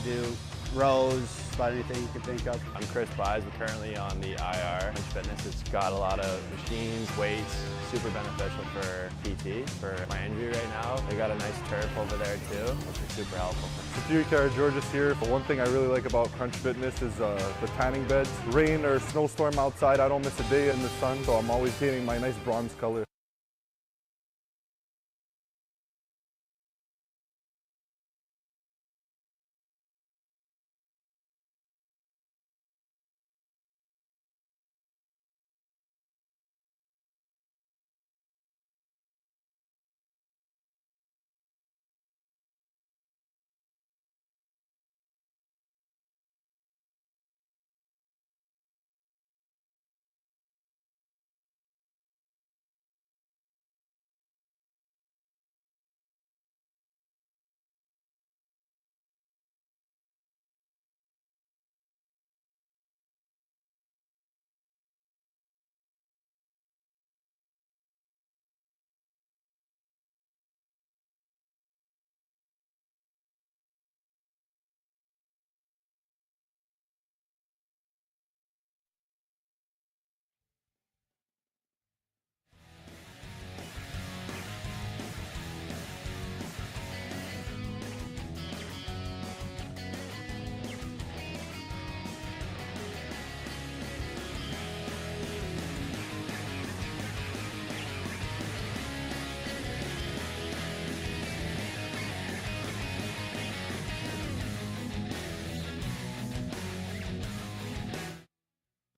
do rows, about anything you can think of. I'm Chris Buys. We're currently on the IR. Crunch Fitness, it's got a lot of machines, weights, super beneficial for PT, for my injury right now. They got a nice turf over there too, which is super helpful. George's here. One thing I really like about Crunch Fitness is the tanning beds. Rain or snowstorm outside, I don't miss a day in the sun, so I'm always painting my nice bronze color.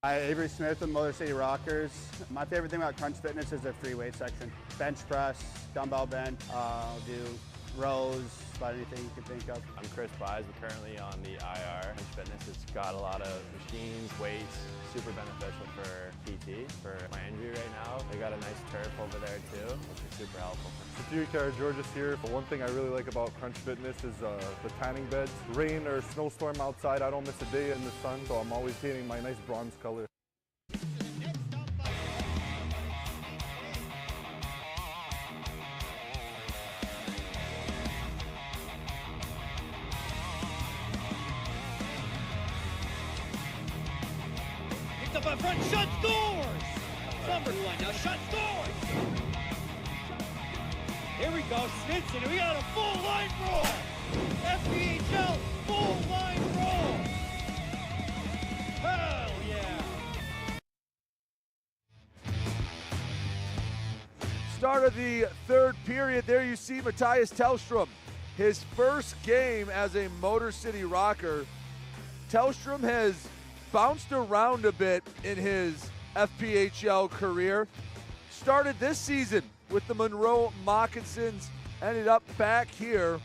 Hi, Avery Smith with Motor City Rockers. My favorite thing about Crunch Fitness is their free weight section. Bench press, dumbbell bench, do rows, about anything you can think of. I'm Chris Buys. We're currently on the IR. Crunch Fitness, it's got a lot of machines, weights, super beneficial for PT, for my injury right now. They got a nice turf over there too, which is super helpful. George's here. One thing I really like about Crunch Fitness is the tanning beds. Rain or snowstorm outside, I don't miss a day in the sun, so I'm always painting my nice bronze color. Up in front, shot scores! Summerline now, shot scores! Here we go, Snitson. We got a full line roll. FPHL full line roll. Hell yeah. Start of the third period. There you see Matthias Tellstrom, his first game as a Motor City Rocker. Tellstrom has bounced around a bit in his FPHL career. Started this season with the Monroe Moccasins, ended up back here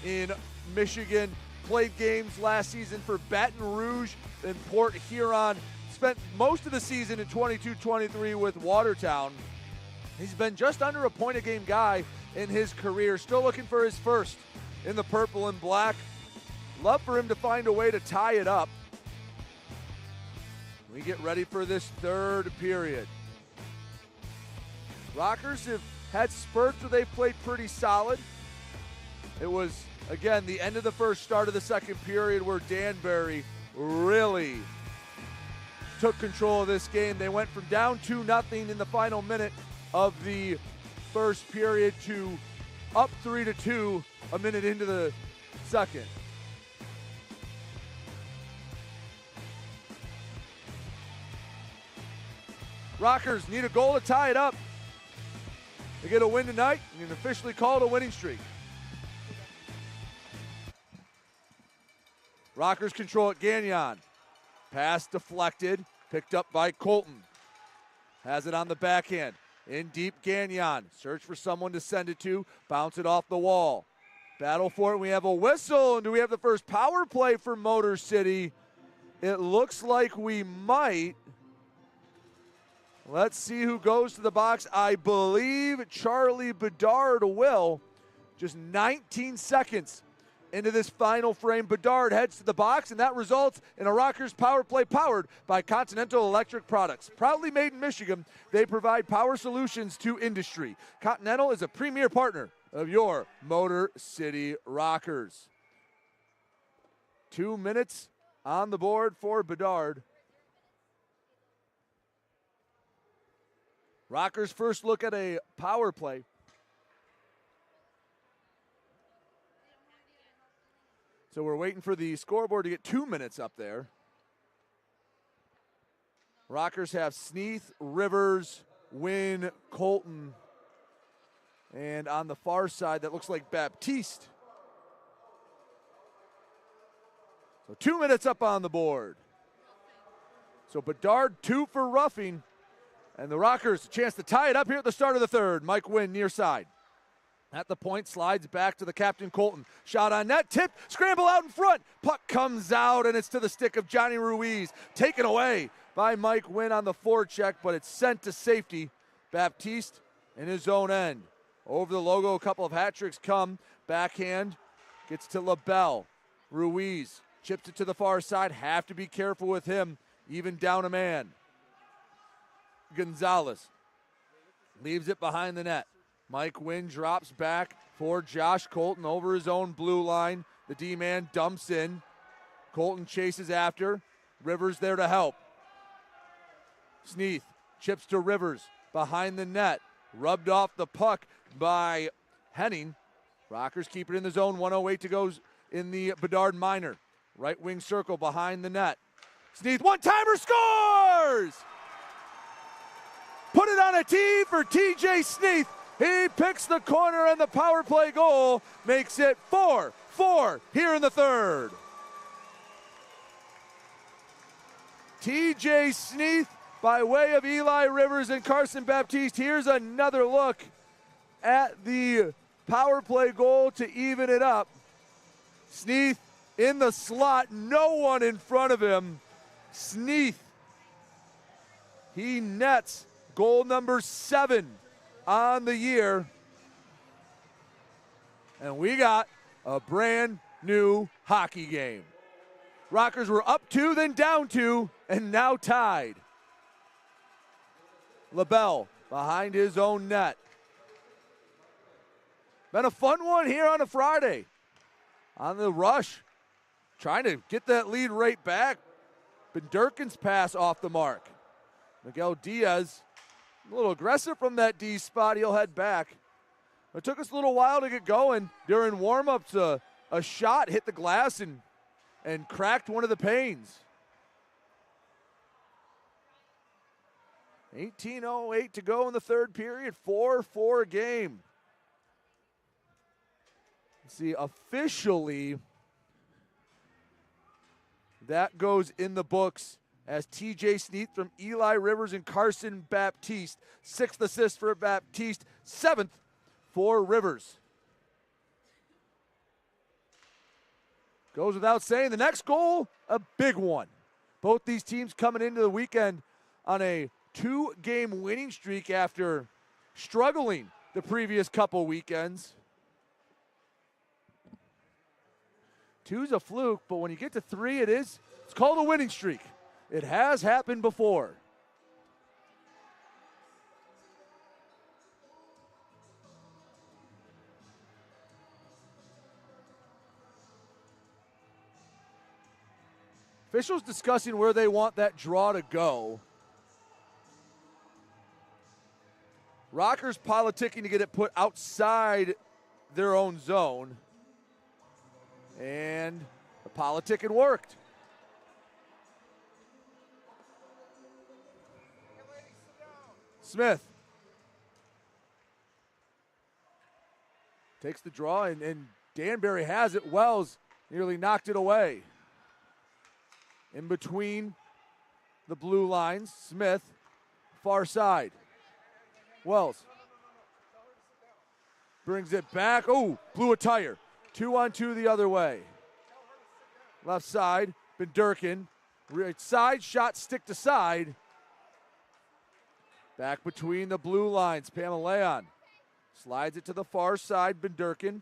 in Michigan. Played games last season for Baton Rouge and Port Huron. Spent most of the season in 22-23 with Watertown. He's been just under a point a game guy in his career. Still looking for his first in the purple and black. Love for him to find a way to tie it up. We get ready for this third period. Rockers have had spurts where they've played pretty solid. It was, again, the end of the first, start of the second period where Danbury really took control of this game. They went from down 2-0 in the final minute of the first period to up 3-2 a minute into the second. Rockers need a goal to tie it up. They get a win tonight and can officially call it a winning streak. Rockers control it. Gagnon. Pass deflected. Picked up by Colton. Has it on the backhand. In deep, Gagnon. Search for someone to send it to. Bounce it off the wall. Battle for it. We have a whistle. And do we have the first power play for Motor City? It looks like we might. Let's see who goes to the box. I believe Charlie Bedard will. Just 19 seconds into this final frame. Bedard heads to the box, and that results in a Rockers power play powered by Continental Electric Products. Proudly made in Michigan, they provide power solutions to industry. Continental is a premier partner of your Motor City Rockers. 2 minutes on the board for Bedard. Rockers first look at a power play. So we're waiting for the scoreboard to get 2 minutes up there. Rockers have Sneath, Rivers, Wynn, Colton, and on the far side, that looks like Baptiste. So 2 minutes up on the board. So Bedard, 2 for roughing. And the Rockers, a chance to tie it up here at the start of the third. Mike Wynn near side. At the point, slides back to the captain, Colton. Shot on net, tipped, scramble out in front. Puck comes out, and it's to the stick of Johnny Ruiz. Taken away by Mike Wynn on the forecheck, but it's sent to safety. Baptiste in his own end. Over the logo, a couple of hat tricks come. Backhand gets to LaBelle. Ruiz chips it to the far side. Have to be careful with him, even down a man. Gonzalez leaves it behind the net. Mike Wynn drops back for Josh Colton over his own blue line. The D-man dumps in. Colton chases after. Rivers there to help. Sneath chips to Rivers behind the net. Rubbed off the puck by Henning. Rockers keep it in the zone. 1:08 to go in the Bedard minor. Right wing circle behind the net. Sneath, one-timer, scores! Put it on a tee for TJ Sneath. He picks the corner, and the power play goal makes it 4-4 here in the third. TJ Sneath by way of Eli Rivers and Carson Baptiste. Here's another look at the power play goal to even it up. Sneath in the slot, no one in front of him. Sneath, he nets goal number 7 on the year. And we got a brand new hockey game. Rockers were up 2, then down 2, and now tied. LaBelle behind his own net. Been a fun one here on a Friday. On the rush, trying to get that lead right back. But Durkin's pass off the mark. Miguel Diaz, a little aggressive from that D spot. He'll head back. It took us a little while to get going. During warm-ups, a shot hit the glass and cracked one of the panes. 18:08 to go in the third period, 4-4 game. Let's see, officially, that goes in the books as TJ Sneath from Eli Rivers and Carson Baptiste. 6th assist for Baptiste, 7th for Rivers. Goes without saying, the next goal, a big one. Both these teams coming into the weekend on a 2-game winning streak after struggling the previous couple weekends. 2's a fluke, but when you get to 3, it's called a winning streak. It has happened before. Officials discussing where they want that draw to go. Rockers politicking to get it put outside their own zone. And the politicking worked. Smith takes the draw, and Danbury has it. Wells nearly knocked it away. In between the blue lines, Smith, far side. Wells brings it back. Oh, blew a tire. 2-on-2 the other way. Left side, Benderkin. Right side, shot stick to side. Back between the blue lines, Pamaleon. Slides it to the far side, Benderkin.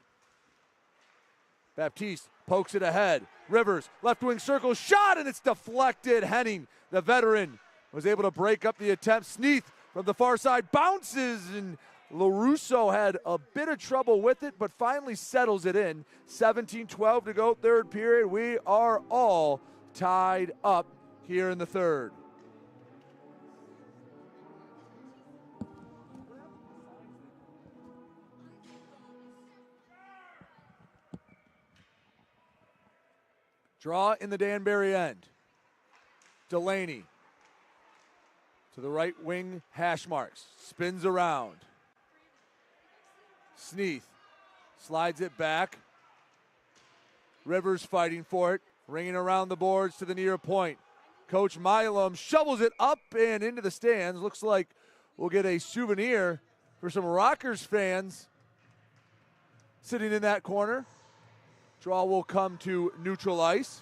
Baptiste pokes it ahead. Rivers, left wing circle, shot, and it's deflected. Henning, the veteran, was able to break up the attempt. Sneath from the far side bounces, and LaRusso had a bit of trouble with it, but finally settles it in. 17-12 to go, third period. We are all tied up here in the third. Draw in the Danbury end. Delaney to the right wing, hash marks. Spins around. Sneath slides it back. Rivers fighting for it. Ringing around the boards to the near point. Coach Milam shovels it up and into the stands. Looks like we'll get a souvenir for some Rockers fans sitting in that corner. Draw will come to neutral ice.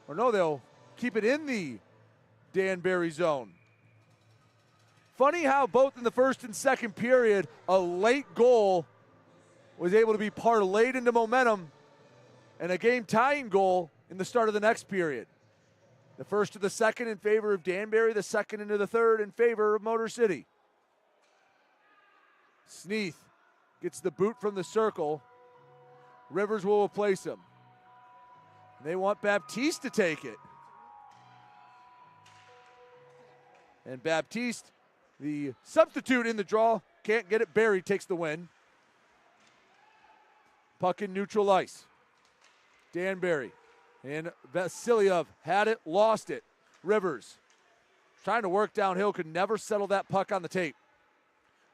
Or no, they'll keep it in the Danbury zone. Funny how both in the first and second period, a late goal was able to be parlayed into momentum and a game-tying goal in the start of the next period. The first to the second in favor of Danbury, the second into the third in favor of Motor City. Sneath gets the boot from the circle. Rivers will replace him. They want Baptiste to take it. And Baptiste, the substitute in the draw, can't get it. Barry takes the win. Puck in neutral ice. Danbury and Vasilyev had it, lost it. Rivers trying to work downhill, could never settle that puck on the tape.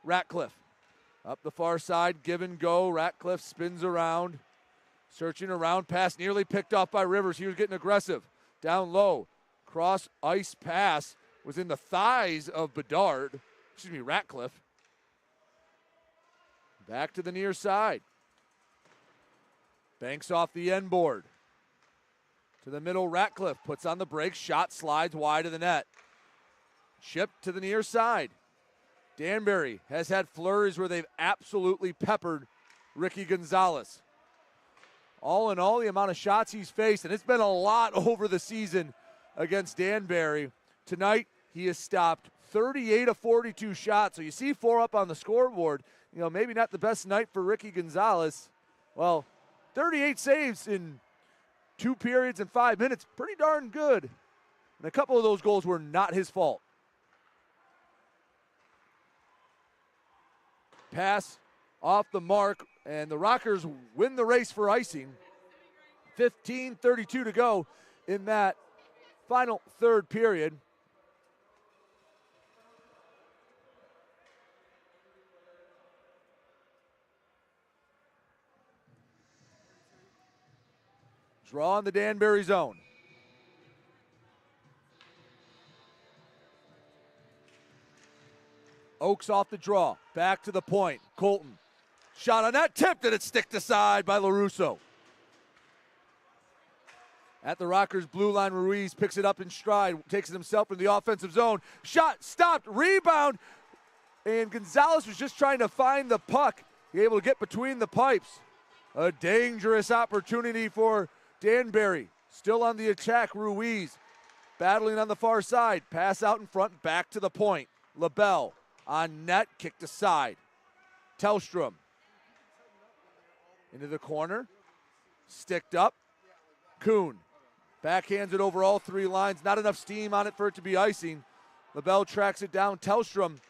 Ratcliffe up the far side, give and go. Ratcliffe spins around. Searching around, pass nearly picked off by Rivers. He was getting aggressive. Down low. Cross ice pass was in the thighs of Ratcliffe. Back to the near side. Banks off the end board. To the middle, Ratcliffe puts on the brake. Shot slides wide of the net. Chipped to the near side. Danbury has had flurries where they've absolutely peppered Ricky Gonzalez. All in all, the amount of shots he's faced, and it's been a lot over the season against Danbury. Tonight, he has stopped 38 of 42 shots. So you see 4 up on the scoreboard. You know, maybe not the best night for Ricky Gonzalez. Well, 38 saves in 2 periods and 5 minutes. Pretty darn good. And a couple of those goals were not his fault. Pass off the mark, and the Rockers win the race for icing. 15:32 to go in that final third period. Draw in the Danbury zone. Oaks off the draw. Back to the point. Colton. Shot on that, tipped, and it's sticked aside by LaRusso. At the Rockers' blue line, Ruiz picks it up in stride, takes it himself in the offensive zone. Shot, stopped, rebound, and Gonzalez was just trying to find the puck. He able to get between the pipes. A dangerous opportunity for Danbury. Still on the attack, Ruiz. Battling on the far side. Pass out in front, back to the point. LaBelle on net, kicked aside. Tellstrom. Into the corner. Sticked up. Kuhn. Backhands it over all three lines. Not enough steam on it for it to be icing. LaBelle tracks it down. Tellstrom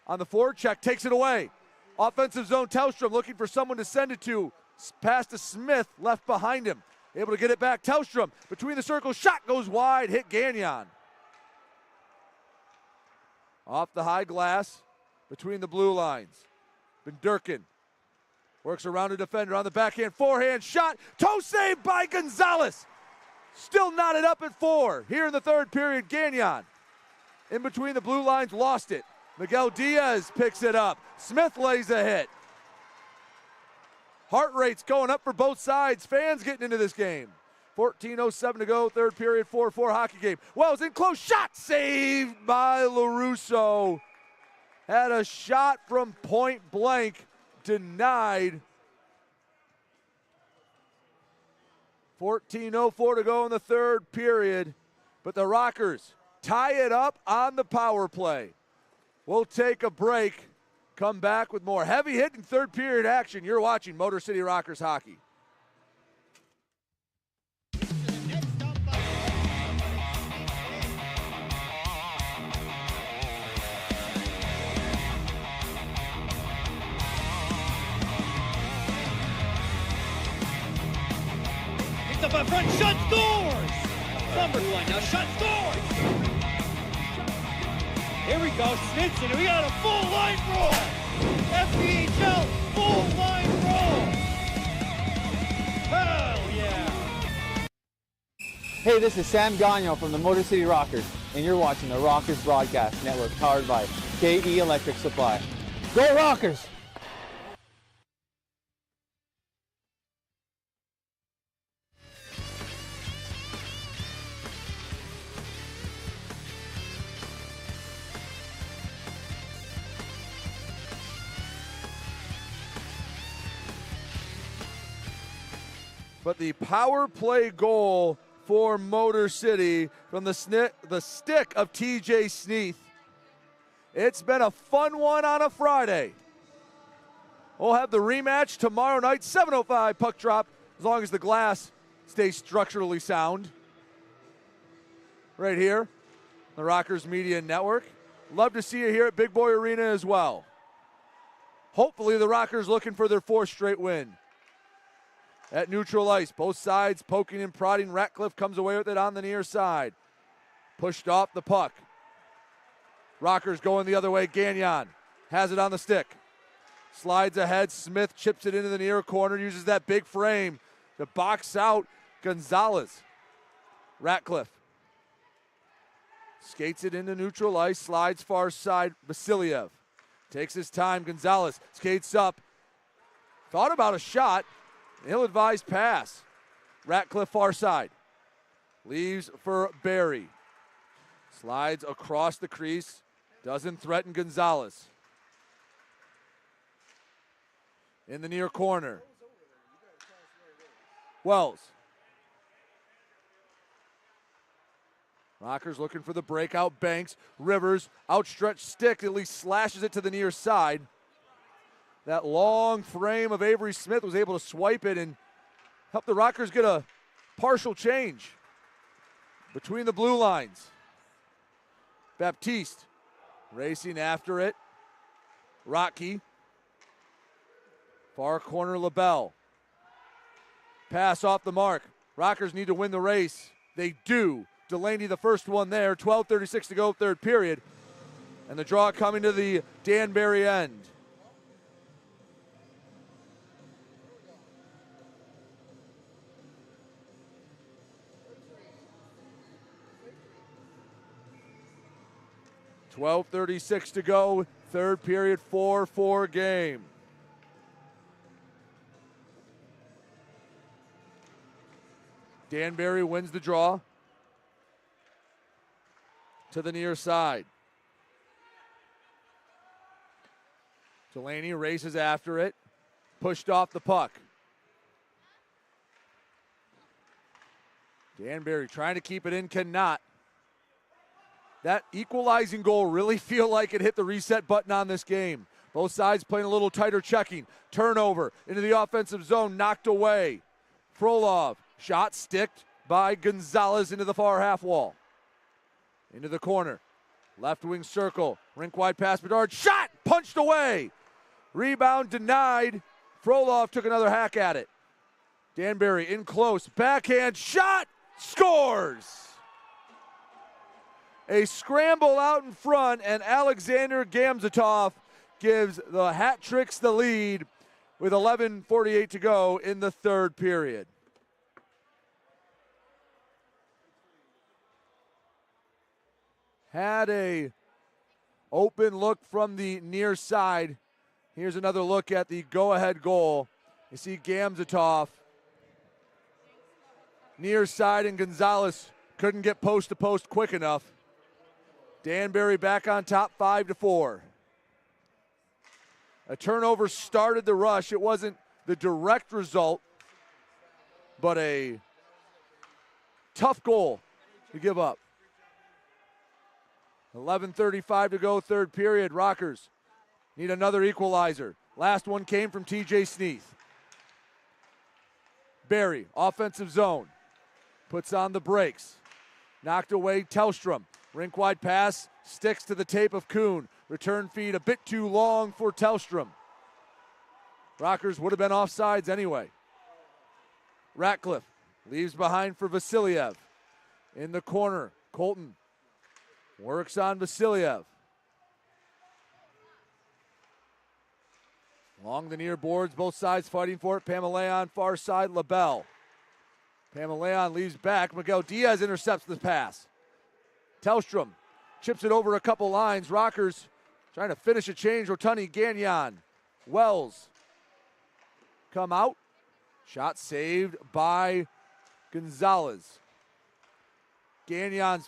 on the forward check, takes it away. Offensive zone, Tellstrom looking for someone to send it to. Pass to Smith, left behind him. Able to get it back. Tellstrom between the circles. Shot goes wide. Hit Gagnon. Off the high glass between the blue lines. Durkin works around a defender on the backhand. Forehand shot. Toe save by Gonzalez. Still knotted up at 4. Here in the third period, Gagnon in between the blue lines lost it. Miguel Diaz picks it up. Smith lays a hit. Heart rate's going up for both sides. Fans getting into this game. 14:07 to go, third period, 4-4 hockey game. Wells in close, shot saved by LaRusso. Had a shot from point blank, denied. 14:04 to go in the third period, but the Rockers tie it up on the power play. We'll take a break. Come back with more heavy hitting third period action. You're watching Motor City Rockers hockey. Picked up in front, shot, scores! Cumberland now shot, scores! Here we go, Snitson, we got a full line roll! FPHL, full line roll! Hell yeah! Hey, this is Sam Gagnon from the Motor City Rockers, and you're watching the Rockers Broadcast Network powered by KE Electric Supply. Go Rockers! But the power play goal for Motor City from the stick of TJ Sneath. It's been a fun one on a Friday. We'll have the rematch tomorrow night, 7:05 puck drop, as long as the glass stays structurally sound. Right here, the Rockers Media Network. Love to see you here at Big Boy Arena as well. Hopefully the Rockers looking for their 4th straight win. At neutral ice, both sides poking and prodding. Ratcliffe comes away with it on the near side. Pushed off the puck. Rockers going the other way. Gagnon has it on the stick. Slides ahead. Smith chips it into the near corner. Uses that big frame to box out Gonzalez. Ratcliffe skates it into neutral ice. Slides far side. Vasiliev takes his time. Gonzalez skates up. Thought about a shot. Ill-advised pass. Ratcliffe far side. Leaves for Barry. Slides across the crease. Doesn't threaten Gonzalez. In the near corner. Wells. Rockers looking for the breakout. Banks. Rivers. Outstretched stick. At least slashes it to the near side. That long frame of Avery Smith was able to swipe it and help the Rockers get a partial change between the blue lines. Baptiste racing after it. Rocky Far corner, LaBelle. Pass off the mark. Rockers need to win the race. They do. Delaney the first one there. 12:36 to go, third period. And the draw coming to the Danbury end. $12:36 to go, third period, 4-4 game. Danbury wins the draw to the near side. Delaney races after it, pushed off the puck. Danbury trying to keep it in, cannot. That equalizing goal really feel like it hit the reset button on this game. Both sides playing a little tighter checking. Turnover into the offensive zone, knocked away. Frolov, shot sticked by Gonzalez into the far half wall. Into the corner. Left wing circle. Rink wide pass. Bedard. Shot! Punched away. Rebound denied. Frolov took another hack at it. Danbury in close. Backhand shot. Scores! A scramble out in front, and Alexander Gamzatov gives the Hat Tricks the lead with 11:48 to go in the third period. Had a open look from the near side. Here's another look at the go-ahead goal. You see Gamzatov near side, and Gonzalez couldn't get post to post quick enough. Danbury back on top, 5-4. A turnover started the rush. It wasn't the direct result, but a tough goal to give up. 11:35 to go, third period. Rockers need another equalizer. Last one came from TJ Sneath. Barry, offensive zone, puts on the brakes. Knocked away Tellstrom. Rink wide pass, sticks to the tape of Kuhn. Return feed a bit too long for Tellstrom. Rockers would have been offsides anyway. Ratcliffe leaves behind for Vasiliev. In the corner, Colton works on Vasiliev. Along the near boards, both sides fighting for it. Pamelayan, far side, LaBelle. Pamelayan leaves back. Miguel Diaz intercepts the pass. Tellstrom chips it over a couple lines. Rockers trying to finish a change. Rotuni, Gagnon, Wells come out. Shot saved by Gonzalez. Gagnon's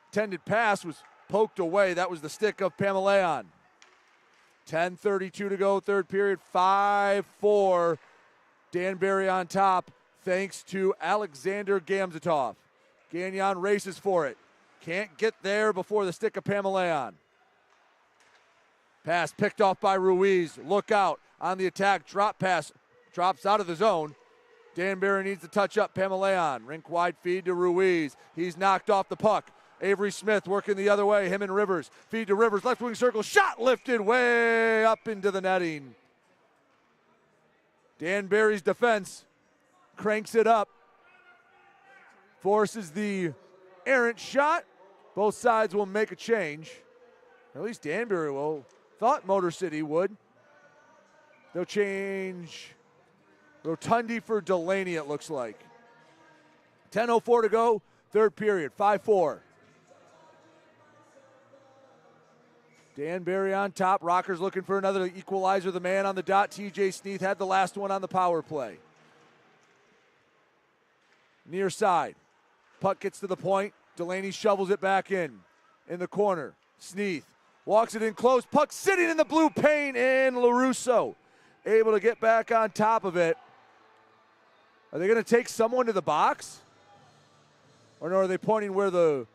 intended pass was poked away. That was the stick of Pamelayan. 10:32 to go, third period, 5-4. Danbury on top thanks to Alexander Gamzatov. Gagnon races for it. Can't get there before the stick of Pamelayan. Pass picked off by Ruiz. Look out on the attack. Drop pass drops out of the zone. Danbury needs to touch up Pamelayan. Rink wide feed to Ruiz. He's knocked off the puck. Avery Smith working the other way. Him and Rivers. Feed to Rivers. Left wing circle. Shot lifted way up into the netting. Danbury's defense cranks it up. Forces the errant shot. Both sides will make a change. At least Danbury will. Thought Motor City would. They'll change Rotundi for Delaney, it looks like. 10:04 to go, third period, 5-4. Danbury on top. Rockers looking for another equalizer. The man on the dot, TJ Sneath, had the last one on the power play. Near side. Puck gets to the point. Delaney shovels it back in the corner. Sneath walks it in close. Puck sitting in the blue paint, and LaRusso able to get back on top of it. Are they going to take someone to the box? Or no, are they pointing where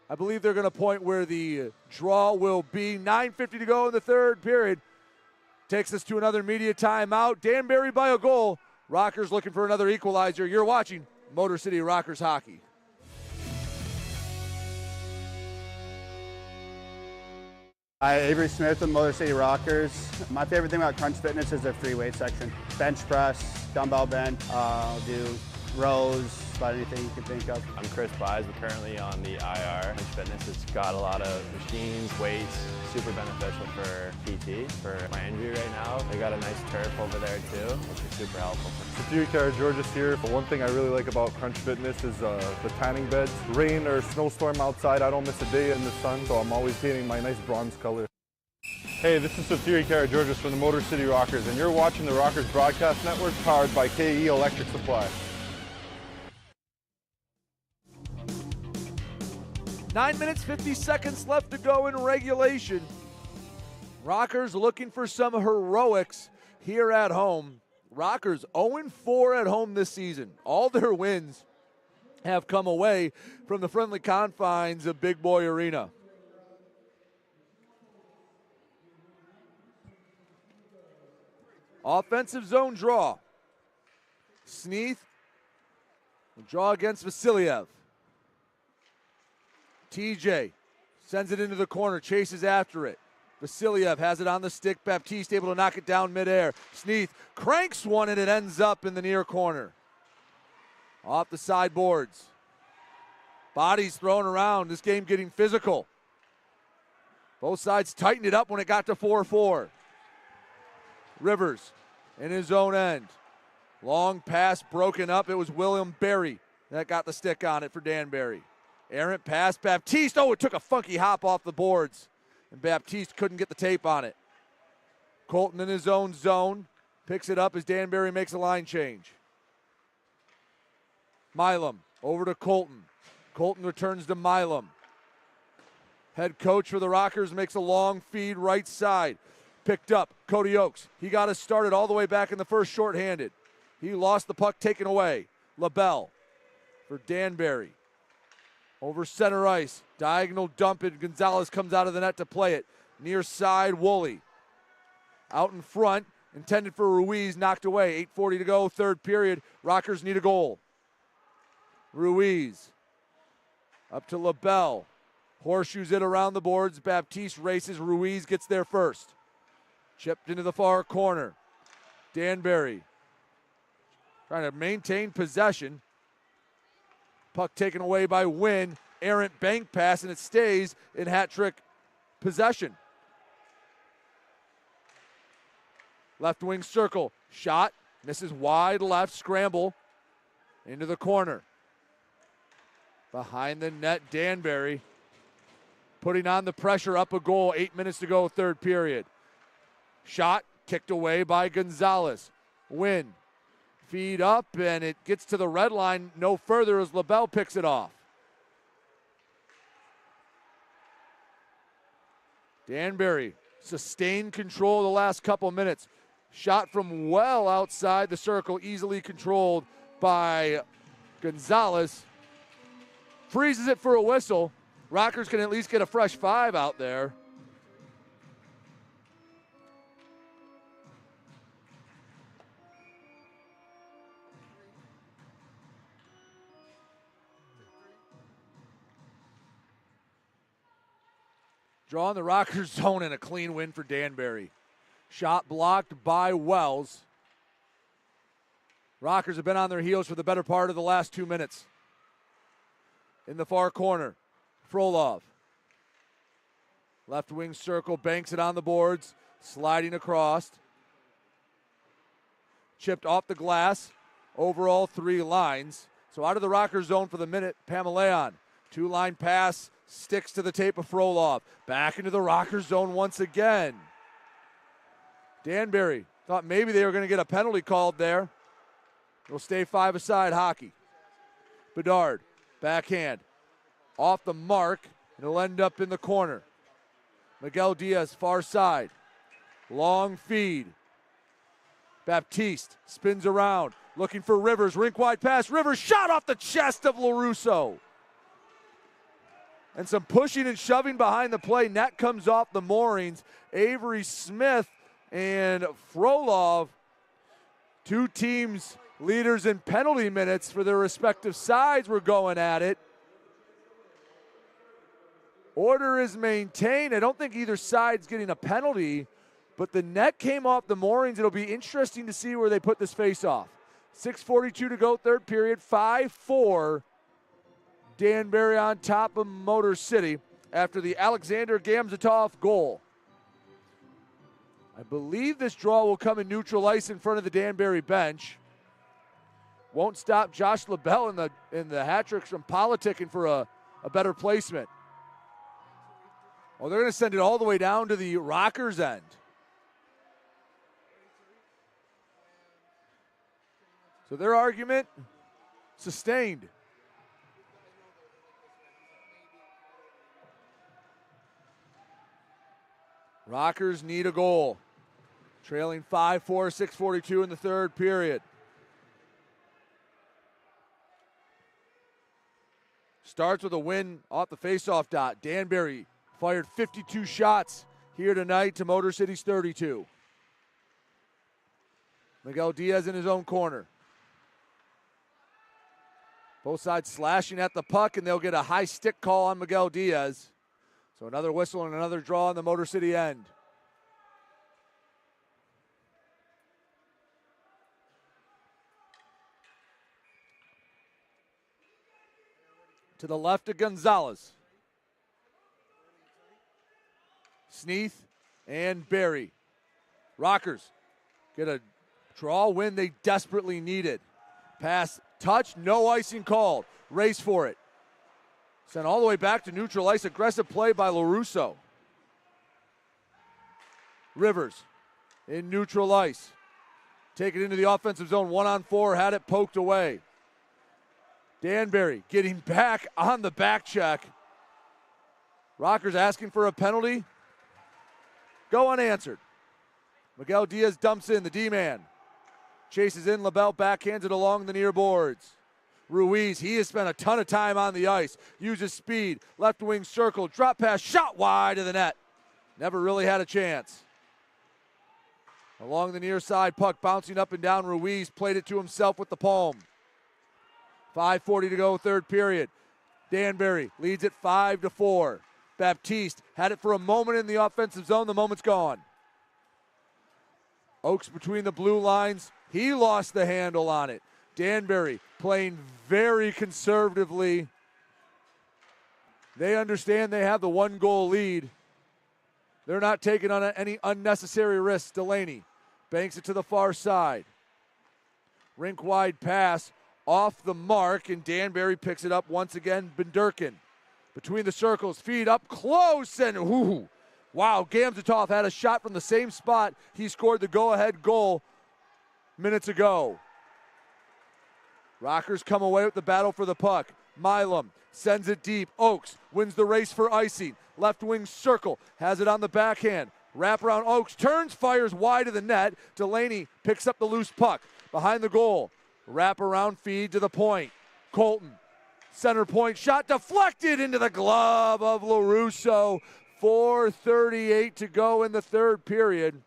I believe they're going to point where the draw will be. 9:50 to go in the third period. Takes us to another media timeout. Danbury by a goal. Rockers looking for another equalizer. You're watching Motor City Rockers hockey. Hi, Avery Smith with Motor City Rockers. My favorite thing about Crunch Fitness is their free weight section. Bench press, dumbbell bench, do rows, about anything you can think of. I'm Chris Buys. We're currently on the IR. Crunch Fitness, it's got a lot of machines, weights, super beneficial for PT, for my injury right now. They got a nice turf over there too, which is super helpful. George's here. One thing I really like about Crunch Fitness is the tanning beds. Rain or snowstorm outside, I don't miss a day in the sun, so I'm always painting my nice bronze color. Hey, this is Satiri Georges from the Motor City Rockers, and you're watching the Rockers Broadcast Network, powered by KE Electric Supply. 9 minutes, 50 seconds left to go in regulation. Rockers looking for some heroics here at home. Rockers 0-4 at home this season. All their wins have come away from the friendly confines of Big Boy Arena. Offensive zone draw. Sneath will draw against Vasiliev. TJ sends it into the corner, chases after it. Vasiliev has it on the stick. Baptiste able to knock it down midair. Sneath cranks one and it ends up in the near corner. Off the sideboards. Bodies thrown around. This game getting physical. Both sides tightened it up when it got to 4-4. Rivers in his own end. Long pass broken up. It was William Berry that got the stick on it for Danbury. Errant pass, Baptiste. Oh, it took a funky hop off the boards, and Baptiste couldn't get the tape on it. Colton in his own zone. Picks it up as Danbury makes a line change. Milam over to Colton. Colton returns to Milam. Head coach for the Rockers makes a long feed right side. Picked up, Cody Oakes. He got us started all the way back in the first shorthanded. He lost the puck taken away. LaBelle for Danbury. Over center ice, diagonal dump it. Gonzalez comes out of the net to play it. Near side, Woolley. Out in front, intended for Ruiz, knocked away. 8:40 to go, third period. Rockers need a goal. Ruiz up to LaBelle. Horseshoes it around the boards. Baptiste races. Ruiz gets there first. Chipped into the far corner. Danbury trying to maintain possession. Puck taken away by Wynn. Errant bank pass, and it stays in hat trick possession. Left wing circle. Shot. Misses wide left. Scramble. Into the corner. Behind the net, Danbury putting on the pressure, up a goal. 8 minutes to go, third period. Shot. Kicked away by Gonzalez. Wynn. Feed up, and it gets to the red line no further as LaBelle picks it off. Danbury sustained control the last couple minutes. Shot from well outside the circle, easily controlled by Gonzalez. Freezes it for a whistle. Rockers can at least get a fresh 5 out there. Drawing the Rockers zone and a clean win for Danbury. Shot blocked by Wells. Rockers have been on their heels for the better part of the last 2 minutes. In the far corner, Frolov. Left wing circle, banks it on the boards, sliding across. Chipped off the glass, over all 3 lines. So out of the Rockers zone for the minute, Pamaleon. 2-line pass. Sticks to the tape of Frolov. Back into the Rockers zone once again. Danbury thought maybe they were going to get a penalty called there. It'll stay 5-a-side hockey. Bedard, backhand. Off the mark, and it'll end up in the corner. Miguel Diaz, far side. Long feed. Baptiste spins around, looking for Rivers. Rink-wide pass. Rivers shot off the chest of LaRusso. And some pushing and shoving behind the play. Net comes off the moorings. Avery Smith and Frolov, 2 teams leaders in penalty minutes for their respective sides, were going at it. Order is maintained. I don't think either side's getting a penalty, but the net came off the moorings. It'll be interesting to see where they put this face-off. 6:42 to go, third period, 5-4. Danbury on top of Motor City after the Alexander Gamzatov goal. I believe this draw will come in neutral ice in front of the Danbury bench. Won't stop Josh LaBelle in the hat tricks from politicking for a better placement. Well, they're going to send it all the way down to the Rockers' end. So their argument sustained. Rockers need a goal. Trailing 5-4, 6:42 in the third period. Starts with a win off the faceoff dot. Danbury fired 52 shots here tonight to Motor City's 32. Miguel Diaz in his own corner. Both sides slashing at the puck, and they'll get a high stick call on Miguel Diaz. So another whistle and another draw on the Motor City end. To the left of Gonzalez. Sneath and Barry. Rockers get a draw win they desperately needed. Pass, touch, no icing called. Race for it. Sent all the way back to neutral ice. Aggressive play by LaRusso. Rivers in neutral ice. Take it into the offensive zone. 1-on-4, had it poked away. Danbury getting back on the back check. Rockers asking for a penalty. Go unanswered. Miguel Diaz dumps in, the D-man. Chases in, LaBelle backhands it along the near boards. Ruiz, he has spent a ton of time on the ice. Uses speed, left wing circle, drop pass, shot wide of the net. Never really had a chance. Along the near side, puck bouncing up and down. Ruiz played it to himself with the palm. 5:40 to go, third period. Danbury leads it 5-4. Baptiste had it for a moment in the offensive zone. The moment's gone. Oaks between the blue lines. He lost the handle on it. Danbury playing very conservatively. They understand they have the 1-goal lead. They're not taking on any unnecessary risks. Delaney banks it to the far side. Rink-wide pass off the mark, and Danbury picks it up once again. Benderkin between the circles, feed up close, and ooh, wow, Gamzatov had a shot from the same spot he scored the go-ahead goal minutes ago. Rockers come away with the battle for the puck. Milam sends it deep. Oaks wins the race for icing. Left wing circle, has it on the backhand. Wrap around Oaks, turns, fires wide of the net. Delaney picks up the loose puck behind the goal. Wrap around feed to the point. Colton, center point shot deflected into the glove of LaRusso. 4:38 to go in the third period.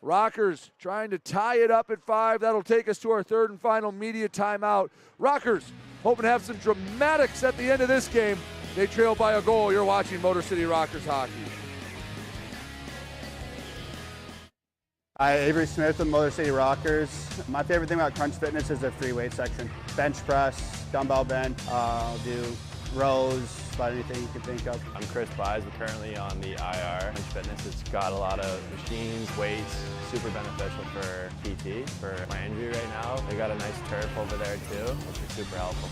Rockers trying to tie it up at 5. That'll take us to our third and final media timeout. Rockers hoping to have some dramatics at the end of this game. They trail by a goal. You're watching Motor City Rockers hockey. Hi, Avery Smith with Motor City Rockers. My favorite thing about Crunch Fitness is their free weight section. Bench press, dumbbell bench, do rows, about anything you can think of. I'm Chris Buys. We're currently on the IR. Crunch Fitness, it's got a lot of machines, weights, super beneficial for PT, for my injury right now. They got a nice turf over there too, which is super helpful.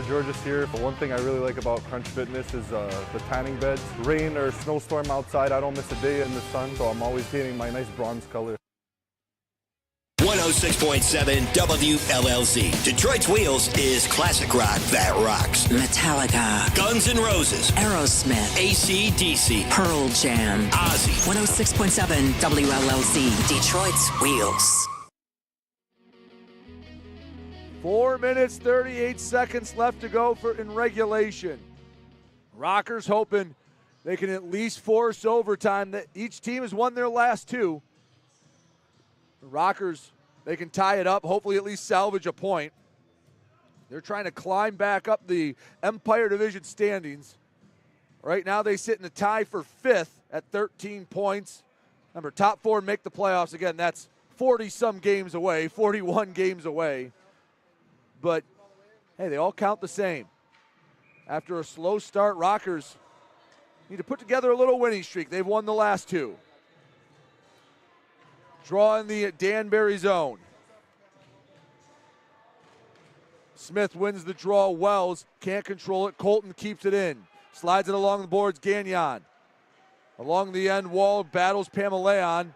George's here. One thing I really like about Crunch Fitness is the tanning beds. Rain or snowstorm outside, I don't miss a day in the sun, so I'm always getting my nice bronze color. 106.7 WLLZ. Detroit's Wheels is classic rock that rocks. Metallica, Guns N' Roses, Aerosmith, AC/DC, Pearl Jam, Ozzy. 106.7 WLLZ. Detroit's Wheels. 4 minutes, 38 seconds left to go in regulation. Rockers hoping they can at least force overtime. That each team has won their last 2. The Rockers, they can tie it up, hopefully at least salvage a point. They're trying to climb back up the Empire Division standings. Right now they sit in a tie for 5th at 13 points. Remember, top 4 make the playoffs. Again, that's 40-some games away, 41 games away. But, hey, they all count the same. After a slow start, Rockers need to put together a little winning streak. They've won the last 2. Draw in the Danbury zone. Smith wins the draw. Wells can't control it. Colton keeps it in. Slides it along the boards. Gagnon. Along the end wall, battles Pamaleon.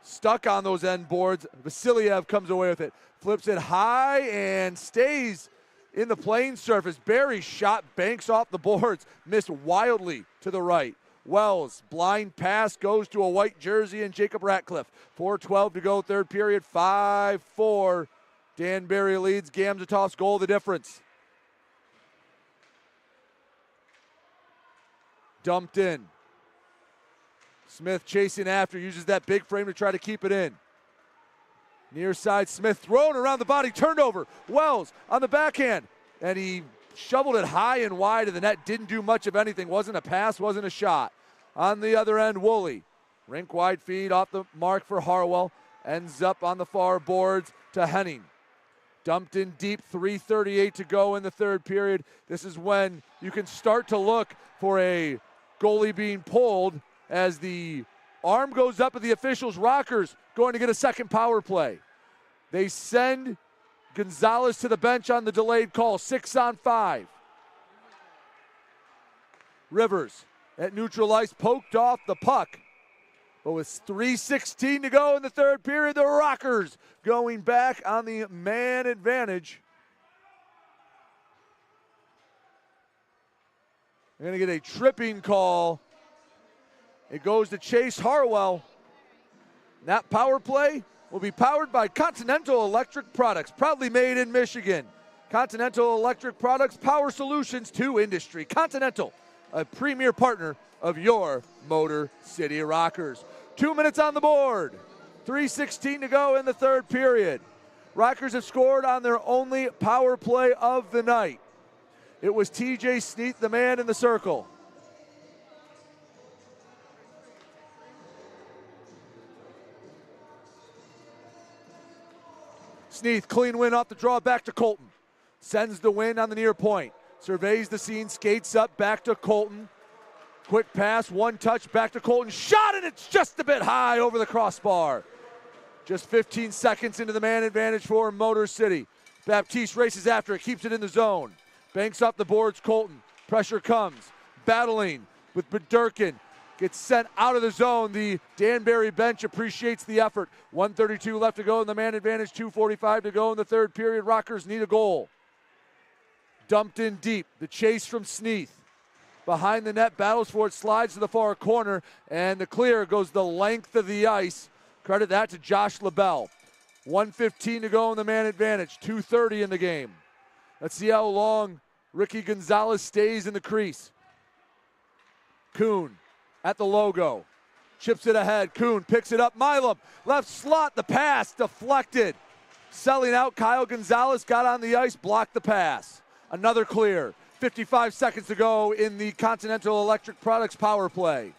Stuck on those end boards. Vasiliev comes away with it. Flips it high and stays in the playing surface. Barry's shot banks off the boards. Missed wildly to the right. Wells, blind pass, goes to a white jersey and Jacob Ratcliffe. 4:12 to go, third period, 5-4. Danbury leads. Gamzatoff's goal the difference. Dumped in. Smith chasing after, uses that big frame to try to keep it in. Near side, Smith thrown around the body, turned over. Wells on the backhand, and he shoveled it high and wide of the net. Didn't do much of anything. Wasn't a pass, wasn't a shot. On the other end, Woolley. Rink wide feed off the mark for Harwell. Ends up on the far boards to Henning. Dumped in deep, 3:38 to go in the third period. This is when you can start to look for a goalie being pulled as the arm goes up of the officials. Rockers going to get a second power play. They send Gonzalez to the bench on the delayed call, 6-on-5. Rivers at neutral ice, poked off the puck. But with 3:16 to go in the third period, the Rockers going back on the man advantage. They're going to get a tripping call. It goes to Chase Harwell. That power play will be powered by Continental Electric Products, proudly made in Michigan. Continental Electric Products, power solutions to industry. Continental, a premier partner of your Motor City Rockers. 2 minutes on the board. 3:16 to go in the third period. Rockers have scored on their only power play of the night. It was TJ Sneath, the man in the circle. Sneath, clean win off the draw, back to Colton. Sends the win on the near point. Surveys the scene, skates up, back to Colton. Quick pass, one touch, back to Colton. Shot, and it's just a bit high over the crossbar. Just 15 seconds into the man advantage for Motor City. Baptiste races after it, keeps it in the zone. Banks off the boards, Colton. Pressure comes. Battling with Bedurkin. Gets sent out of the zone. The Danbury bench appreciates the effort. 1:32 left to go in the man advantage. 2:45 to go in the third period. Rockers need a goal. Dumped in deep. The chase from Sneath. Behind the net, battles for it, slides to the far corner, and the clear goes the length of the ice. Credit that to Josh LaBelle. 1:15 to go in the man advantage. 2:30 in the game. Let's see how long Ricky Gonzalez stays in the crease. Kuhn at the logo. Chips it ahead. Kuhn picks it up. Milam, left slot. The pass deflected. Selling out, Kyle Gonzalez got on the ice, blocked the pass. Another clear. 55 seconds to go in the Continental Electric Products power play.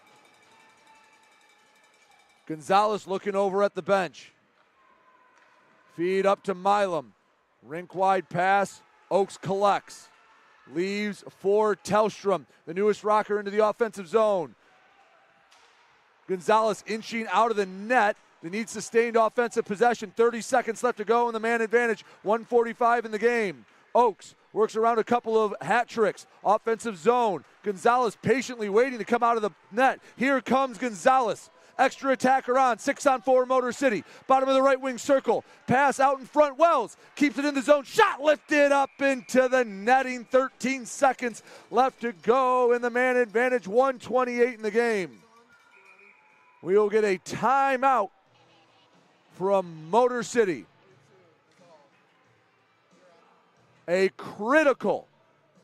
Gonzalez looking over at the bench. Feed up to Milam. Rink wide pass. Oakes collects. Leaves for Tellstrom, the newest Rocker, into the offensive zone. Gonzalez inching out of the net. They need sustained offensive possession. 30 seconds left to go in the man advantage. 1:45 in the game. Oakes works around a couple of hat tricks. Offensive zone. Gonzalez patiently waiting to come out of the net. Here comes Gonzalez. Extra attacker on. 6-on-4 Motor City. Bottom of the right wing circle. Pass out in front. Wells keeps it in the zone. Shot lifted up into the netting. 13 seconds left to go in the man advantage. 1:28 in the game. We will get a timeout from Motor City. A critical,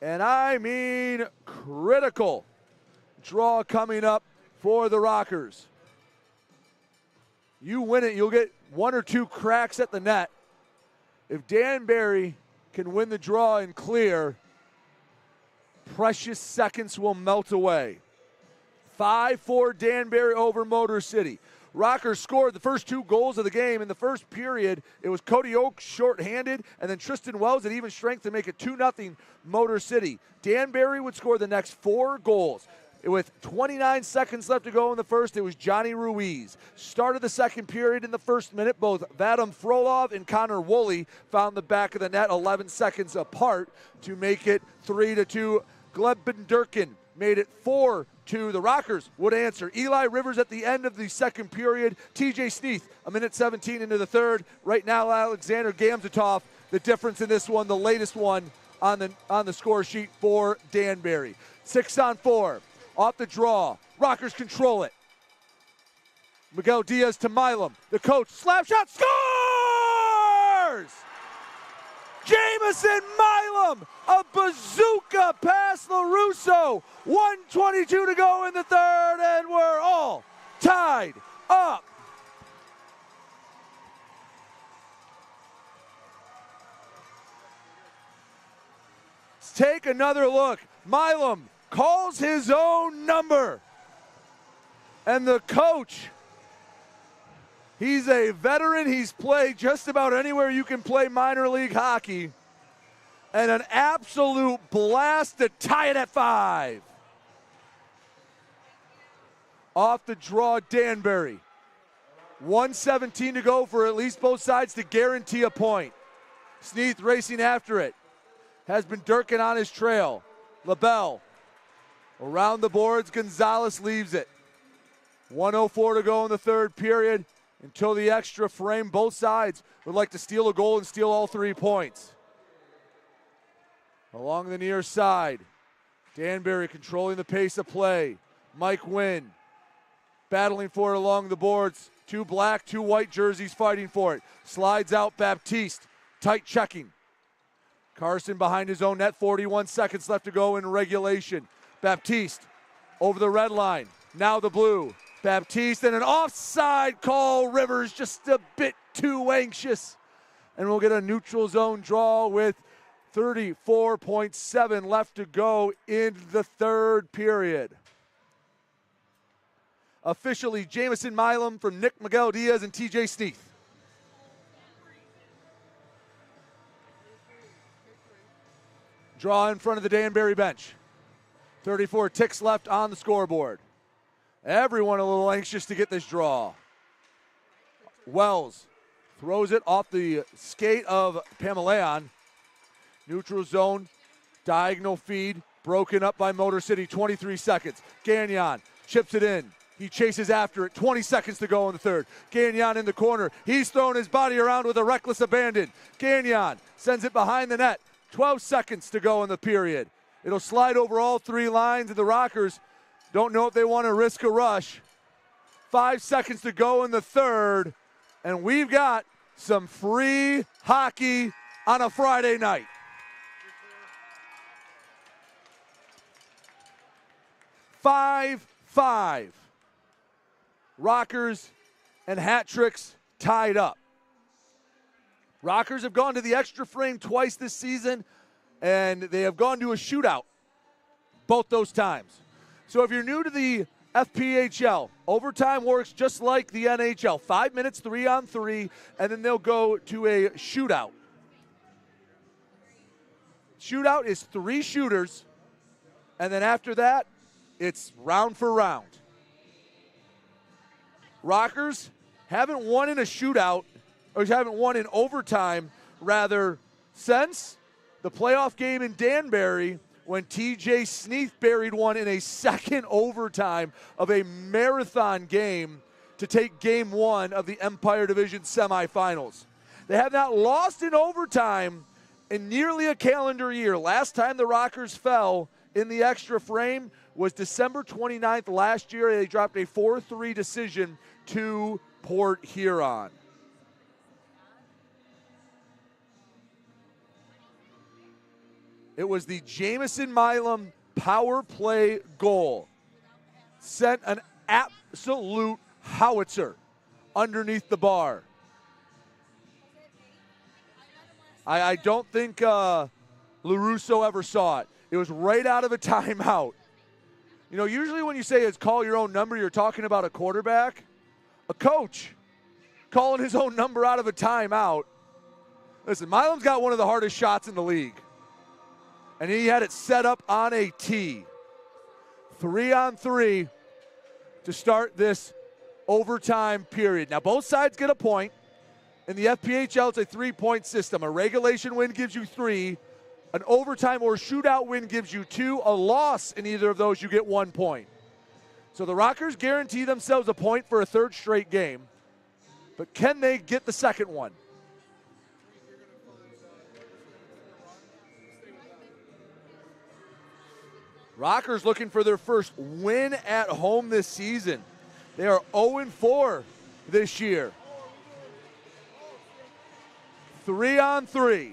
and I mean critical, draw coming up for the Rockers. You win it, you'll get one or two cracks at the net. If Danbury can win the draw and clear, precious seconds will melt away. 5-4 Danbury over Motor City. Rockers scored the first 2 goals of the game. In the first period, it was Cody Oaks shorthanded, and then Tristan Wells at even strength to make it 2-0 Motor City. Danbury would score the next 4 goals. With 29 seconds left to go in the first, it was Johnny Ruiz. Started the second period in the first minute. Both Vadim Frolov and Connor Woolley found the back of the net 11 seconds apart to make it 3-2. Gleb Durkin made it 4-2. The Rockers would answer. Eli Rivers at the end of the second period. TJ Sneath, a minute 17 into the third. Right now, Alexander Gamzatov, the difference in this one, the latest one on the score sheet for Danbury. 6-on-4. Off the draw. Rockers control it. Miguel Diaz to Milam. The coach, slap shot, scores! Jamison Milam, a bazooka past LaRusso. 1:22 to go in the third, and we're all tied up. Let's take another look. Milam calls his own number. And the coach, he's a veteran. He's played just about anywhere you can play minor league hockey. And an absolute blast to tie it at 5. Off the draw, Danbury. 1:17 to go for at least both sides to guarantee a point. Sneath racing after it. Has been Durkin on his trail. LaBelle. Around the boards, Gonzalez leaves it. 1:04 to go in the third period. Until the extra frame, both sides would like to steal a goal and steal all 3 points. Along the near side, Danbury controlling the pace of play. Mike Wynn battling for it along the boards. 2 black, 2 white jerseys fighting for it. Slides out Baptiste, tight checking. Carson behind his own net, 41 seconds left to go in regulation. Baptiste over the red line, now the blue. Baptiste and an offside call. Rivers just a bit too anxious. And we'll get a neutral zone draw with 34.7 left to go in the third period. Officially, Jamison Milam from Nick Miguel Diaz and TJ Sneath. Draw in front of the Danbury bench. 34 ticks left on the scoreboard. Everyone a little anxious to get this draw. Wells throws it off the skate of Pameleon. Neutral zone, diagonal feed, broken up by Motor City, 23 seconds. Gagnon chips it in. He chases after it, 20 seconds to go in the third. Gagnon in the corner. He's throwing his body around with a reckless abandon. Gagnon sends it behind the net. 12 seconds to go in the period. It'll slide over all 3 lines, and the Rockers don't know if they want to risk a rush. 5 seconds to go in the third, and we've got some free hockey on a Friday night. Five. Rockers and hat tricks tied up. Rockers have gone to the extra frame twice this season, and they have gone to a shootout both those times. So if you're new to the FPHL, overtime works just like the NHL. 5 minutes, 3-on-3, and then they'll go to a shootout. Shootout is 3 shooters, and then after that, it's round for round. Rockers haven't won in a shootout, or haven't won in overtime, rather, since the playoff game in Danbury when TJ Sneath buried one in a second overtime of a marathon game to take game 1 of the Empire Division semifinals. They have not lost in overtime in nearly a calendar year. Last time the Rockers fell in the extra frame was December 29th last year. They dropped a 4-3 decision to Port Huron. It was the Jamison Milam power play goal. Sent an absolute howitzer underneath the bar. I don't think LaRusso ever saw it. It was right out of a timeout. You know, usually when you say it's call your own number, you're talking about a quarterback. A coach calling his own number out of a timeout. Listen, Milam's got one of the hardest shots in the league. And he had it set up on a tee. 3-on-3 to start this overtime period. Now, both sides get a point. In the FPHL, it's a 3-point system. A regulation win gives you 3. An overtime or shootout win gives you 2. A loss in either of those, you get 1 point. So the Rockers guarantee themselves a point for a third straight game. But can they get the second one? Rockers looking for their first win at home this season. They are 0-4 this year. 3-on-3.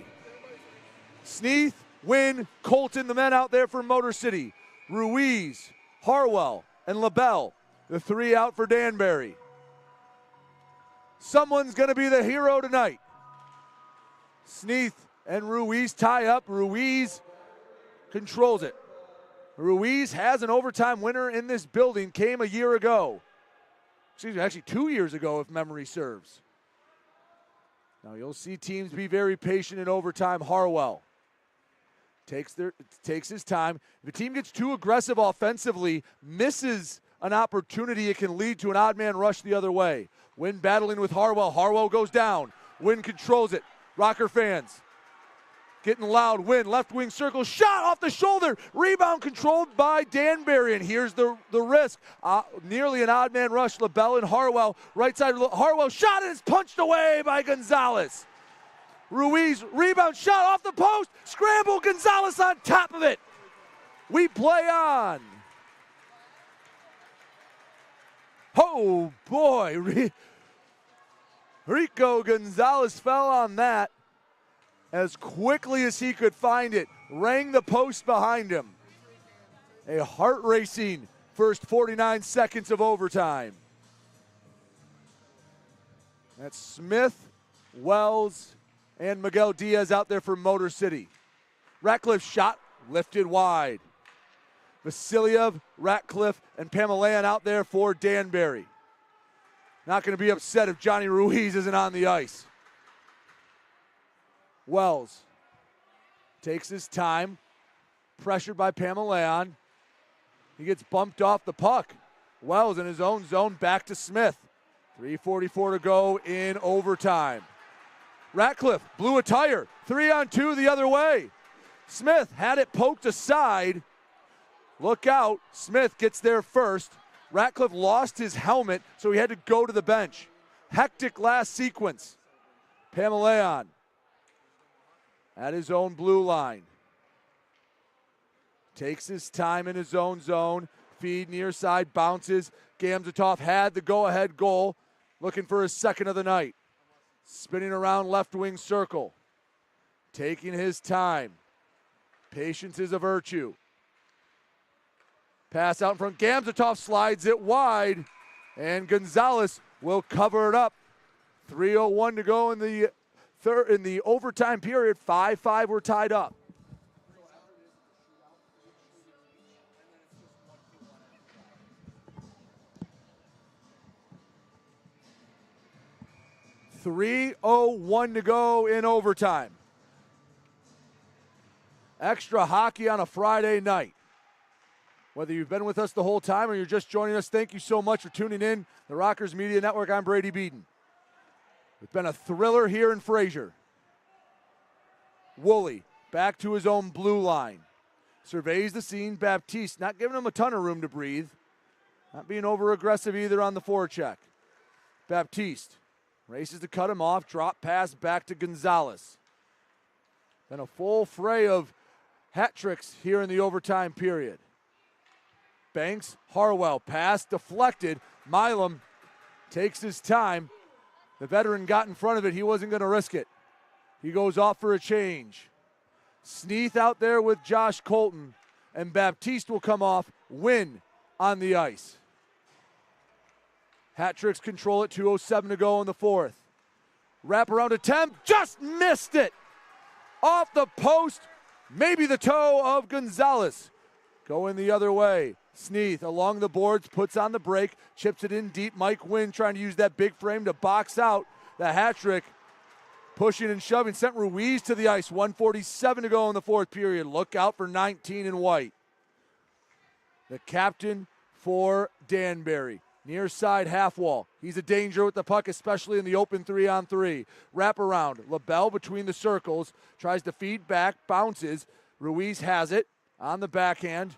Sneath, Wynn, Colton, the men out there for Motor City. Ruiz, Harwell, and LaBelle, the 3 out for Danbury. Someone's going to be the hero tonight. Sneath and Ruiz tie up. Ruiz controls it. Ruiz has an overtime winner in this building, came a year ago. Excuse me, actually 2 years ago if memory serves. Now you'll see teams be very patient in overtime. Harwell takes his time. If a team gets too aggressive offensively, misses an opportunity, it can lead to an odd man rush the other way. Wynn battling with Harwell. Harwell goes down. Wynn controls it. Rocker fans getting loud. Wynn, left wing circle, shot off the shoulder. Rebound controlled by Danbury, and here's the risk. Nearly an odd man rush. LaBelle and Harwell. Right side, Harwell shot, and it's punched away by Gonzalez. Ruiz, rebound, shot off the post. Scramble, Gonzalez on top of it. We play on. Oh, boy. Rico Gonzalez fell on that as quickly as he could find it. Rang the post behind him. A heart-racing first 49 seconds of overtime. That's Smith, Wells, and Miguel Diaz out there for Motor City. Ratcliffe shot lifted wide. Vasiliev, Ratcliffe, and Pamelayan out there for Danbury. Not going to be upset if Johnny Ruiz isn't on the ice. Wells takes his time, pressured by Pamelayan. He gets bumped off the puck. Wells in his own zone, back to Smith. 3:44 to go in overtime. Ratcliffe blew a tire, 3-on-2 the other way. Smith had it poked aside. Look out, Smith gets there first. Ratcliffe lost his helmet, so he had to go to the bench. Hectic last sequence. Pamelayan at his own blue line. Takes his time in his own zone. Feed near side, bounces. Gamzatov had the go-ahead goal. Looking for his second of the night. Spinning around left wing circle. Taking his time. Patience is a virtue. Pass out in front. Gamzatov slides it wide. And Gonzalez will cover it up. 3:01 to go in the overtime period. 5-5 we're tied up. .301 to go in overtime. Extra hockey on a Friday night. Whether you've been with us the whole time or you're just joining us, thank you so much for tuning in. The Rockers Media Network, I'm Brady Beaton. It's been a thriller here in Fraser. Woolley back to his own blue line. Surveys the scene. Baptiste not giving him a ton of room to breathe. Not being over-aggressive either on the forecheck. Baptiste races to cut him off. Drop pass back to Gonzalez. Been a full fray of hat tricks here in the overtime period. Banks, Harwell, pass deflected. Milam takes his time. The veteran got in front of it. He wasn't going to risk it. He goes off for a change. Sneath out there with Josh Colton. And Baptiste will come off. Win on the ice. Hat tricks control it. 2:07 to go in the fourth. Wraparound attempt. Just missed it. Off the post. maybe the toe of Gonzalez. Going the other way. Sneath along the boards, puts on the break, chips it in deep. Mike Wynn trying to use that big frame to box out the hat trick. Pushing and shoving, sent Ruiz to the ice. 1:47 to go in the fourth period. Look out for 19 in white. The captain for Danbury. Near side half wall. He's a danger with the puck, especially in the open 3-on-3. Wrap around. LaBelle between the circles. Tries to feed back, bounces. Ruiz has it on the backhand.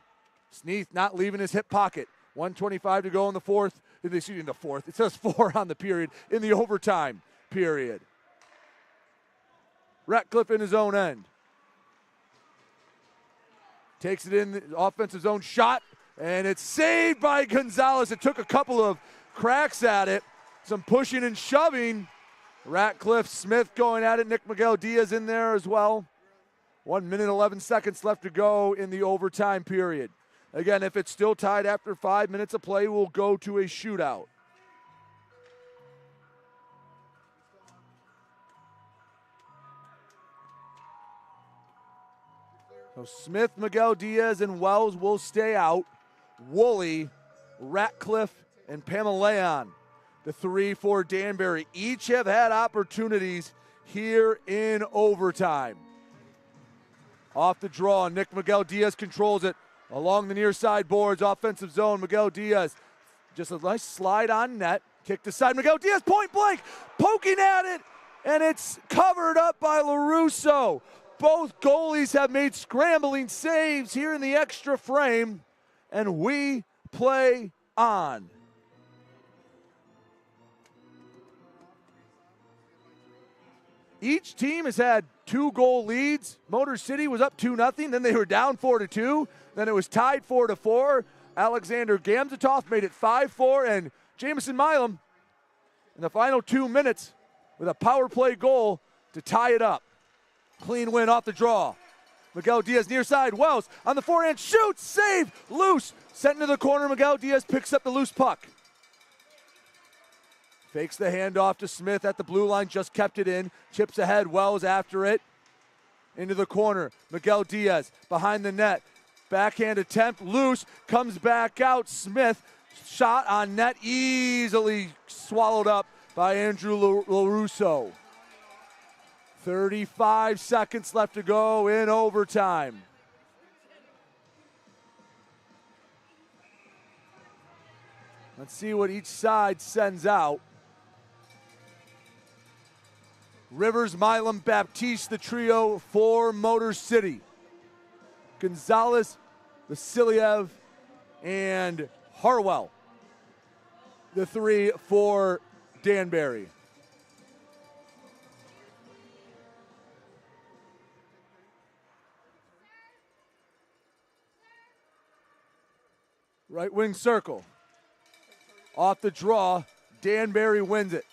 Sneath not leaving his hip pocket. 1:25 to go in the fourth. Excuse me, in the fourth. It says 4 on the period. In the overtime period. Ratcliffe in his own end. Takes it in the offensive zone. Shot. And it's saved by Gonzalez. It took a couple of cracks at it. Some pushing and shoving. Ratcliffe, Smith going at it. Nick Miguel Diaz in there as well. 1 minute, 11 seconds left to go in the overtime period. Again, if it's still tied after 5 minutes of play, we'll go to a shootout. So Smith, Miguel Diaz, and Wells will stay out. Woolley, Ratcliffe, and Pamelayan, the 3 for Danbury. Each have had opportunities here in overtime. Off the draw, Nick Miguel Diaz controls it along the near side boards, offensive zone. Miguel Diaz, just a nice slide on net, kicked aside. Miguel Diaz, point blank, poking at it, and it's covered up by LaRusso. Both goalies have made scrambling saves here in the extra frame, and we play on. Each team has had 2-goal leads. Motor City was up 2-0, then they were down 4-2, then it was tied 4-4. Alexander Gamzatov made it 5-4, and Jamison Milam in the final 2 minutes with a power play goal to tie it up. Clean win off the draw. Miguel Diaz near side. Wells on the forehand. Shoots. Save. Loose. Sent into the corner. Miguel Diaz picks up the loose puck. Fakes the handoff to Smith at the blue line. Just kept it in. Chips ahead. Wells after it. Into the corner. Miguel Diaz behind the net. Backhand attempt. Loose. Comes back out. Smith. Shot on net. Easily swallowed up by Andrew LaRusso. 35 seconds left to go in overtime. Let's see what each side sends out. Rivers, Milam, Baptiste, the trio for Motor City. Gonzalez, Vasiliev, and Harwell, the 3 for Danbury. Right wing circle. Off the draw, Danbury wins it.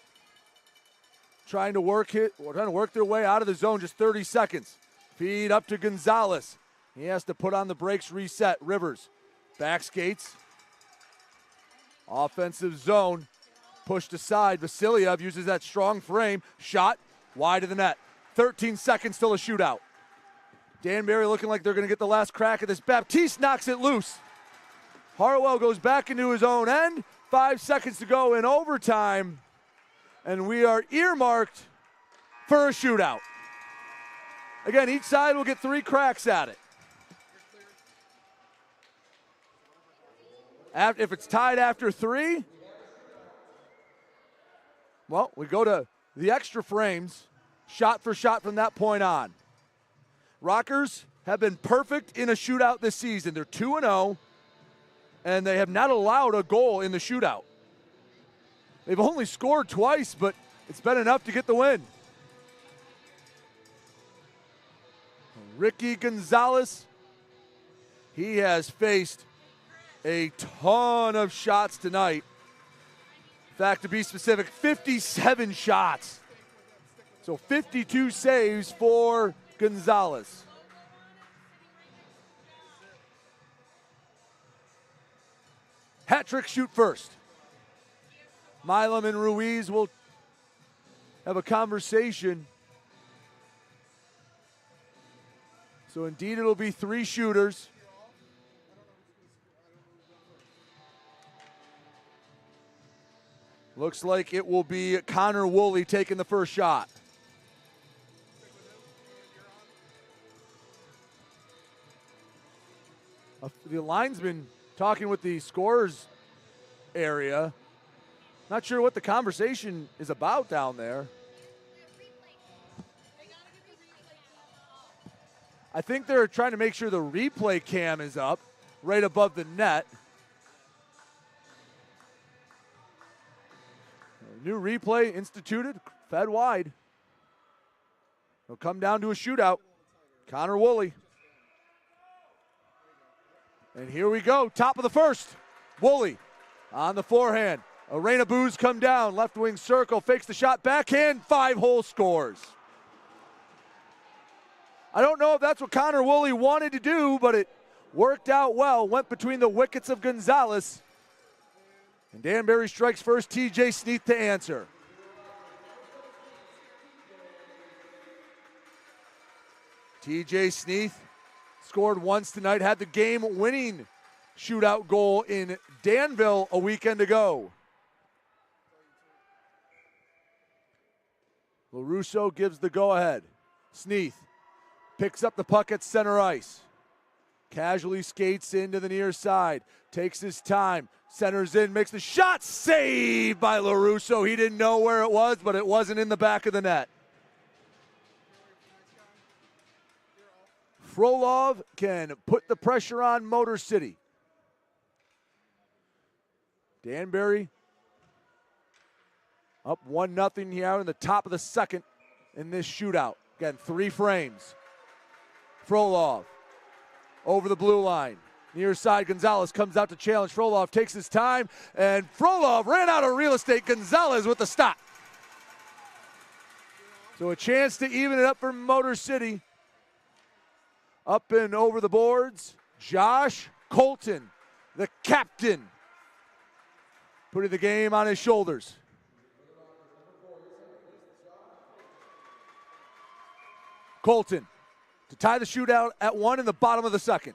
Trying to work their way out of the zone, just 30 seconds. Feed up to Gonzalez. He has to put on the brakes, reset. Rivers, back skates. Offensive zone, pushed aside. Vasiliev uses that strong frame. Shot, wide of the net. 13 seconds till a shootout. Danbury looking like they're going to get the last crack at this. Baptiste knocks it loose. Harwell goes back into his own end. 5 seconds to go in overtime. And we are earmarked for a shootout. Again, each side will get 3 cracks at it. If it's tied after 3, well, we go to the extra frames, shot for shot from that point on. Rockers have been perfect in a shootout this season. They're 2-0. And they have not allowed a goal in the shootout. They've only scored twice, but it's been enough to get the win. Ricky Gonzalez, he has faced a ton of shots tonight. In fact, to be specific, 57 shots. So 52 saves for Gonzalez. Hat trick, shoot first. Milam and Ruiz will have a conversation. So indeed it'll be 3 shooters. Looks like it will be Connor Woolley taking the first shot. The linesman talking with the scorers area. Not sure what the conversation is about down there. I think they're trying to make sure the replay cam is up right above the net. New replay instituted, fed wide. It'll come down to a shootout. Connor Woolley. And here we go, top of the first. Woolley on the forehand. Arena Booz come down, left wing circle, fakes the shot, backhand, 5-hole scores. I don't know if that's what Connor Woolley wanted to do, but it worked out well. Went between the wickets of Gonzalez. And Danbury strikes first, TJ Sneath to answer. TJ Sneath scored once tonight, had the game-winning shootout goal in Danville a weekend ago. LaRusso gives the go-ahead. Sneath picks up the puck at center ice. Casually skates into the near side. Takes his time. Centers in, makes the shot. Saved by LaRusso. He didn't know where it was, but it wasn't in the back of the net. Frolov can put the pressure on Motor City. Danbury up 1-0 here in the top of the second in this shootout. Again, 3 frames. Frolov over the blue line. Near side, Gonzalez comes out to challenge. Frolov takes his time, and Frolov ran out of real estate. Gonzalez with the stop. So a chance to even it up for Motor City. Up and over the boards, Josh Colton, the captain, putting the game on his shoulders. Colton to tie the shootout at 1 in the bottom of the second.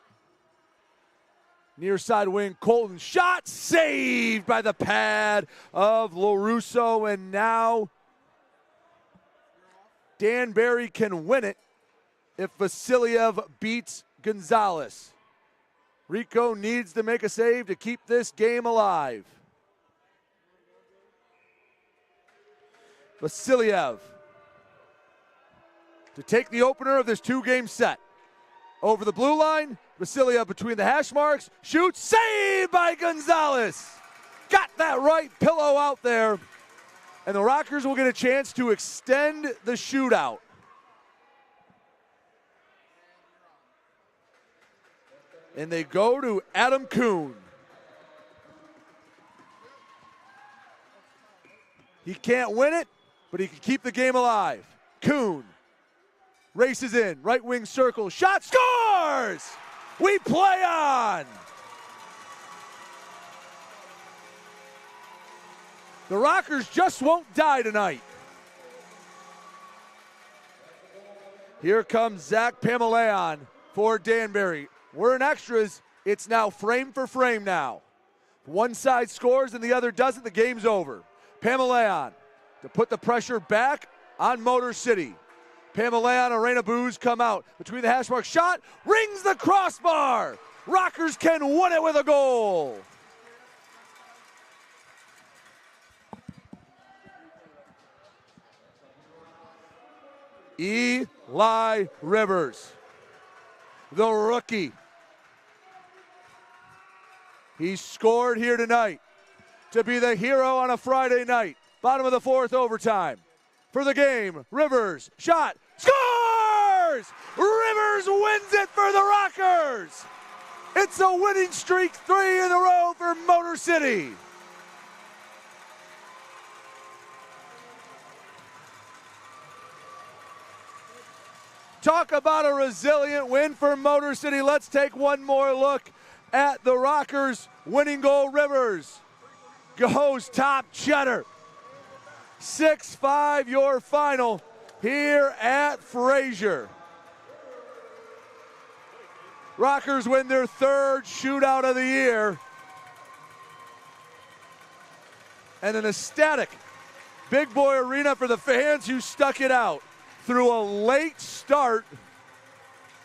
Near side wing, Colton shot saved by the pad of LaRusso, and now Danbury can win it if Vasiliev beats Gonzalez. Rico needs to make a save to keep this game alive. Vasiliev to take the opener of this 2-game set. Over the blue line, Vasiliev between the hash marks, shoots, saved by Gonzalez. Got that right pillow out there. And the Rockers will get a chance to extend the shootout. And they go to Adam Kuhn. He can't win it, but he can keep the game alive. Kuhn races in, right wing circle, shot, scores! We play on! The Rockers just won't die tonight. Here comes Zach Pamelayan for Danbury. We're in extras. It's now frame for frame now. One side scores and the other doesn't. The game's over. Pamelayan to put the pressure back on Motor City. Pamelayan, Arena Booz come out. Between the hash marks, shot, rings the crossbar. Rockers can win it with a goal. Eli Rivers, the rookie. He scored here tonight to be the hero on a Friday night. Bottom of the 4th overtime. For the game, Rivers, shot, scores! Rivers wins it for the Rockers! It's a winning streak, 3 in a row for Motor City. Talk about a resilient win for Motor City. Let's take one more look at the Rockers. Winning goal, Rivers goes top cheddar. 6-5 your final here at Fraser. Rockers win their third shootout of the year. And an ecstatic Big Boy Arena for the fans who stuck it out through a late start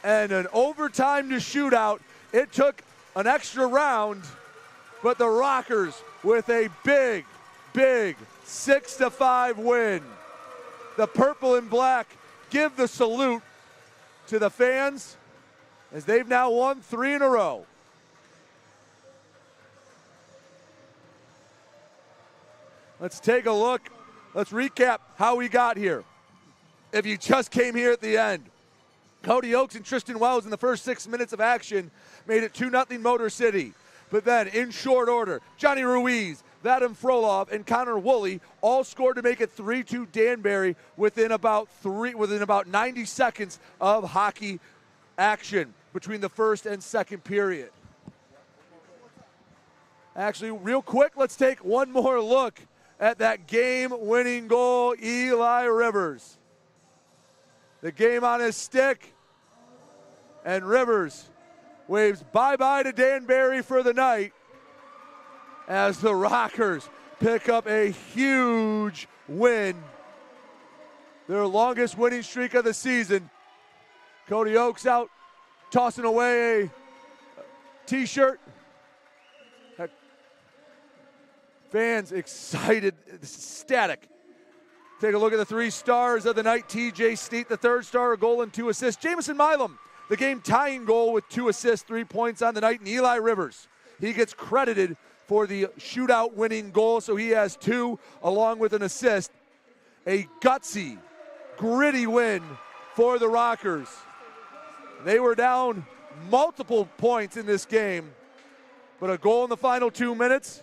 and an overtime to shootout. It took an extra round, but the Rockers with a big 6-5 win. The purple and black give the salute to the fans as they've now won 3 in a row. Let's take a look. Let's recap how we got here. If you just came here at the end, Cody Oakes and Tristan Wells in the first 6 minutes of action made it 2-0 Motor City. But then in short order, Johnny Ruiz, Vadim Frolov, and Connor Woolley all scored to make it 3-2 Danbury within about 90 seconds of hockey action between the first and second period. Actually, real quick, let's take one more look at that game-winning goal, Eli Rivers. The game on his stick, and Rivers waves bye-bye to Danbury for the night as the Rockers pick up a huge win. Their longest winning streak of the season. Cody Oakes out tossing away a t-shirt. Fans excited, ecstatic. Take a look at the 3 stars of the night. TJ Steet, the 3rd star, a goal and 2 assists. Jamison Milam, the game-tying goal with 2 assists, 3 points on the night. And Eli Rivers, he gets credited for the shootout winning goal, so he has 2 along with an assist. A gutsy, gritty win for the Rockers. They were down multiple points in this game, but a goal in the final 2 minutes.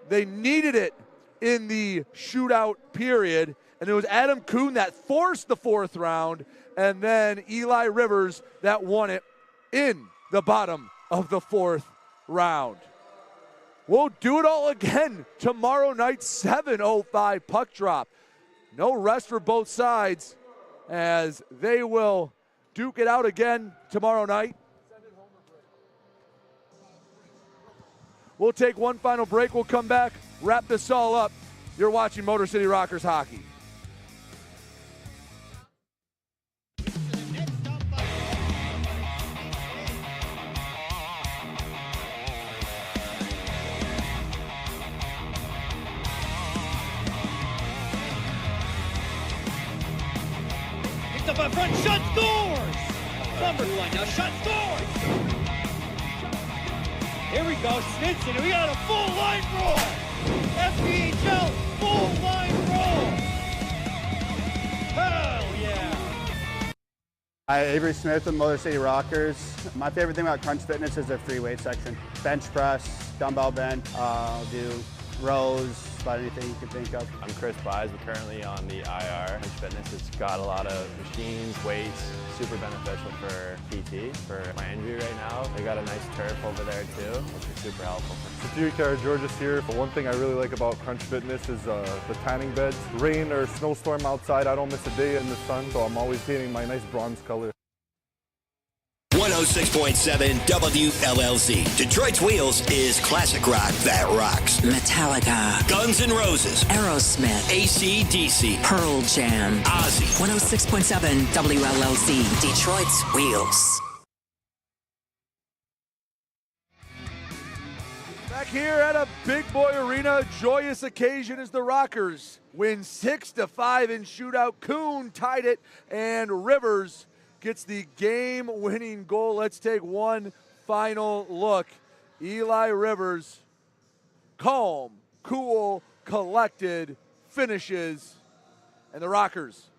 They needed it in the shootout period, and it was Adam Kuhn that forced the 4th round, and then Eli Rivers that won it in the bottom of the 4th round. We'll do it all again tomorrow night, 7:05 puck drop. No rest for both sides as they will duke it out again tomorrow night. We'll take one final break. We'll come back, wrap this all up. You're watching Motor City Rockers hockey. Picked up in front, shot, scores! Number line now, shot, scores! Here we go, Snitson, and we got a full line roll! FPHL, full line roll! Hell yeah! Hi, Avery Smith with Motor City Rockers. My favorite thing about Crunch Fitness is their free weight section. Bench press, dumbbell bench, do rows, about anything you can think of. I'm Chris Buys. We're currently on the IR. Crunch Fitness, it's got a lot of machines, weights, super beneficial for PT, for my injury right now. They got a nice turf over there too, which is super helpful. Georges here. One thing I really like about Crunch Fitness is the tanning beds. Rain or snowstorm outside, I don't miss a day in the sun, so I'm always painting my nice bronze color. 106.7 WLLZ. Detroit's Wheels is classic rock that rocks. Metallica, Guns N' Roses, Aerosmith, AC/DC, Pearl Jam, Ozzy. 106.7 WLLZ, Detroit's Wheels. Back here at a Big Boy Arena, joyous occasion as the Rockers win 6-5 in shootout. Kuhn tied it, and Rivers gets the game-winning goal. Let's take one final look. Eli Rivers, calm, cool, collected, finishes, and the Rockers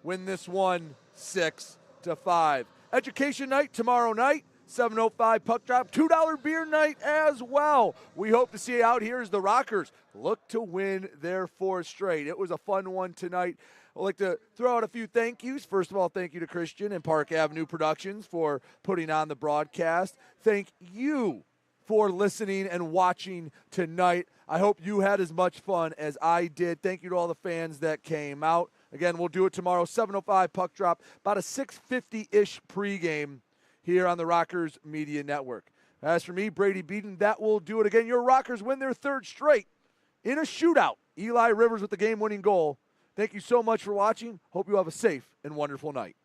win this one 6-5. Education night tomorrow night, 7:05 puck drop, $2 beer night as well. We hope to see you out here as the Rockers look to win their 4th straight. It was a fun one tonight. I'd like to throw out a few thank yous. First of all, thank you to Christian and Park Avenue Productions for putting on the broadcast. Thank you for listening and watching tonight. I hope you had as much fun as I did. Thank you to all the fans that came out. Again, we'll do it tomorrow, 7:05 puck drop, about a 6:50-ish pregame here on the Rockers Media Network. As for me, Brady Beaton, that will do it again. Your Rockers win their third straight in a shootout. Eli Rivers with the game-winning goal. Thank you so much for watching. Hope you have a safe and wonderful night.